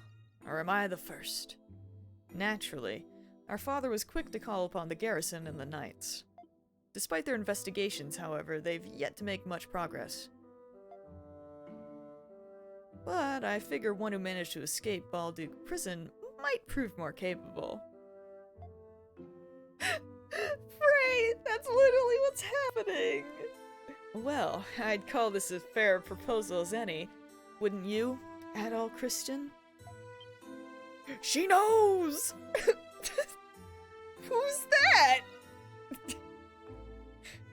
Speaker 1: or am I the first? Naturally, our father was quick to call upon the garrison and the knights. Despite their investigations, however, they've yet to make much progress. But I figure one who managed to escape Balduke prison might prove more capable. Frey, that's literally what's happening! Well, I'd call this as fair a proposal as any. Wouldn't you, at all, Christian? She knows! Who's that?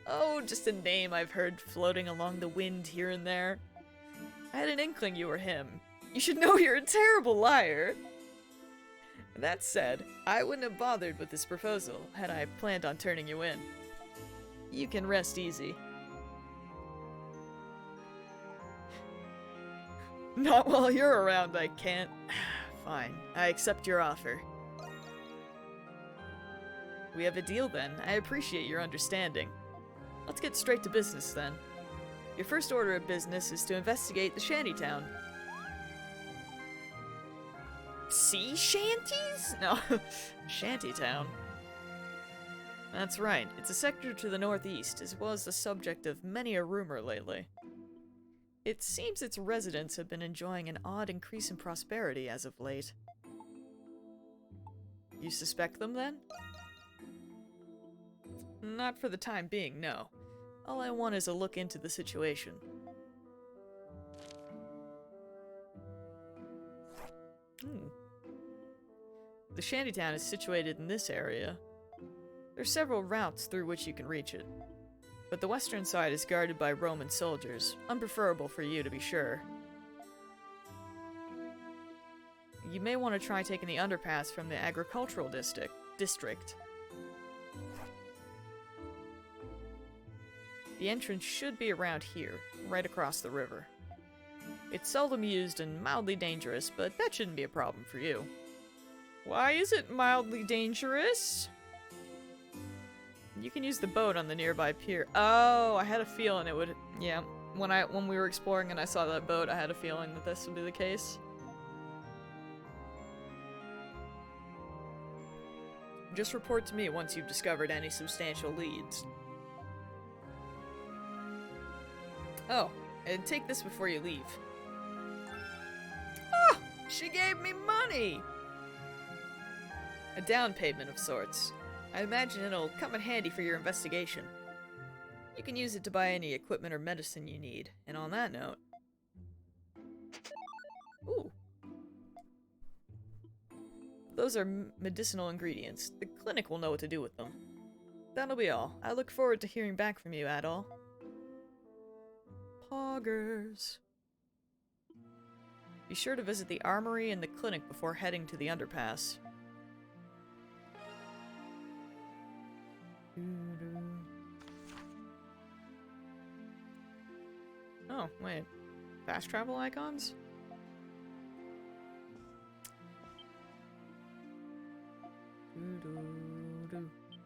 Speaker 1: Oh, just a name I've heard floating along the wind here and there. I had an inkling you were him. You should know you're a terrible liar. That said, I wouldn't have bothered with this proposal had I planned on turning you in. You can rest easy. Not while you're around, I can't. Fine, I accept your offer. We have a deal then. I appreciate your understanding. Let's get straight to business then. Your first order of business is to investigate the shantytown. Sea shanties? No, shantytown. That's right, it's a sector to the northeast, as well as the subject of many a rumor lately. It seems its residents have been enjoying an odd increase in prosperity as of late. You suspect them then? Not for the time being, no. All I want is a look into the situation. The shantytown is situated in this area. There are several routes through which you can reach it, but the western side is guarded by Roman soldiers, unpreferable for you to be sure. You may want to try taking the underpass from the agricultural district. The entrance should be around here, right across the river. It's seldom used and mildly dangerous, but that shouldn't be a problem for you. Why is it mildly dangerous? You can use the boat on the nearby pier. Oh, I had a feeling it would. Yeah, when we were exploring and I saw that boat, I had a feeling that this would be the case. Just report to me once you've discovered any substantial leads. Oh, and take this before you leave. Ah! She gave me money! A down payment of sorts. I imagine it'll come in handy for your investigation. You can use it to buy any equipment or medicine you need. And on that note... Ooh. Those are medicinal ingredients. The clinic will know what to do with them. That'll be all. I look forward to hearing back from you, Adol. Poggers. Be sure to visit the armory and the clinic before heading to the underpass. Oh, wait. Fast travel icons?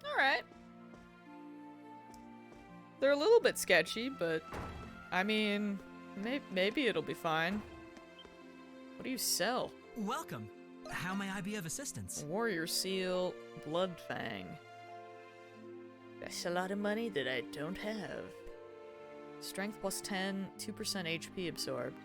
Speaker 1: Alright. They're a little bit sketchy, but... I mean... maybe it'll be fine. What do you sell?
Speaker 19: Welcome. How may I be of assistance?
Speaker 1: Warrior Seal, Blood Fang. That's a lot of money that I don't have. Strength plus 10, 2% HP absorbed.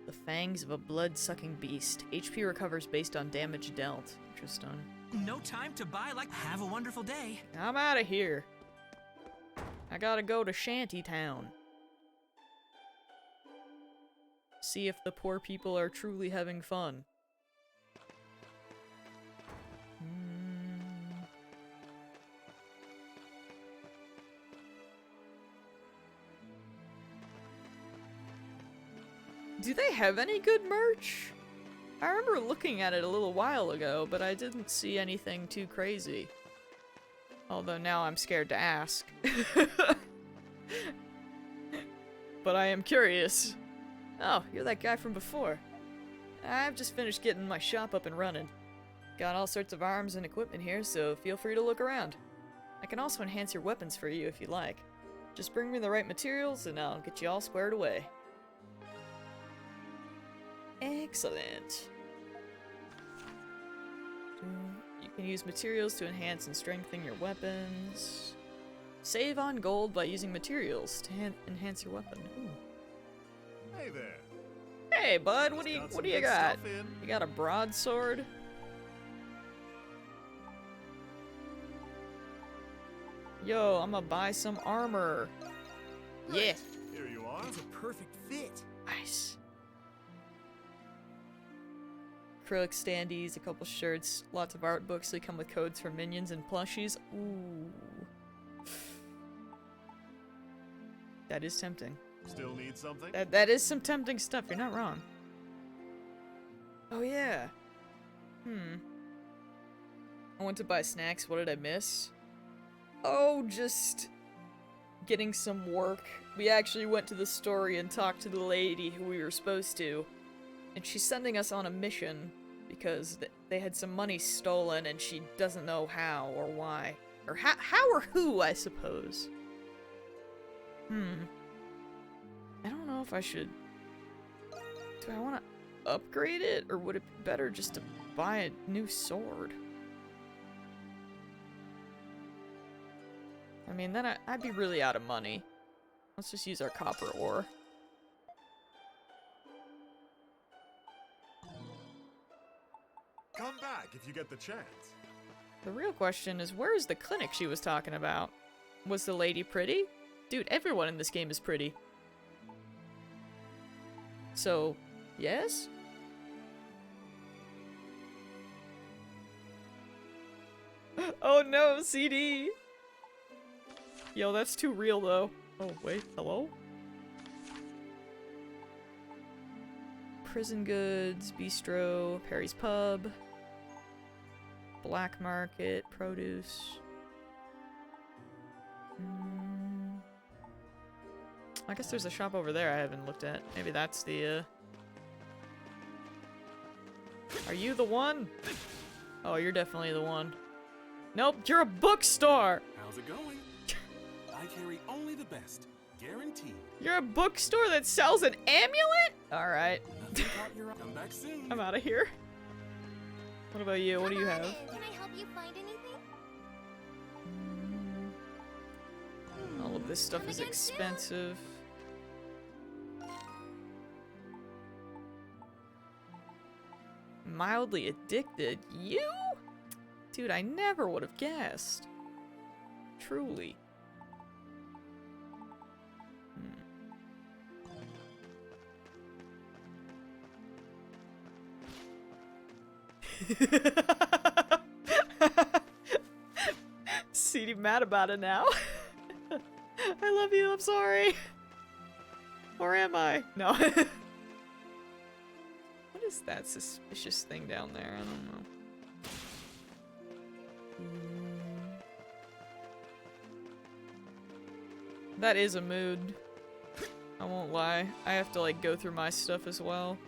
Speaker 1: The fangs of a blood-sucking beast. HP recovers based on damage dealt. Interesting.
Speaker 19: No time to buy like. Have a wonderful day.
Speaker 1: I'm out of here. I gotta go to Shantytown. See if the poor people are truly having fun. Do they have any good merch? I remember looking at it a little while ago, but I didn't see anything too crazy. Although now I'm scared to ask. But I am curious. Oh, you're that guy from before. I've just finished getting my shop up and running. Got all sorts of arms and equipment here, so feel free to look around. I can also enhance your weapons for you if you like. Just bring me the right materials and I'll get you all squared away. Excellent. You can use materials to enhance and strengthen your weapons. Save on gold by using materials to enhance your weapon. Ooh.
Speaker 4: Hey there.
Speaker 1: Hey, bud, what do you got?
Speaker 4: Stuff in.
Speaker 1: You got a broadsword? Yo, I'm gonna buy some armor. Yeah.
Speaker 4: Here you are.
Speaker 7: It's a perfect fit.
Speaker 1: Nice. Acrylic standees, a couple shirts, lots of art books. They come with codes for minions and plushies. Ooh. That is tempting.
Speaker 4: Still need something?
Speaker 1: That is some tempting stuff. You're not wrong. Oh yeah. I went to buy snacks. What did I miss? Oh, just getting some work. We actually went to the store and talked to the lady who we were supposed to. And she's sending us on a mission because they had some money stolen and she doesn't know how or why. Or how or who, I suppose. I don't know if I should... Do I want to upgrade it? Or would it be better just to buy a new sword? I mean, then I'd be really out of money. Let's just use our copper ore.
Speaker 4: Come back if you get the chance.
Speaker 1: The real question is, where is the clinic she was talking about? Was the lady pretty? Dude, everyone in this game is pretty. So, yes? Oh no, CD! Yo, that's too real though. Oh, wait, hello? Prison Goods, Bistro, Perry's Pub, Black Market, Produce. I guess there's a shop over there I haven't looked at. Maybe that's the, Are you the one? Oh, you're definitely the one. Nope, you're a bookstore!
Speaker 10: How's it going? I carry only the best. Guaranteed.
Speaker 1: You're a bookstore that sells an amulet? Alright.
Speaker 10: Come back soon.
Speaker 1: I'm out of here. What about you? What do you have?
Speaker 16: Can I help you find anything?
Speaker 1: All of this stuff is expensive. Mildly addicted? You? Dude, I never would have guessed. Truly. CD mad about it now. I love you, I'm sorry. Or am I? No. What is that suspicious thing down there? I don't know. That is a mood. I won't lie. I have to like go through my stuff as well.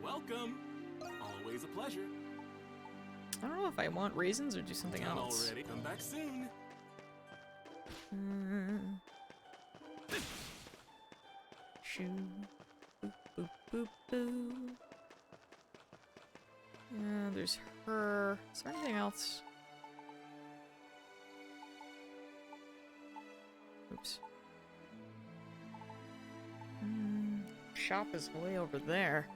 Speaker 10: Welcome. Always a pleasure.
Speaker 1: I don't know if I want raisins or do something
Speaker 10: Done
Speaker 1: else.
Speaker 10: already. Come back soon.
Speaker 1: Shoo. Boop boo. Yeah, there's her. Is there anything else? Oops. Shop is way over there.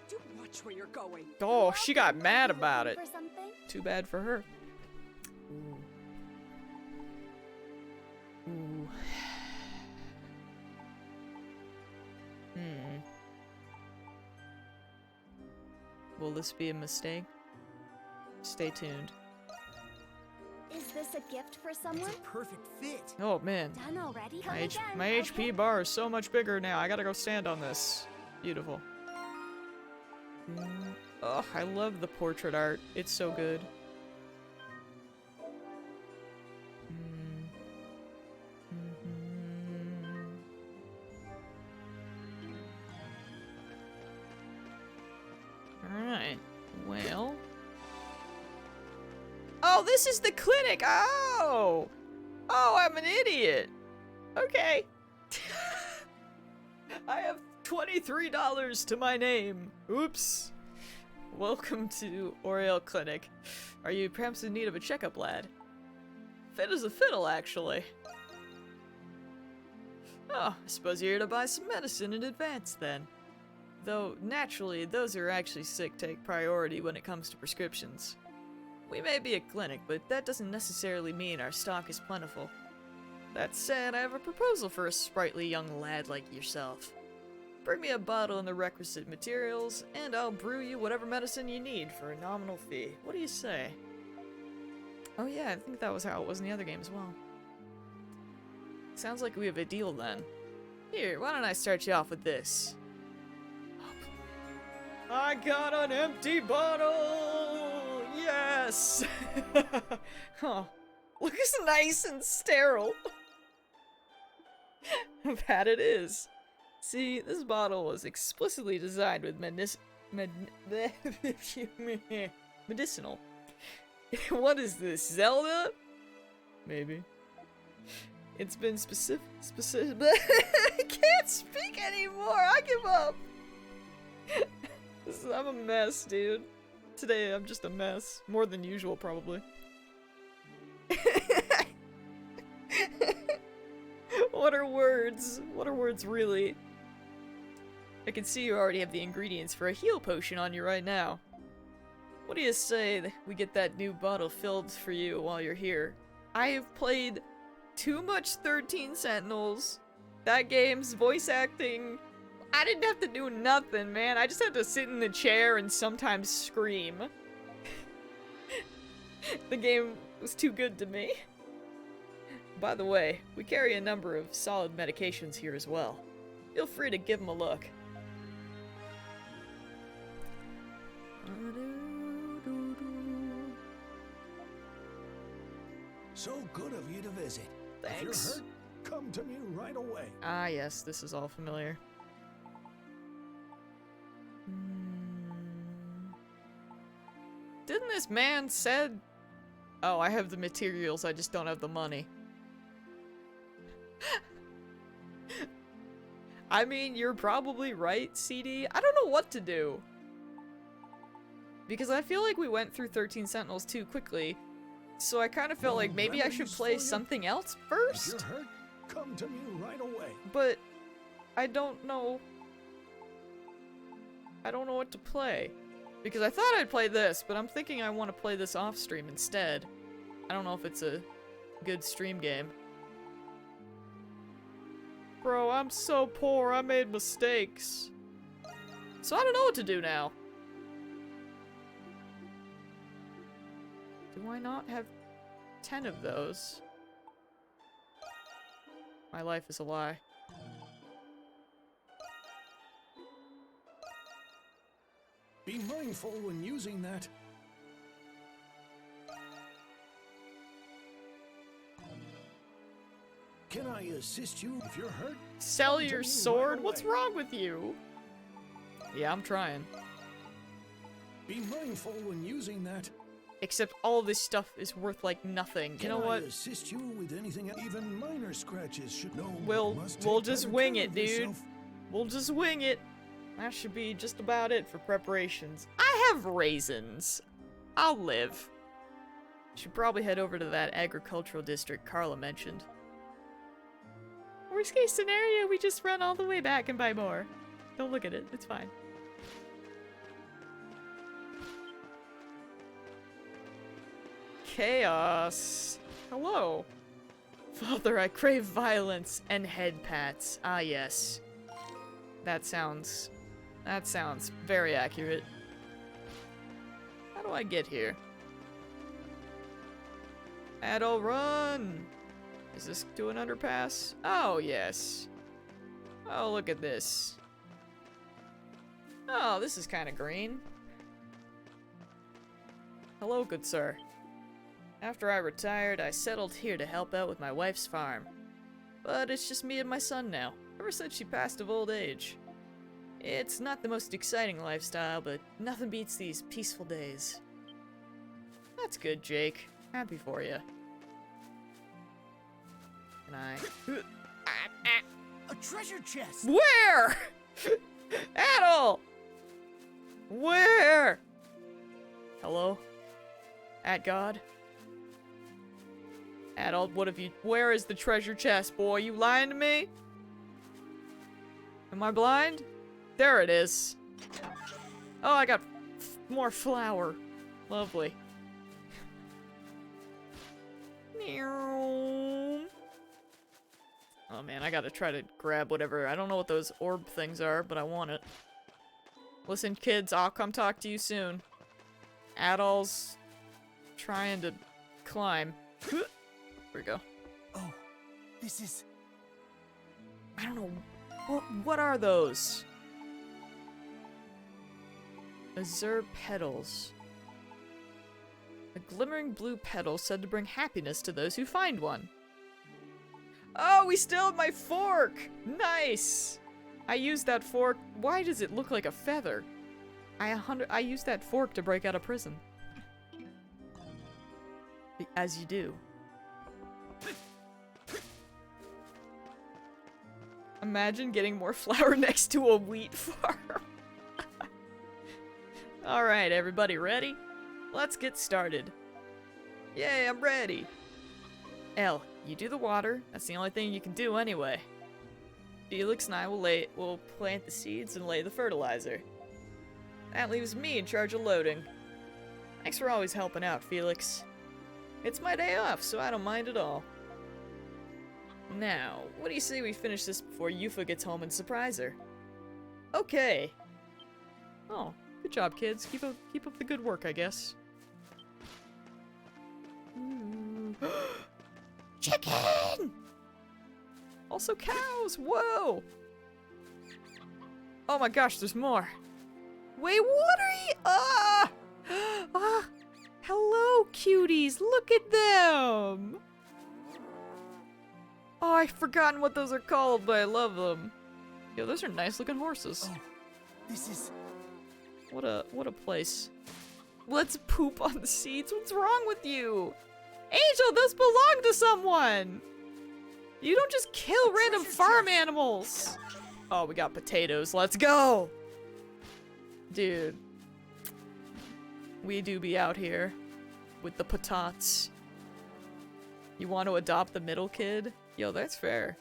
Speaker 18: Do watch where you're going.
Speaker 1: Oh, she got mad about it.
Speaker 16: For something?
Speaker 1: Too bad for her. Ooh. Ooh. Will this be a mistake? Stay tuned.
Speaker 16: Is this a gift for someone?
Speaker 19: It's a perfect fit.
Speaker 1: Oh man.
Speaker 16: Done already? Come
Speaker 1: My,
Speaker 16: again.
Speaker 1: my HP bar is so much bigger now. I gotta go stand on this. Beautiful. Oh, I love the portrait art. It's so good. Alright. Well. Oh, this is the clinic! Oh! Oh, I'm an idiot! Okay. I have $23 to my name. Oops. Welcome to Oriel Clinic. Are you perhaps in need of a checkup, lad? Fit as a fiddle, actually. Oh, I suppose you're here to buy some medicine in advance, then. Though, naturally, those who are actually sick take priority when it comes to prescriptions. We may be a clinic, but that doesn't necessarily mean our stock is plentiful. That said, I have a proposal for a sprightly young lad like yourself. Bring me a bottle and the requisite materials, and I'll brew you whatever medicine you need for a nominal fee. What do you say? Oh yeah, I think that was how it was in the other game as well. Sounds like we have a deal then. Here, why don't I start you off with this? I got an empty bottle! Yes! Oh, looks nice and sterile. That it is. See, this bottle was explicitly designed with medicinal. What is this, Zelda? Maybe. It's been specific. I can't speak anymore. I give up. I'm a mess, dude. Today I'm just a mess, more than usual, probably. What are words? What are words really? I can see you already have the ingredients for a heal potion on you right now. What do you say that we get that new bottle filled for you while you're here? I have played too much 13 Sentinels. That game's voice acting. I didn't have to do nothing, man. I just had to sit in the chair and sometimes scream. The game was too good to me. By the way, we carry a number of solid medications here as well. Feel free to give them a look.
Speaker 8: So good of you to visit.
Speaker 1: Thanks.
Speaker 8: If you're hurt, come to me right away.
Speaker 1: Ah, yes, this is all familiar. Didn't this man said... Oh, I have the materials, I just don't have the money. I mean, you're probably right, CD. I don't know what to do. Because I feel like we went through 13 Sentinels too quickly. So I kind of felt like maybe I should play something else first.
Speaker 8: If you're hurt, come to me right away.
Speaker 1: But I don't know. I don't know what to play. Because I thought I'd play this, but I'm thinking I want to play this off stream instead. I don't know if it's a good stream game. Bro, I'm so poor, I made mistakes. So I don't know what to do now. Do I not have 10 of those? My life is a lie.
Speaker 8: Be mindful when using that. Can I assist you if you're hurt?
Speaker 1: Sell your sword? What's wrong with you? Yeah, I'm trying.
Speaker 8: Be mindful when using that.
Speaker 1: Except all this stuff is worth like nothing. You know what?
Speaker 8: Can I assist you with anything? Even minor scratches should know.
Speaker 1: We'll just wing it, dude. We'll just wing it. That should be just about it for preparations. I have raisins. I'll live. Should probably head over to that agricultural district Carla mentioned. Worst case scenario, we just run all the way back and buy more. Don't look at it, it's fine. Chaos. Hello. Father, I crave violence and head pats. Ah, yes. That sounds very accurate. How do I get here? Adult run! Is this to an underpass? Oh, yes. Oh, look at this. Oh, this is kind of green. Hello, good sir. After I retired, I settled here to help out with my wife's farm. But it's just me and my son now, ever since she passed of old age. It's not the most exciting lifestyle, but nothing beats these peaceful days. That's good, Jake. Happy for you. Can I...
Speaker 21: A treasure chest!
Speaker 1: Where? Adol! Where? Hello? At God? Adult, what have you... Where is the treasure chest, boy? You lying to me? Am I blind? There it is. Oh, I got more flour. Lovely. Oh man, I gotta try to grab whatever. I don't know what those orb things are, but I want it. Listen, kids, I'll come talk to you soon. Adol's trying to climb. There we go.
Speaker 21: Oh, this is...
Speaker 1: I don't know. What are those? Azure petals. A glimmering blue petal said to bring happiness to those who find one. Oh, we still have my fork! Nice! I used that fork. Why does it look like a feather? I used that fork to break out of prison. As you do. Imagine getting more flour next to a wheat farm. Alright, everybody ready? Let's get started. Yay, I'm ready. Elle, you do the water. That's the only thing you can do anyway. Felix and I will plant the seeds and lay the fertilizer. That leaves me in charge of loading. Thanks for always helping out, Felix. It's my day off, so I don't mind at all. Now, what do you say we finish this before Yufa gets home and surprise her? Okay. Oh, good job, kids. Keep up the good work, I guess. Chicken! Also cows! Whoa! Oh my gosh, there's more. Wait, what are you? Ah! Hello, cuties. Look at them. Oh, I've forgotten what those are called, but I love them. Yo, those are nice looking horses.
Speaker 21: Oh, this is...
Speaker 1: What a place. Let's poop on the seeds. What's wrong with you? Angel, those belong to someone. You don't just kill random farm animals. Oh, we got potatoes. Let's go. Dude. We do be out here with the patates. You want to adopt the middle kid? Yo, that's fair.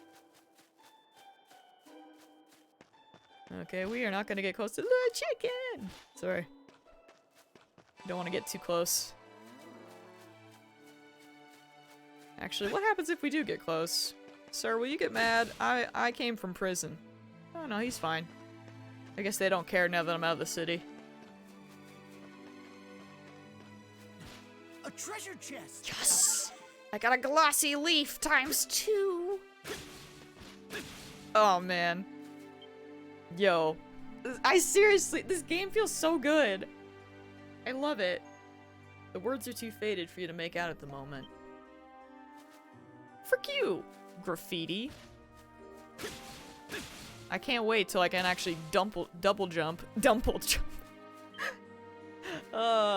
Speaker 1: Okay, we are not gonna get close to the chicken! Sorry. Don't want to get too close. Actually, what happens if we do get close? Sir, will you get mad? I came from prison. Oh no, he's fine. I guess they don't care now that I'm out of the city.
Speaker 21: A treasure chest!
Speaker 1: Yes! I got a glossy leaf ×2! Oh man. Yo. I seriously, this game feels so good. I love it. The words are too faded for you to make out at the moment. Frick you, graffiti. I can't wait till I can actually double jump.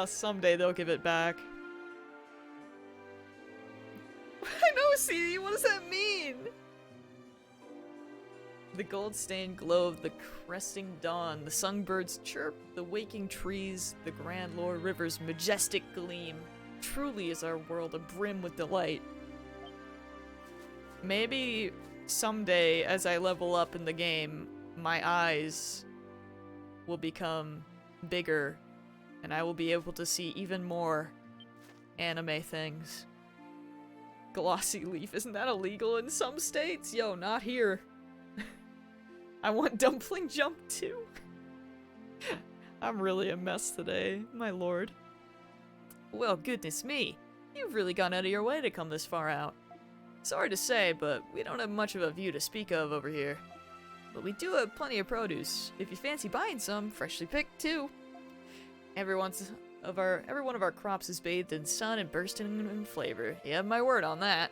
Speaker 1: Someday they'll give it back. CD, what does that mean? The gold-stained glow of the cresting dawn, the songbirds chirp, the waking trees, the grand lore river's majestic gleam. Truly is our world abrim with delight. Maybe someday, as I level up in the game, my eyes will become bigger, and I will be able to see even more anime things. Glossy leaf, isn't that illegal in some states? Yo, not here. I want dumpling jump too. I'm really a mess today, my lord. Well, goodness me. You've really gone out of your way to come this far out. Sorry to say, but we don't have much of a view to speak of over here. But we do have plenty of produce. If you fancy buying some, freshly picked too. Every one of our crops is bathed in sun and bursting in flavor. You have my word on that.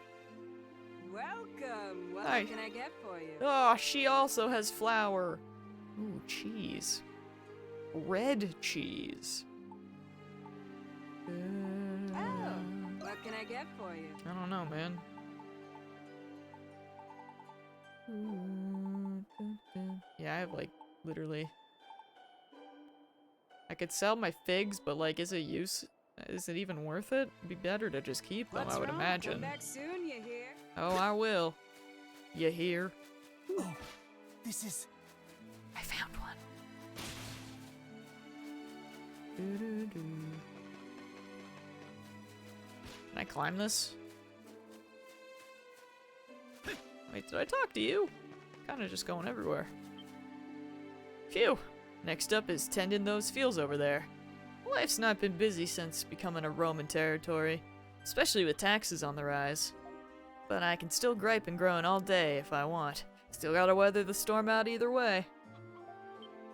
Speaker 14: Welcome. What
Speaker 1: Hi.
Speaker 14: can I get for you?
Speaker 1: Oh, she also has flour. Ooh, cheese. Red cheese.
Speaker 14: Oh, what can I get for you?
Speaker 1: I don't know, man. Yeah, I have like literally. I could sell my figs, but like, is it even worth it? It'd be better to just keep them,
Speaker 14: What's
Speaker 1: I would
Speaker 14: wrong?
Speaker 1: imagine.
Speaker 14: Come back soon, you hear?
Speaker 1: Oh, I will. You hear?
Speaker 21: Oh, this is...
Speaker 1: I found one. Can I climb this? Wait, did I talk to you? Kinda just going everywhere. Phew. Next up is tending those fields over there. Life's not been busy since becoming a Roman territory, especially with taxes on the rise. But I can still gripe and groan all day if I want. Still gotta weather the storm out either way.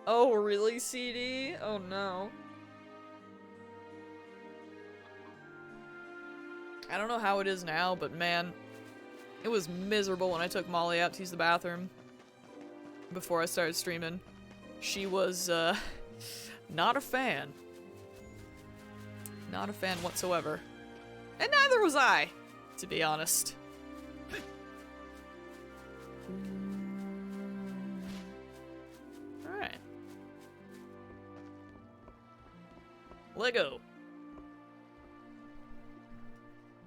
Speaker 1: Oh, really, CD? Oh no. I don't know how it is now, but man, it was miserable when I took Molly out to use the bathroom before I started streaming. She was, not a fan. Not a fan whatsoever. And neither was I, to be honest. Alright. Lego.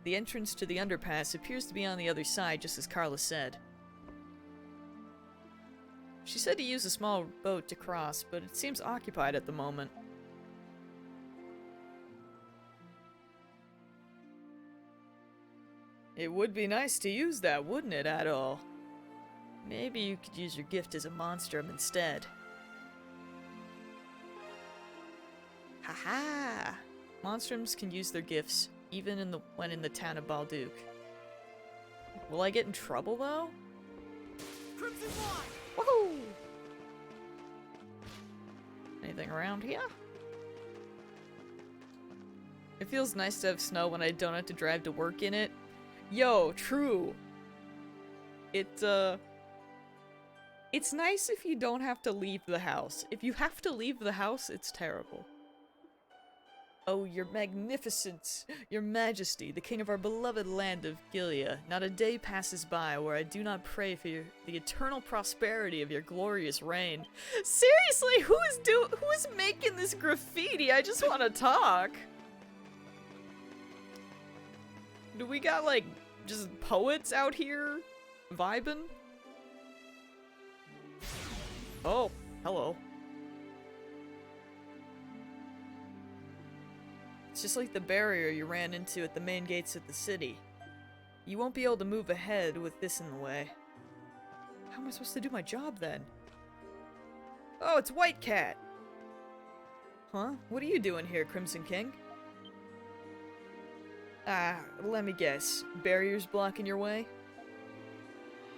Speaker 1: The entrance to the underpass appears to be on the other side, just as Carla said. She said to use a small boat to cross, but it seems occupied at the moment. It would be nice to use that, wouldn't it, at all? Maybe you could use your gift as a monstrum instead. Haha! Monstrums can use their gifts even when in the town of Balduke. Will I get in trouble though?
Speaker 21: Crimson Line!
Speaker 1: Woohoo! Anything around here? It feels nice to have snow when I don't have to drive to work in it. Yo, true. It's nice if you don't have to leave the house. If you have to leave the house, it's terrible. Oh, your magnificence, your majesty, the king of our beloved land of Gilead, not a day passes by where I do not pray for the eternal prosperity of your glorious reign. Seriously, who is making this graffiti? I just want to talk. Do we got, like, just poets out here vibing? Oh, hello. It's just like the barrier you ran into at the main gates of the city. You won't be able to move ahead with this in the way. How am I supposed to do my job then? Oh, it's White Cat! Huh? What are you doing here, Crimson King? Let me guess. Barriers blocking your way?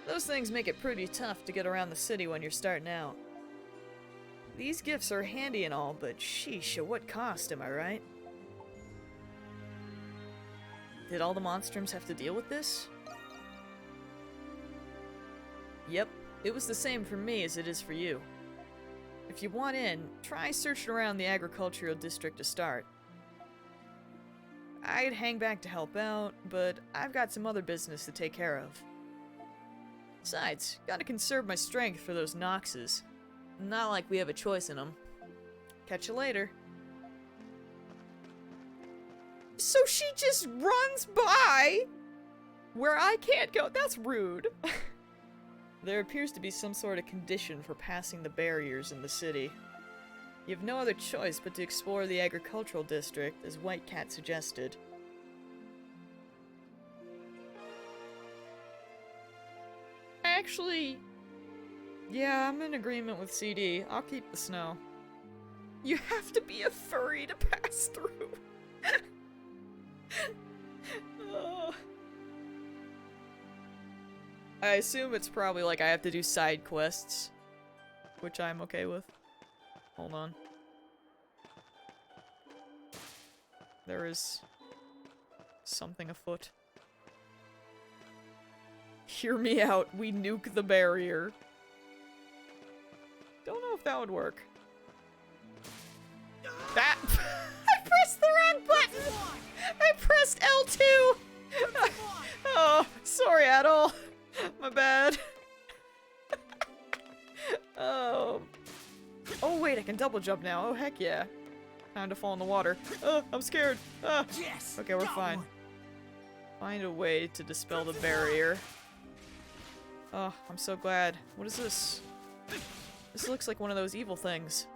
Speaker 1: Those things make it pretty tough to get around the city when you're starting out. These gifts are handy and all, but sheesh, at what cost, am I right? Did all the monstrums have to deal with this? Yep, it was the same for me as it is for you. If you want in, try searching around the agricultural district to start. I'd hang back to help out, but I've got some other business to take care of. Besides, gotta conserve my strength for those Noxes. Not like we have a choice in them. Catch you later. So she just runs by where I can't go. That's rude. There appears to be some sort of condition for passing the barriers in the city. You have no other choice but to explore the agricultural district, as White Cat suggested. Actually, yeah, I'm in agreement with CD. I'll keep the snow. You have to be a furry to pass through. Oh. I assume it's probably like I have to do side quests, which I'm okay with. Hold on. There is something afoot. Hear me out. We nuke the barrier. Don't know if that would work. That I pressed the wrong button. I pressed L2. Oh, sorry, Adol. My bad. Oh. Oh wait, I can double jump now. Oh heck yeah. Time to fall in the water. Oh, I'm scared.
Speaker 21: Yes.
Speaker 1: Okay, we're fine. Find a way to dispel the barrier. Oh, I'm so glad. What is this? This looks like one of those evil things.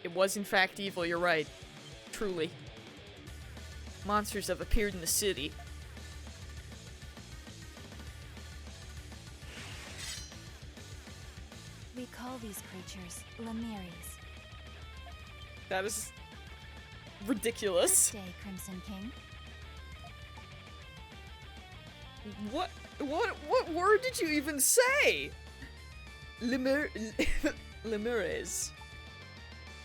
Speaker 1: It was in fact evil, you're right. Truly. Monsters have appeared in the city.
Speaker 15: We call these creatures Lemiris.
Speaker 1: That is ridiculous.
Speaker 15: Good day, Crimson King.
Speaker 1: What word did you even say? Lemures.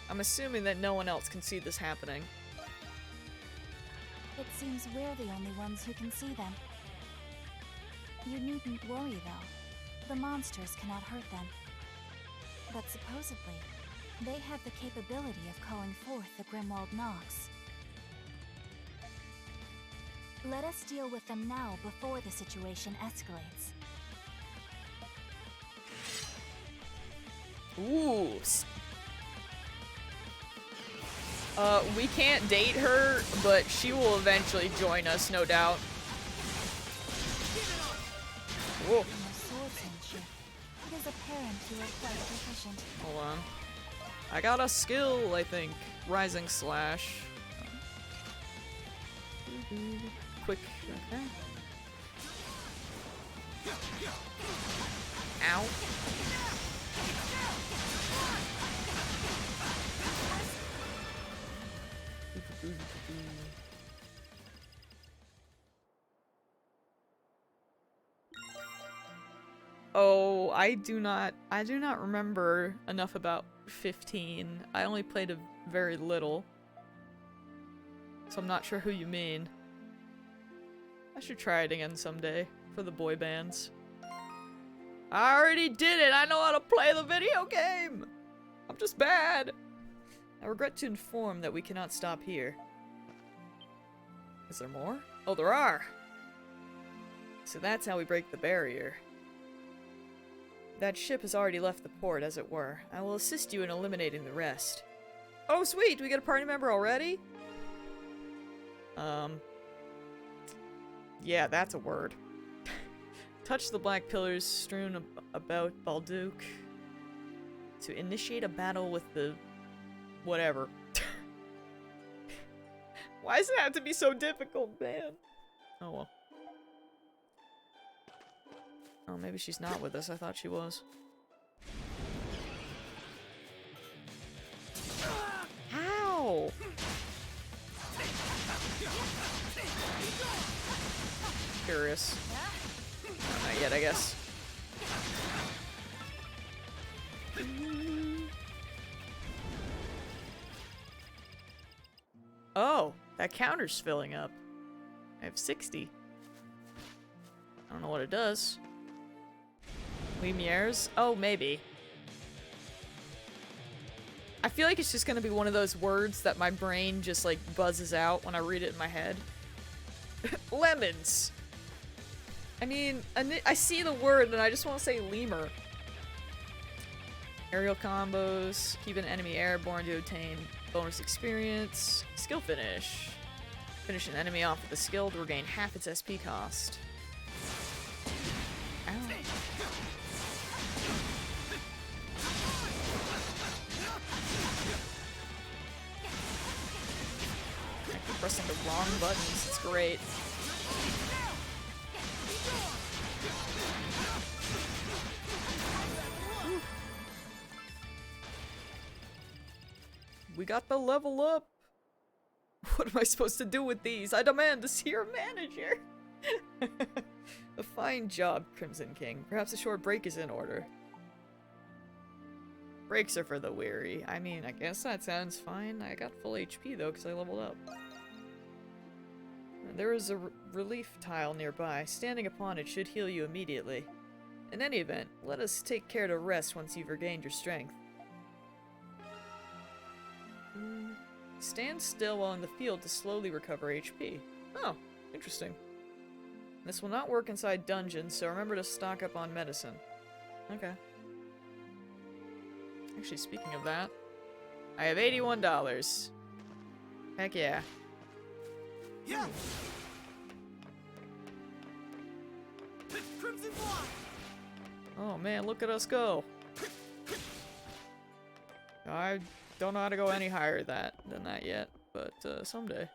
Speaker 1: I'm assuming that no one else can see this happening.
Speaker 15: It seems we're the only ones who can see them. You needn't worry, though. The monsters cannot hurt them. But supposedly, they have the capability of calling forth the Grimwald Nox. Let us deal with them now before the situation escalates.
Speaker 1: Ooh. We can't date her, but she will eventually join us, no doubt. Whoa.
Speaker 15: It is apparent you are quite proficient.
Speaker 1: Hold on. I got a skill, I think. Rising Slash. Quick. Okay. Ow. Oh, I do not remember enough about 15. I only played a very little. So I'm not sure who you mean. I should try it again someday for the boy bands. I already did it! I know how to play the video game! I'm just bad! I regret to inform that we cannot stop here. Is there more? Oh, there are! So that's how we break the barrier. That ship has already left the port, as it were. I will assist you in eliminating the rest. Oh, sweet! We get a party member already? Yeah, that's a word. Touch the black pillars strewn about Balduke to initiate a battle with the... whatever. Why does it have to be so difficult, man? Oh well. Oh, maybe she's not with us. I thought she was. How? Curious. Not yet, I guess. Oh, that counter's filling up. I have 60. I don't know what it does. Lumieres? Oh, maybe. I feel like it's just gonna be one of those words that my brain just like buzzes out when I read it in my head. Lemons. I mean, I see the word and I just want to say lemur. Aerial combos, keep an enemy airborne to obtain bonus experience. Skill finish. Finish an enemy off with a skill to regain half its SP cost. Ow. I keep pressing the wrong buttons, it's great. Whew. We got the level up! What am I supposed to do with these? I demand to see your manager! A fine job, Crimson King. Perhaps a short break is in order. Breaks are for the weary. I mean, I guess that sounds fine. I got full HP though, because I leveled up. There is a relief tile nearby. Standing upon it should heal you immediately. In any event, let us take care to rest once you've regained your strength. Stand still while in the field to slowly recover HP. Oh, interesting. This will not work inside dungeons, so remember to stock up on medicine. Okay. Actually, speaking of that, I have $81. Heck yeah.
Speaker 21: Yeah. Crimson Fly.
Speaker 1: Oh man, look at us go. I don't know how to go any higher than that yet, but someday.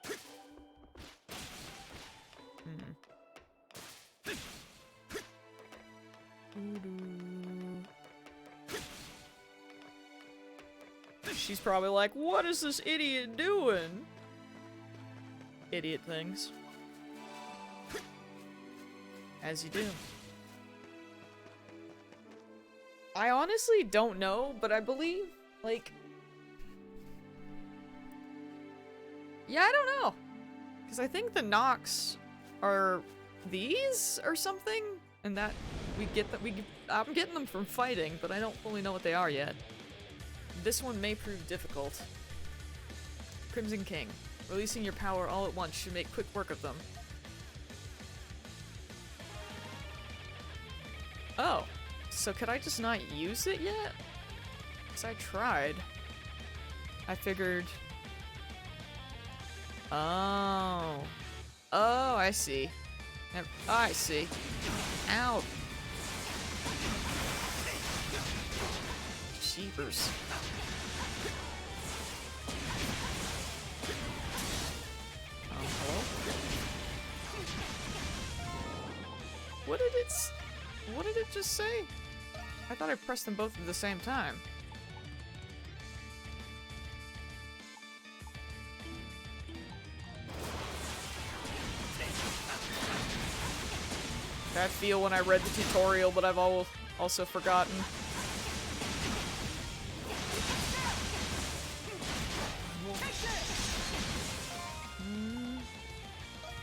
Speaker 1: She's probably like, what is this idiot doing? Idiot things. As you do. I honestly don't know, but I believe, like... Yeah, I don't know. Because I think the Nox are these or something? And that we get that I'm getting them from fighting, but I don't fully know what they are yet. This one may prove difficult. Crimson King. Releasing your power all at once should make quick work of them. Oh. So could I just not use it yet? Because I tried. I figured... Oh. Oh, I see. Oh, I see. Ow. Jeepers. Hello? What did it just say? I thought I pressed them both at the same time. That feel when I read the tutorial, but I've also forgotten.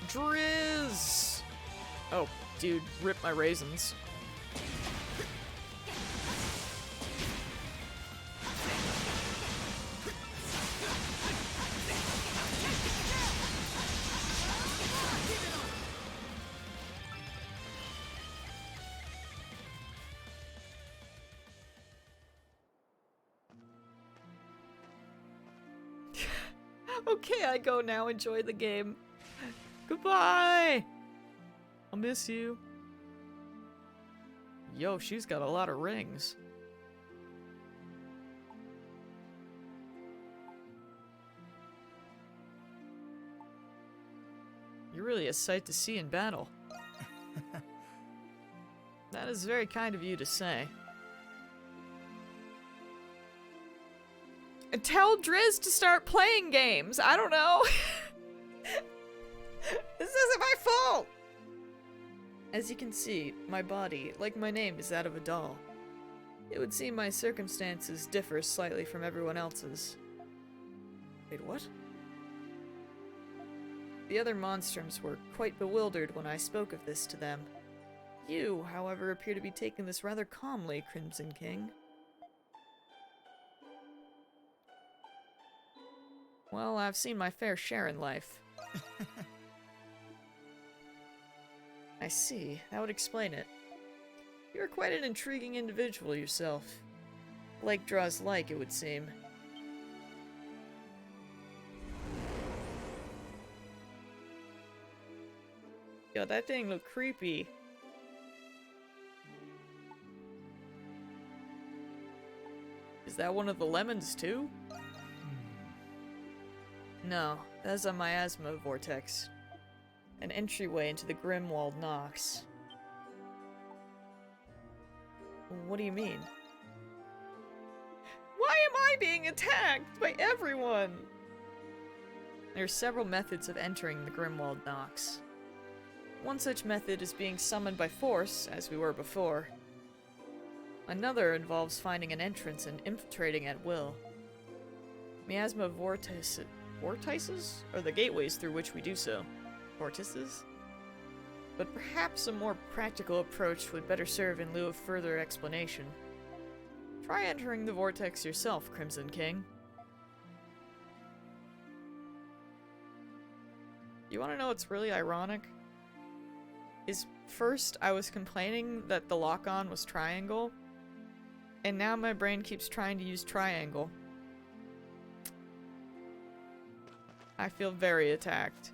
Speaker 1: Drizz! Oh, dude, rip my raisins. Okay, I go now. Enjoy the game. Goodbye! I'll miss you. Yo, she's got a lot of rings. You're really a sight to see in battle. That is very kind of you to say. And tell Drizz to start playing games. I don't know. This isn't my fault. As you can see, my body, like my name, is that of a doll. It would seem my circumstances differ slightly from everyone else's. Wait, what? The other monstrums were quite bewildered when I spoke of this to them. You, however, appear to be taking this rather calmly, Crimson King. Well, I've seen my fair share in life. I see. That would explain it. You're quite an intriguing individual yourself. Like draws like, it would seem. Yo, that thing looked creepy. Is that one of the lemons too? No, that's a miasma vortex. An entryway into the Grimwald Nox. What do you mean? Why am I being attacked by everyone? There are several methods of entering the Grimwald Nox. One such method is being summoned by force, as we were before. Another involves finding an entrance and infiltrating at will. Miasma vortices are the gateways through which we do so. Vortices? But perhaps a more practical approach would better serve in lieu of further explanation. Try entering the vortex yourself, Crimson King. You want to know what's really ironic? Is first I was complaining that the lock-on was triangle, and now my brain keeps trying to use triangle. I feel very attacked.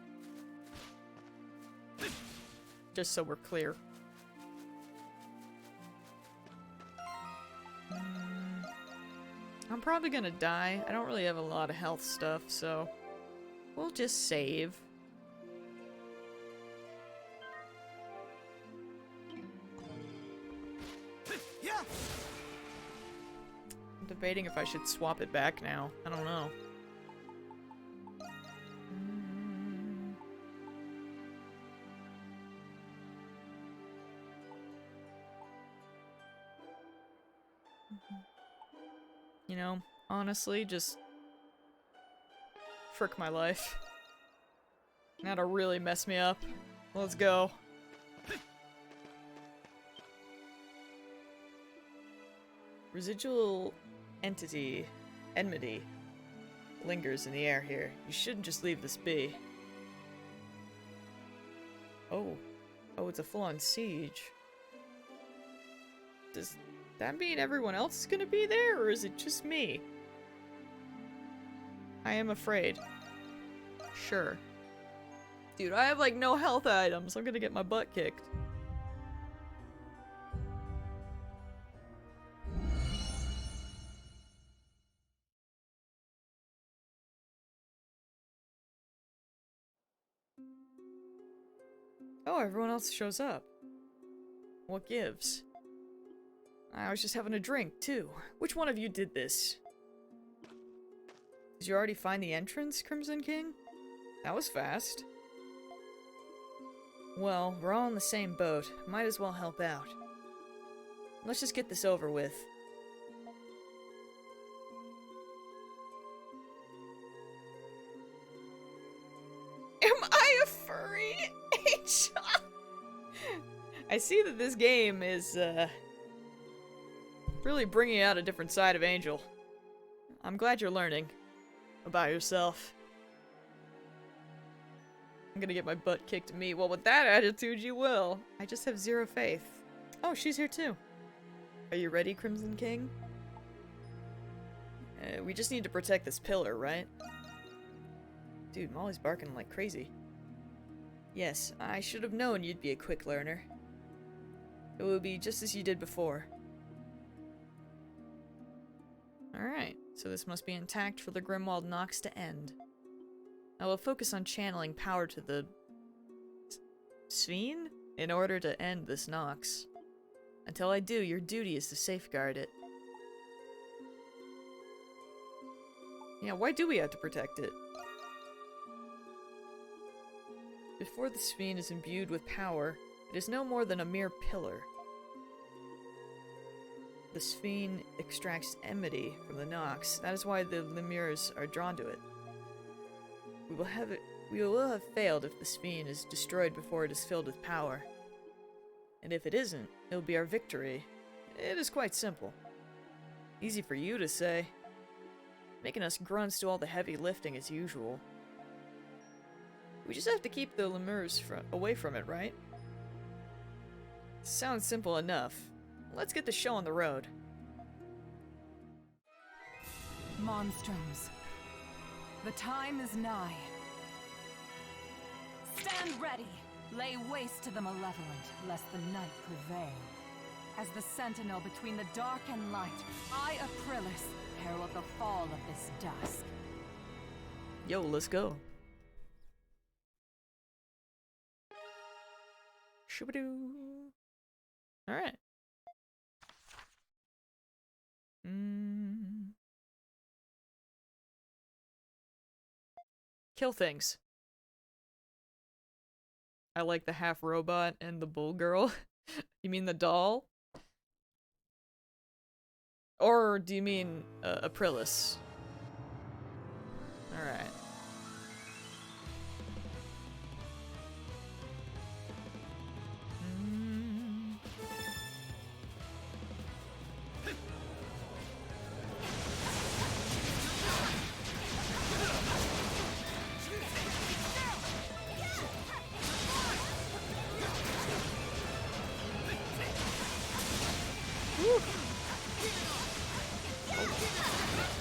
Speaker 1: Just so we're clear. I'm probably gonna die. I don't really have a lot of health stuff, so we'll just save.
Speaker 21: Yeah.
Speaker 1: I'm debating if I should swap it back now. I don't know. You know, honestly, just frick my life. That'll really mess me up. Let's go. Residual entity, enmity, lingers in the air here. You shouldn't just leave this be. Oh. Oh, it's a full-on siege. Does that mean everyone else is gonna be there, or is it just me? I am afraid. Sure. Dude, I have like no health items. I'm gonna get my butt kicked. Oh, everyone else shows up. What gives? I was just having a drink, too. Which one of you did this? Did you already find the entrance, Crimson King? That was fast. Well, we're all in the same boat. Might as well help out. Let's just get this over with. Am I a furry? I see that this game is, really bringing out a different side of Angel. I'm glad you're learning about yourself. I'm gonna get my butt kicked to me. Well, with that attitude, you will. I just have zero faith. Oh, she's here too. Are you ready, Crimson King? We just need to protect this pillar, right? Dude, Molly's barking like crazy. Yes, I should have known you'd be a quick learner. It will be just as you did before. Alright, so this must be intact for the Grimwald Nox to end. I will focus on channeling power to the Sphene in order to end this Nox. Until I do, your duty is to safeguard it. Yeah, why do we have to protect it? Before the Sphene is imbued with power, it is no more than a mere pillar. The Sphene extracts enmity from the Nox. That is why the Lemures are drawn to it. We will have failed if the Sphene is destroyed before it is filled with power. And if it isn't, it will be our victory. It is quite simple. Easy for you to say. Making us grunts do all the heavy lifting as usual. We just have to keep the lemurs away from it, right? Sounds simple enough. Let's get the show on the road.
Speaker 5: Monstrums. The time is nigh. Stand ready! Lay waste to the malevolent, lest the night prevail. As the sentinel between the dark and light, I, Aprilis, herald the fall of this dusk.
Speaker 1: Yo, let's go. Shoo-ba-doo. Alright. Kill things. I like the half robot and the bull girl. You mean the doll? Or do you mean Aprilis? Alright.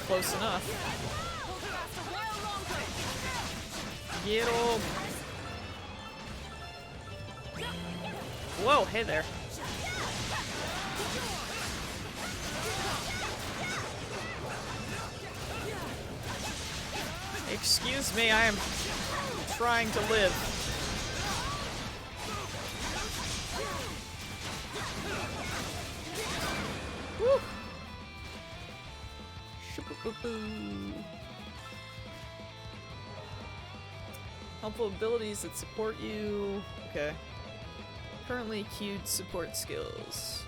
Speaker 1: Close enough. Get him! Whoa, hey there. Excuse me, I am trying to live. Woo! Helpful abilities that support you. Okay. Currently queued support skills.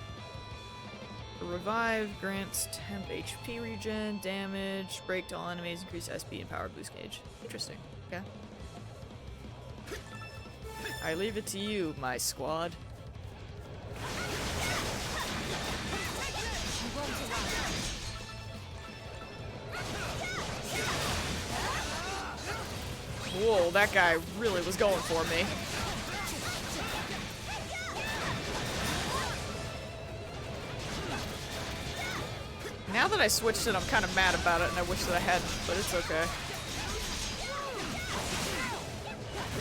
Speaker 1: Revive grants temp HP regen, damage, break to all enemies, increase SP and power boost gauge. Interesting. Okay. I leave it to you, my squad. Whoa, that guy really was going for me. Now that I switched it, I'm kind of mad about it, and I wish that I hadn't, but it's okay.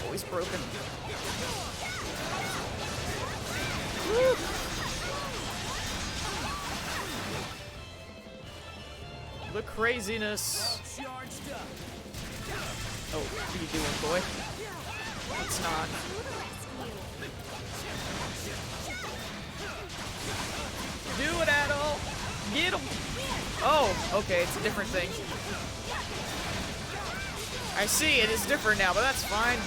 Speaker 1: Always broken. Woo. The craziness. Oh, what are you doing, boy? It's not. Do it, Adol! Get him! Oh, okay, it's a different thing. I see, it is different now, but that's fine.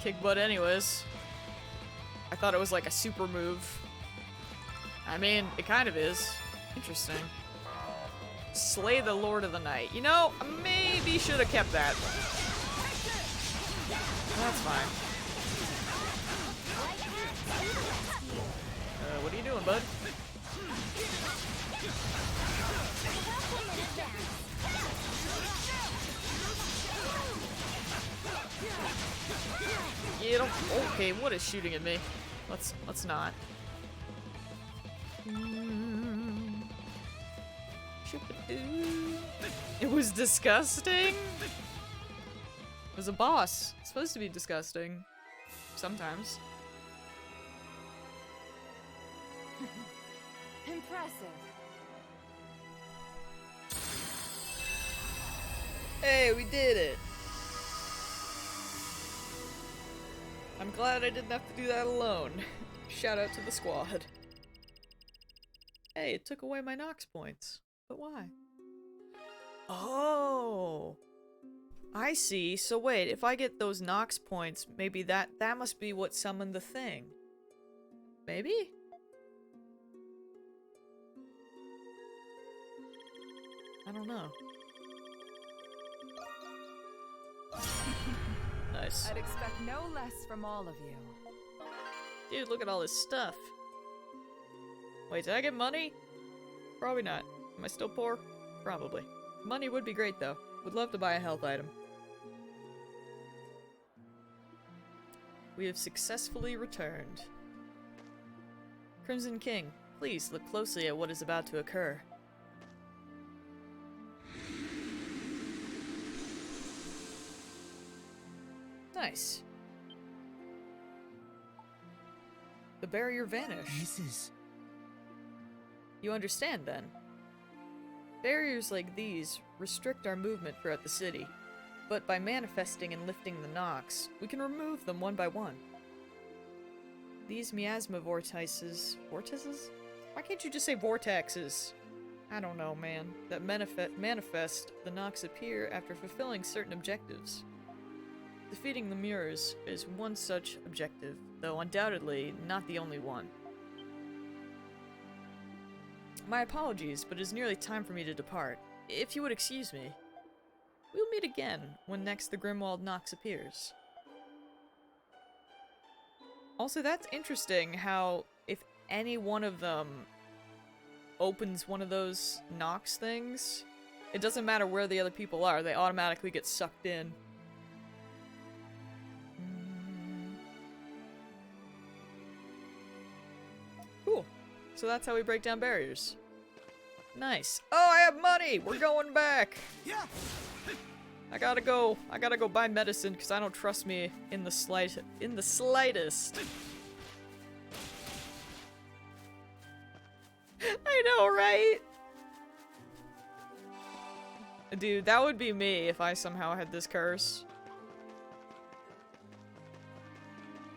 Speaker 1: Kick butt anyways. I thought it was like a super move. I mean, it kind of is. Interesting. Slay the Lord of the Night. You know, maybe should have kept that. That's fine. What are you doing, bud? Get him. Okay, what is shooting at me? Let's not. It was disgusting. It was a boss. It's supposed to be disgusting. Sometimes.
Speaker 5: Impressive.
Speaker 1: Hey, we did it. I'm glad I didn't have to do that alone. Shout out to the squad. Hey, it took away my Nox points. But why? Oh, I see. So wait, if I get those Nox points, maybe that must be what summoned the thing. Maybe? I don't know. Nice.
Speaker 5: I'd expect no less from all of you.
Speaker 1: Dude, look at all this stuff. Wait, did I get money? Probably not. Am I still poor? Probably. Money would be great, though. Would love to buy a health item. We have successfully returned. Crimson King, please look closely at what is about to occur. Nice. The barrier vanished.
Speaker 19: This is...
Speaker 1: You understand, then? Barriers like these restrict our movement throughout the city, but by manifesting and lifting the Nox, we can remove them one by one. These miasma vortices... Vortices? Why can't you just say vortexes? I don't know, man. That manifest, the Nox appear after fulfilling certain objectives. Defeating the mirrors is one such objective, though undoubtedly not the only one. My apologies, but it is nearly time for me to depart. If you would excuse me, we'll meet again when next the Grimwald Nox appears. Also, that's interesting how if any one of them opens one of those Nox things, it doesn't matter where the other people are, they automatically get sucked in. Cool. So that's how we break down barriers. Nice. Oh, I have money! We're going back!
Speaker 21: Yeah.
Speaker 1: I gotta go buy medicine because I don't trust me in the slightest. I know, right? Dude, that would be me if I somehow had this curse.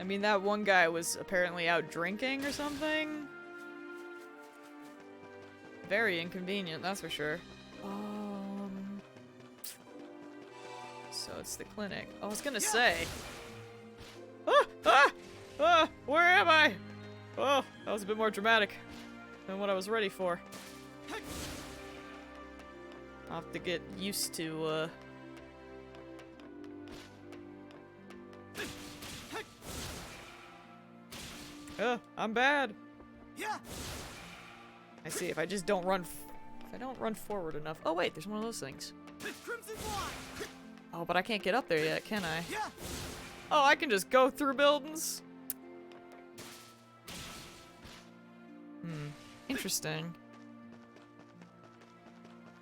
Speaker 1: I mean, that one guy was apparently out drinking or something. Very inconvenient, that's for sure. So it's the clinic. I was gonna say. Where am I? Oh, that was a bit more dramatic than what I was ready for. I'll have to get used to, I'm bad.
Speaker 21: Yeah.
Speaker 1: I see. If I just don't run, if I don't run forward enough. Oh wait, there's one of those things.
Speaker 21: Crimson Line.
Speaker 1: Oh, but I can't get up there yet, can I?
Speaker 21: Yeah.
Speaker 1: Oh, I can just go through buildings. Interesting.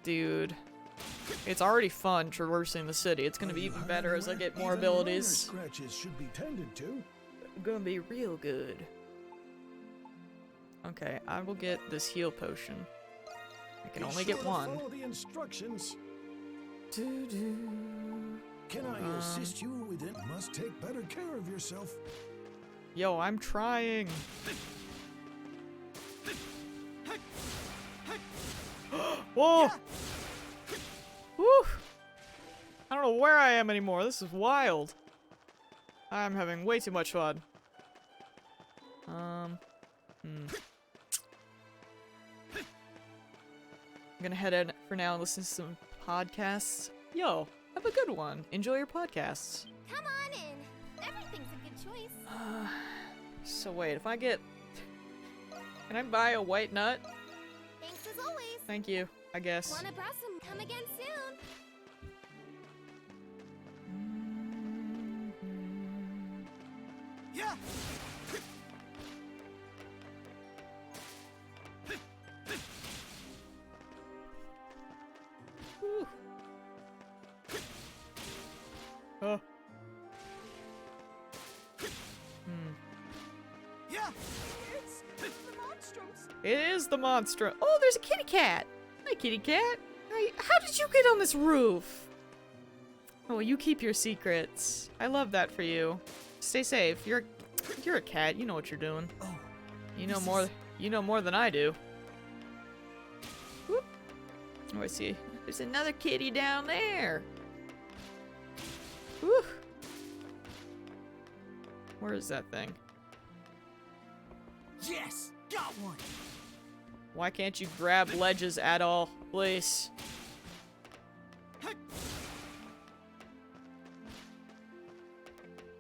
Speaker 1: Dude, it's already fun traversing the city. It's gonna be even better as I get more abilities.
Speaker 8: Scratches should be tended to.
Speaker 1: Gonna be real good. Okay, I will get this heal potion. I can only get one.
Speaker 8: Follow the instructions.
Speaker 1: Doo-doo.
Speaker 8: Can I assist you with it? Must take better care of yourself.
Speaker 1: Yo, I'm trying. Whoa! Woo! I don't know where I am anymore. This is wild. I'm having way too much fun. I'm gonna head in for now and listen to some podcasts. Yo, have a good one. Enjoy your podcasts.
Speaker 16: Come on in. Everything's a good choice.
Speaker 1: So wait, if I get... Can I buy a white nut?
Speaker 16: Thanks as always.
Speaker 1: Thank you, I guess.
Speaker 16: Wanna blossom? Come again soon.
Speaker 21: Yeah.
Speaker 1: Whew. Oh.
Speaker 21: Yeah. It's the monstrums.
Speaker 1: It is the monster. Oh, there's a kitty cat. Hi, kitty cat. Hi. How did you get on this roof? Oh, you keep your secrets. I love that for you. Stay safe. You're a cat. You know what you're doing.
Speaker 21: Oh.
Speaker 1: You know more. You know more than I do. Whoop. Oh, I see. There's another kitty down there. Whew. Where is that thing?
Speaker 21: Yes, got one.
Speaker 1: Why can't you grab ledges at all, please?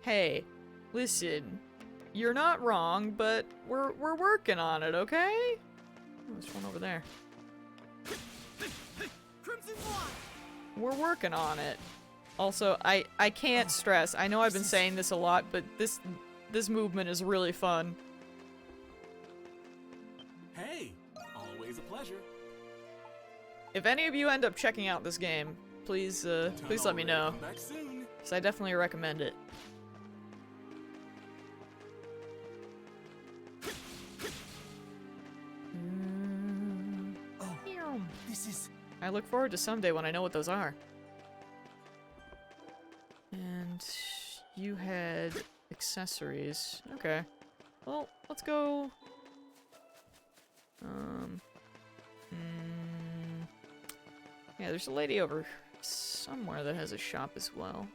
Speaker 1: Hey, listen. You're not wrong, but we're working on it, okay? Oh, there's one over there. We're working on it. Also, I can't stress. I know I've been saying this a lot, but this movement is really fun.
Speaker 10: Hey, always a pleasure.
Speaker 1: If any of you end up checking out this game, please let me know.
Speaker 10: Come back soon.
Speaker 1: Because I definitely recommend it.
Speaker 7: Oh, this is...
Speaker 1: I look forward to someday when I know what those are. And you had accessories. Okay. Well, let's go. Yeah, there's a lady over somewhere that has a shop as well.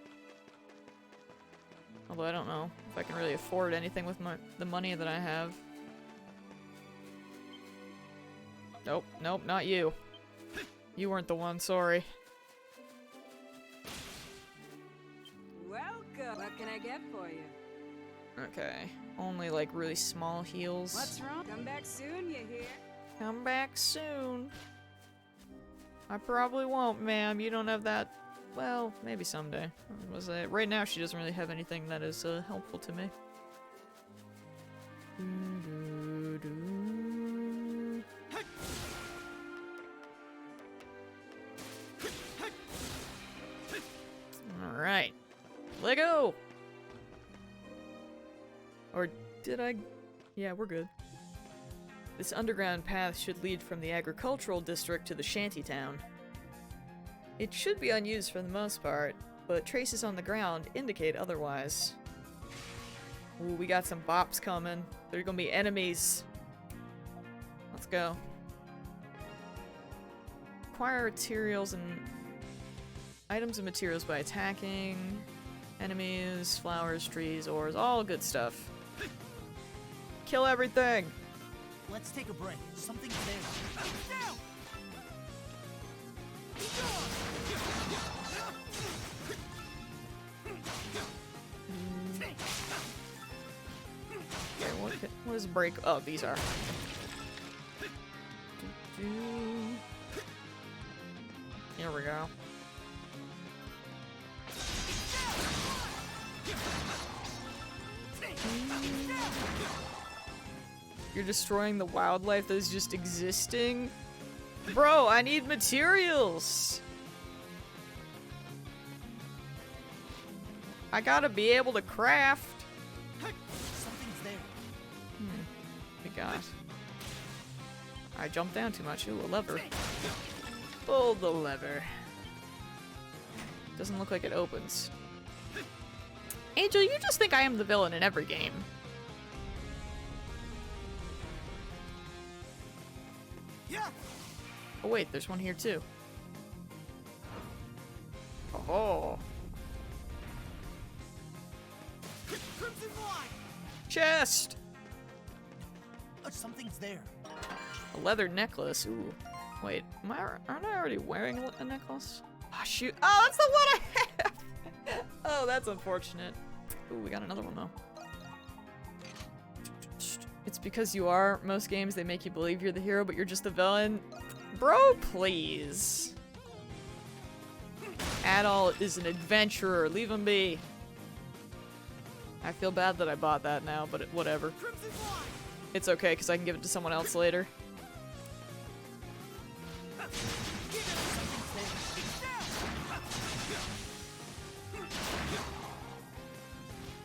Speaker 1: Although I don't know if I can really afford anything with the money that I have. Nope, nope, not you. You weren't the one, sorry.
Speaker 14: Welcome. What can I get for you?
Speaker 1: Okay, only like really small heals.
Speaker 14: What's wrong? Come back soon, you hear?
Speaker 1: Come back soon. I probably won't, ma'am. You don't have that. Well, maybe someday. Right now, she doesn't really have anything that is helpful to me. All right, let go. Or did I? Yeah, we're good. This underground path should lead from the agricultural district to the shantytown. It should be unused for the most part, but traces on the ground indicate otherwise. Ooh, we got some bops coming. There are gonna be enemies. Let's go. Acquire materials and items and materials by attacking enemies, flowers, trees, ores, all good stuff. Kill everything!
Speaker 7: Let's take a break. Something's there. Now!
Speaker 1: Okay, what is break? Oh, these are. Here we go. You're destroying the wildlife that is just existing? Bro, I need materials! I gotta be able to craft.
Speaker 7: Something's there.
Speaker 1: We got. I jumped down too much. Ooh, a lever. Pull the lever. Doesn't look like it opens. Angel, you just think I am the villain in every game.
Speaker 7: Yeah.
Speaker 1: Oh wait, there's one here too. Oh.
Speaker 7: Crimson Light.
Speaker 1: Chest!
Speaker 7: Oh, something's there.
Speaker 1: A leather necklace. Ooh. Wait, aren't I already wearing a necklace? Ah, shoot. Oh, that's the one I have! Oh, that's unfortunate. Ooh, we got another one though. It's because you are. Most games, they make you believe you're the hero, but you're just the villain. Bro, please. Adol is an adventurer. Leave him be. I feel bad that I bought that now, but whatever. It's okay, because I can give it to someone else later.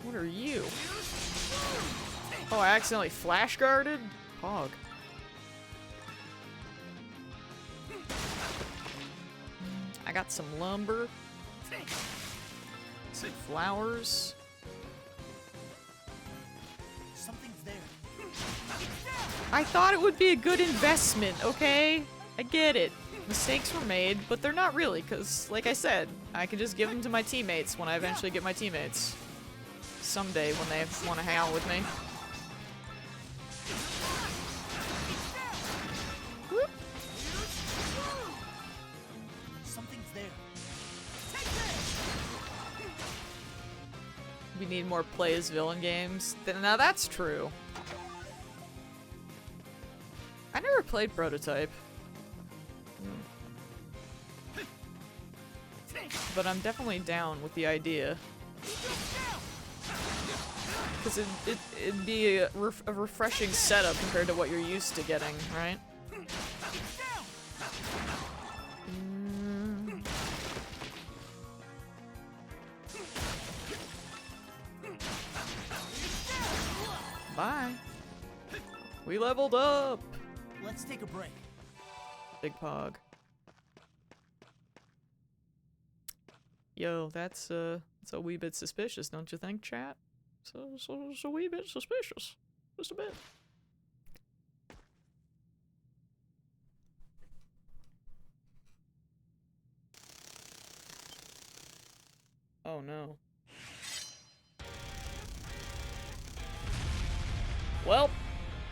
Speaker 1: What are you? Oh, I accidentally flash guarded? Pog. I got some lumber. Some flowers.
Speaker 7: Something's there.
Speaker 1: I thought it would be a good investment, okay? I get it. Mistakes were made, but they're not really, because, like I said, I can just give them to my teammates when I eventually get my teammates. Someday when they want to hang out with me. Whoop.
Speaker 7: Something's there.
Speaker 1: We need more play as villain games. Now that's true. I never played Prototype. but I'm definitely down with the idea. Because it'd be a refreshing setup compared to what you're used to getting, right? Bye. We leveled up.
Speaker 7: Let's take a break.
Speaker 1: Big Pog. Yo, that's a wee bit suspicious, don't you think, chat? It's a wee bit suspicious. Just a bit. Oh no. Well,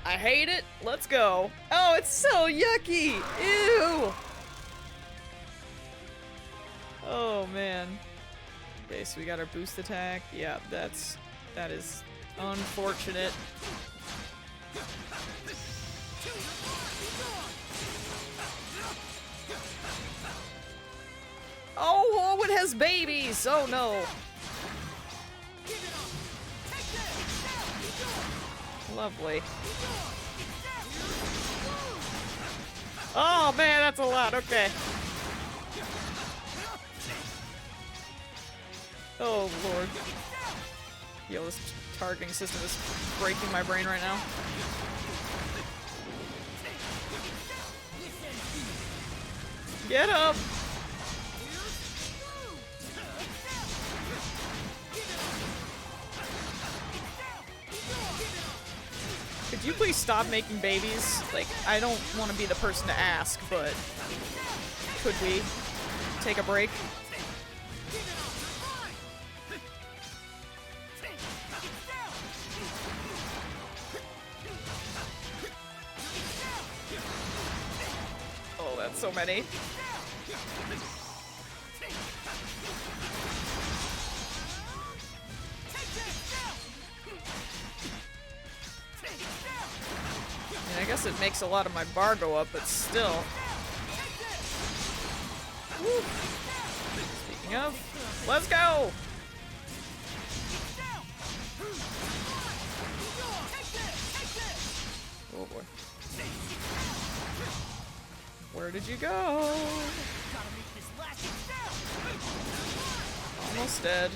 Speaker 1: I hate it. Let's go. Oh, it's so yucky. Ew. Oh man. Okay, so we got our boost attack. Yeah, that is unfortunate. Oh, it has babies. Oh no. Lovely. Oh man, that's a lot. Okay. Oh lord. Yo, this targeting system is breaking my brain right now. Get up! Could you please stop making babies? Like, I don't want to be the person to ask, but could we take a break? Oh, that's so many. I guess it makes a lot of my bar go up, but still. Woo. Speaking of, let's go! Oh boy. Where did you go? Almost dead.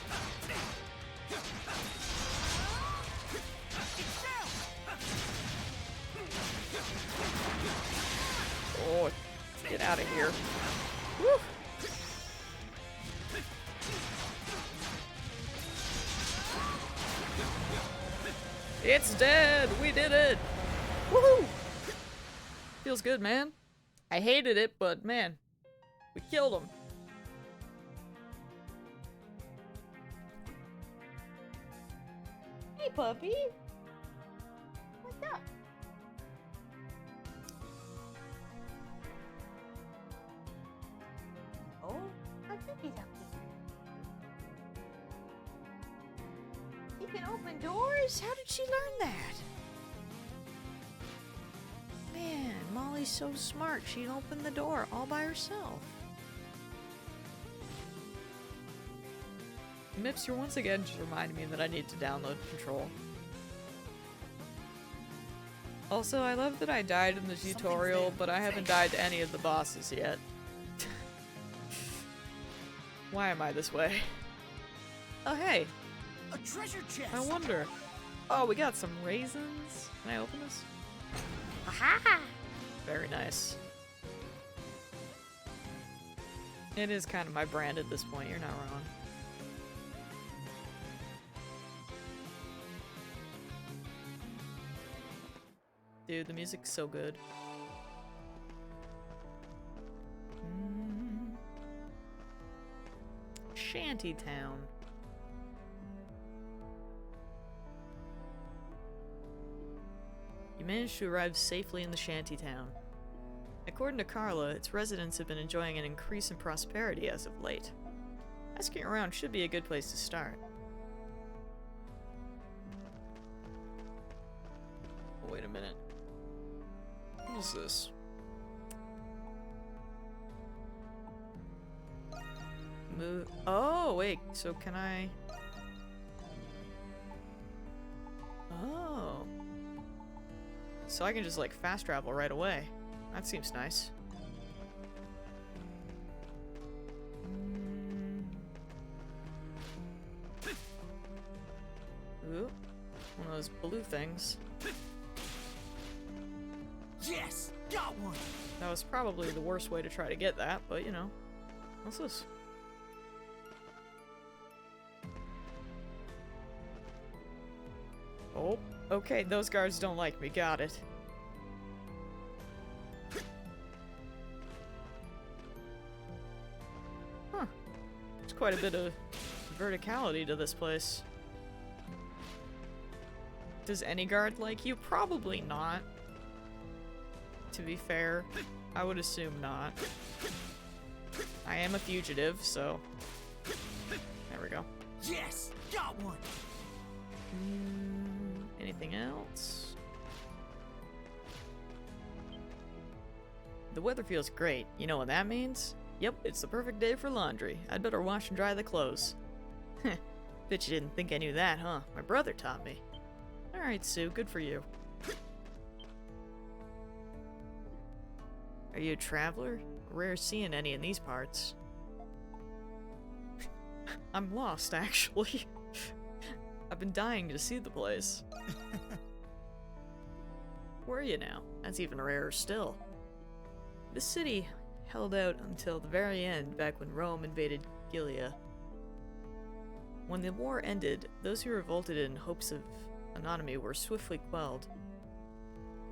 Speaker 1: Oh, get out of here. Woo. It's dead! We did it! Woohoo! Feels good, man. I hated it, but man, we killed him. Hey, puppy. What's up? Oh, I think he's up there. She can open doors? How did she learn that? Man, Molly's so smart. She'd open the door all by herself. Mips, you're once again just reminding me that I need to download Control. Also, I love that I died in the tutorial, but I haven't died to any of the bosses yet. Why am I this way? Oh, hey.
Speaker 7: A treasure chest.
Speaker 1: I wonder. Oh, we got some raisins. Can I open this? Aha! Very nice. It is kind of my brand at this point, you're not wrong. Dude, the music's so good. Shantytown. You managed to arrive safely in the shantytown. According to Carla, its residents have been enjoying an increase in prosperity as of late. Asking around should be a good place to start. Oh, wait a minute. What is this? Move. Oh, wait. So can I... Oh. So I can just, like, fast travel right away. That seems nice. Ooh. One of those blue things.
Speaker 21: Yes! Got one!
Speaker 1: That was probably the worst way to try to get that, but you know. What's this? Oh, okay, those guards don't like me, got it. Huh. There's quite a bit of verticality to this place. Does any guard like you? Probably not. To be fair, I would assume not. I am a fugitive, so... There we go.
Speaker 21: Yes! Got one!
Speaker 1: Anything else? The weather feels great. You know what that means? Yep, it's the perfect day for laundry. I'd better wash and dry the clothes. Heh, bet you didn't think I knew that, huh? My brother taught me. Alright, Sue, good for you. Are you a traveler? Rare seeing any in these parts. I'm lost, actually. I've been dying to see the place. Where are you now? That's even rarer still. This city held out until the very end, back when Rome invaded Gilia. When the war ended, those who revolted in hopes of autonomy were swiftly quelled.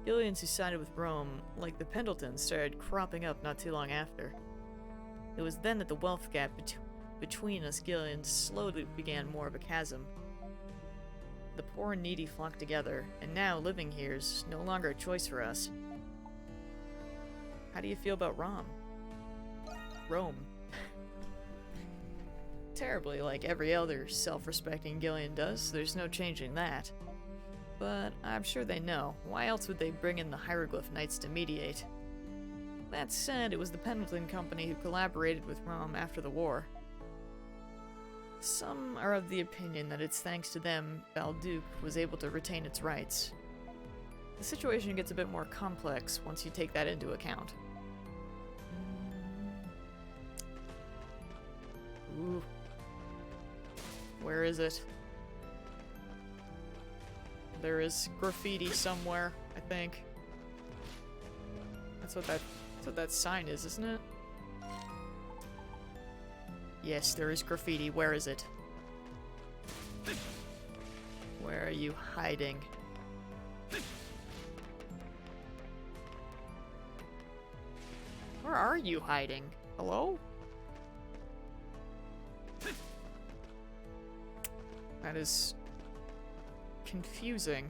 Speaker 1: Gillians who sided with Rome, like the Pendletons, started cropping up not too long after. It was then that the wealth gap between us Gillians slowly began more of a chasm. The poor and needy flocked together, and now living here is no longer a choice for us. How do you feel about Rome? Terribly, like every other self-respecting Gillian does. There's no changing that. But I'm sure they know. Why else would they bring in the Hieroglyph Knights to mediate? That said, it was the Pendleton Company who collaborated with Rome after the war. Some are of the opinion that it's thanks to them Balduke was able to retain its rights. The situation gets a bit more complex once you take that into account. Ooh. Where is it? There is graffiti somewhere, I think. That's what that sign is, isn't it? Yes, there is graffiti. Where is it? Where are you hiding? Where are you hiding? Hello? That is confusing.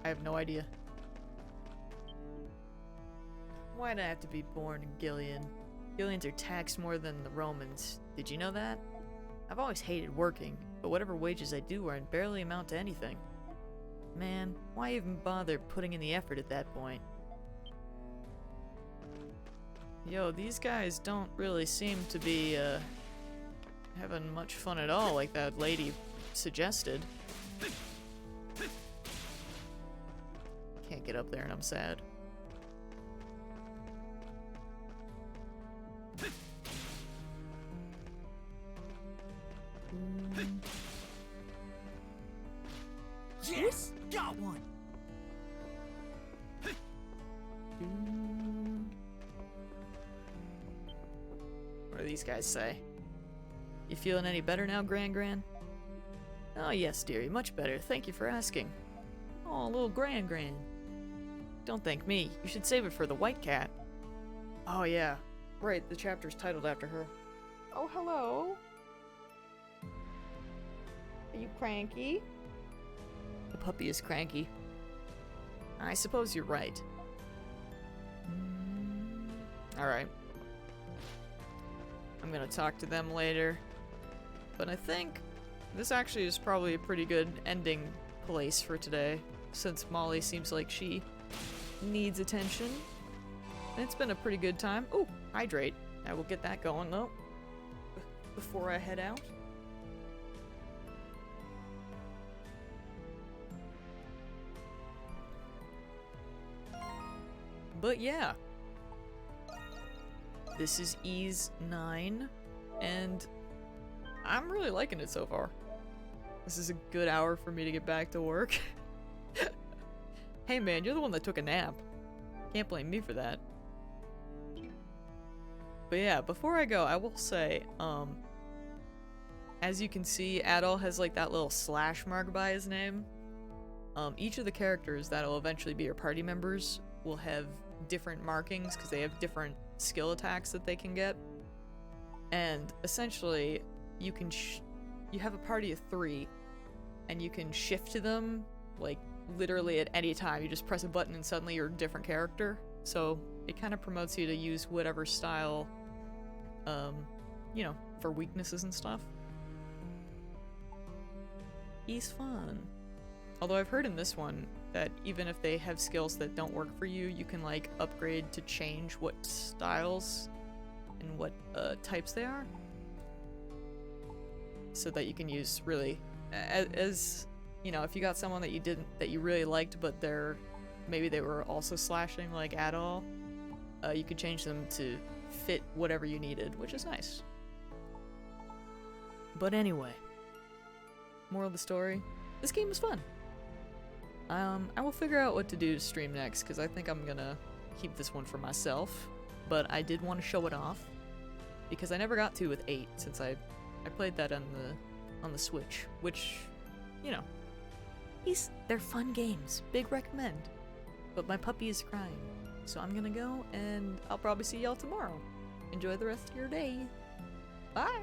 Speaker 1: I have no idea. Why'd I have to be born in Gillian? Gillians are taxed more than the Romans. Did you know that? I've always hated working, but whatever wages I do earn barely amount to anything. Man, why even bother putting in the effort at that point? Yo, these guys don't really seem to be, having much fun at all, like that lady suggested. Can't get up there and I'm sad.
Speaker 21: Yes! Got one!
Speaker 1: What do these guys say? You feeling any better now, Gran? Oh yes, dearie, much better. Thank you for asking. Oh, little Gran. Don't thank me. You should save it for the white cat. Oh yeah. Right, the chapter's titled after her. Oh, hello. Are you cranky? The puppy is cranky. I suppose you're right. Alright. I'm gonna talk to them later. But I think this actually is probably a pretty good ending place for today, since Molly seems like she needs attention. And it's been a pretty good time. Oh, hydrate. I will get that going though before I head out. But yeah, this is Ease 9, and I'm really liking it so far. This is a good hour for me to get back to work. Hey man, you're the one that took a nap. Can't blame me for that. But yeah, before I go, I will say, as you can see, Adol has like that little slash mark by his name. Each of the characters that'll eventually be your party members will have different markings because they have different skill attacks that they can get. And essentially, you can you have a party of 3, and you can shift to them like literally at any time. You just press a button and suddenly you're a different character. So it kind of promotes you to use whatever style, you know, for weaknesses and stuff. He's fun. Although I've heard in this one that even if they have skills that don't work for you, you can like upgrade to change what styles and what types they are, so that you can use really as you know, if you got someone that you really liked, but maybe they were also slashing like Adol, you could change them to fit whatever you needed, which is nice. But anyway, moral of the story, this game is fun. I will figure out what to do to stream next, because I think I'm gonna keep this one for myself, but I did want to show it off, because I never got to with 8, since I played that on the Switch, which, you know, they're fun games, big recommend. But my puppy is crying, so I'm gonna go, and I'll probably see y'all tomorrow. Enjoy the rest of your day. Bye!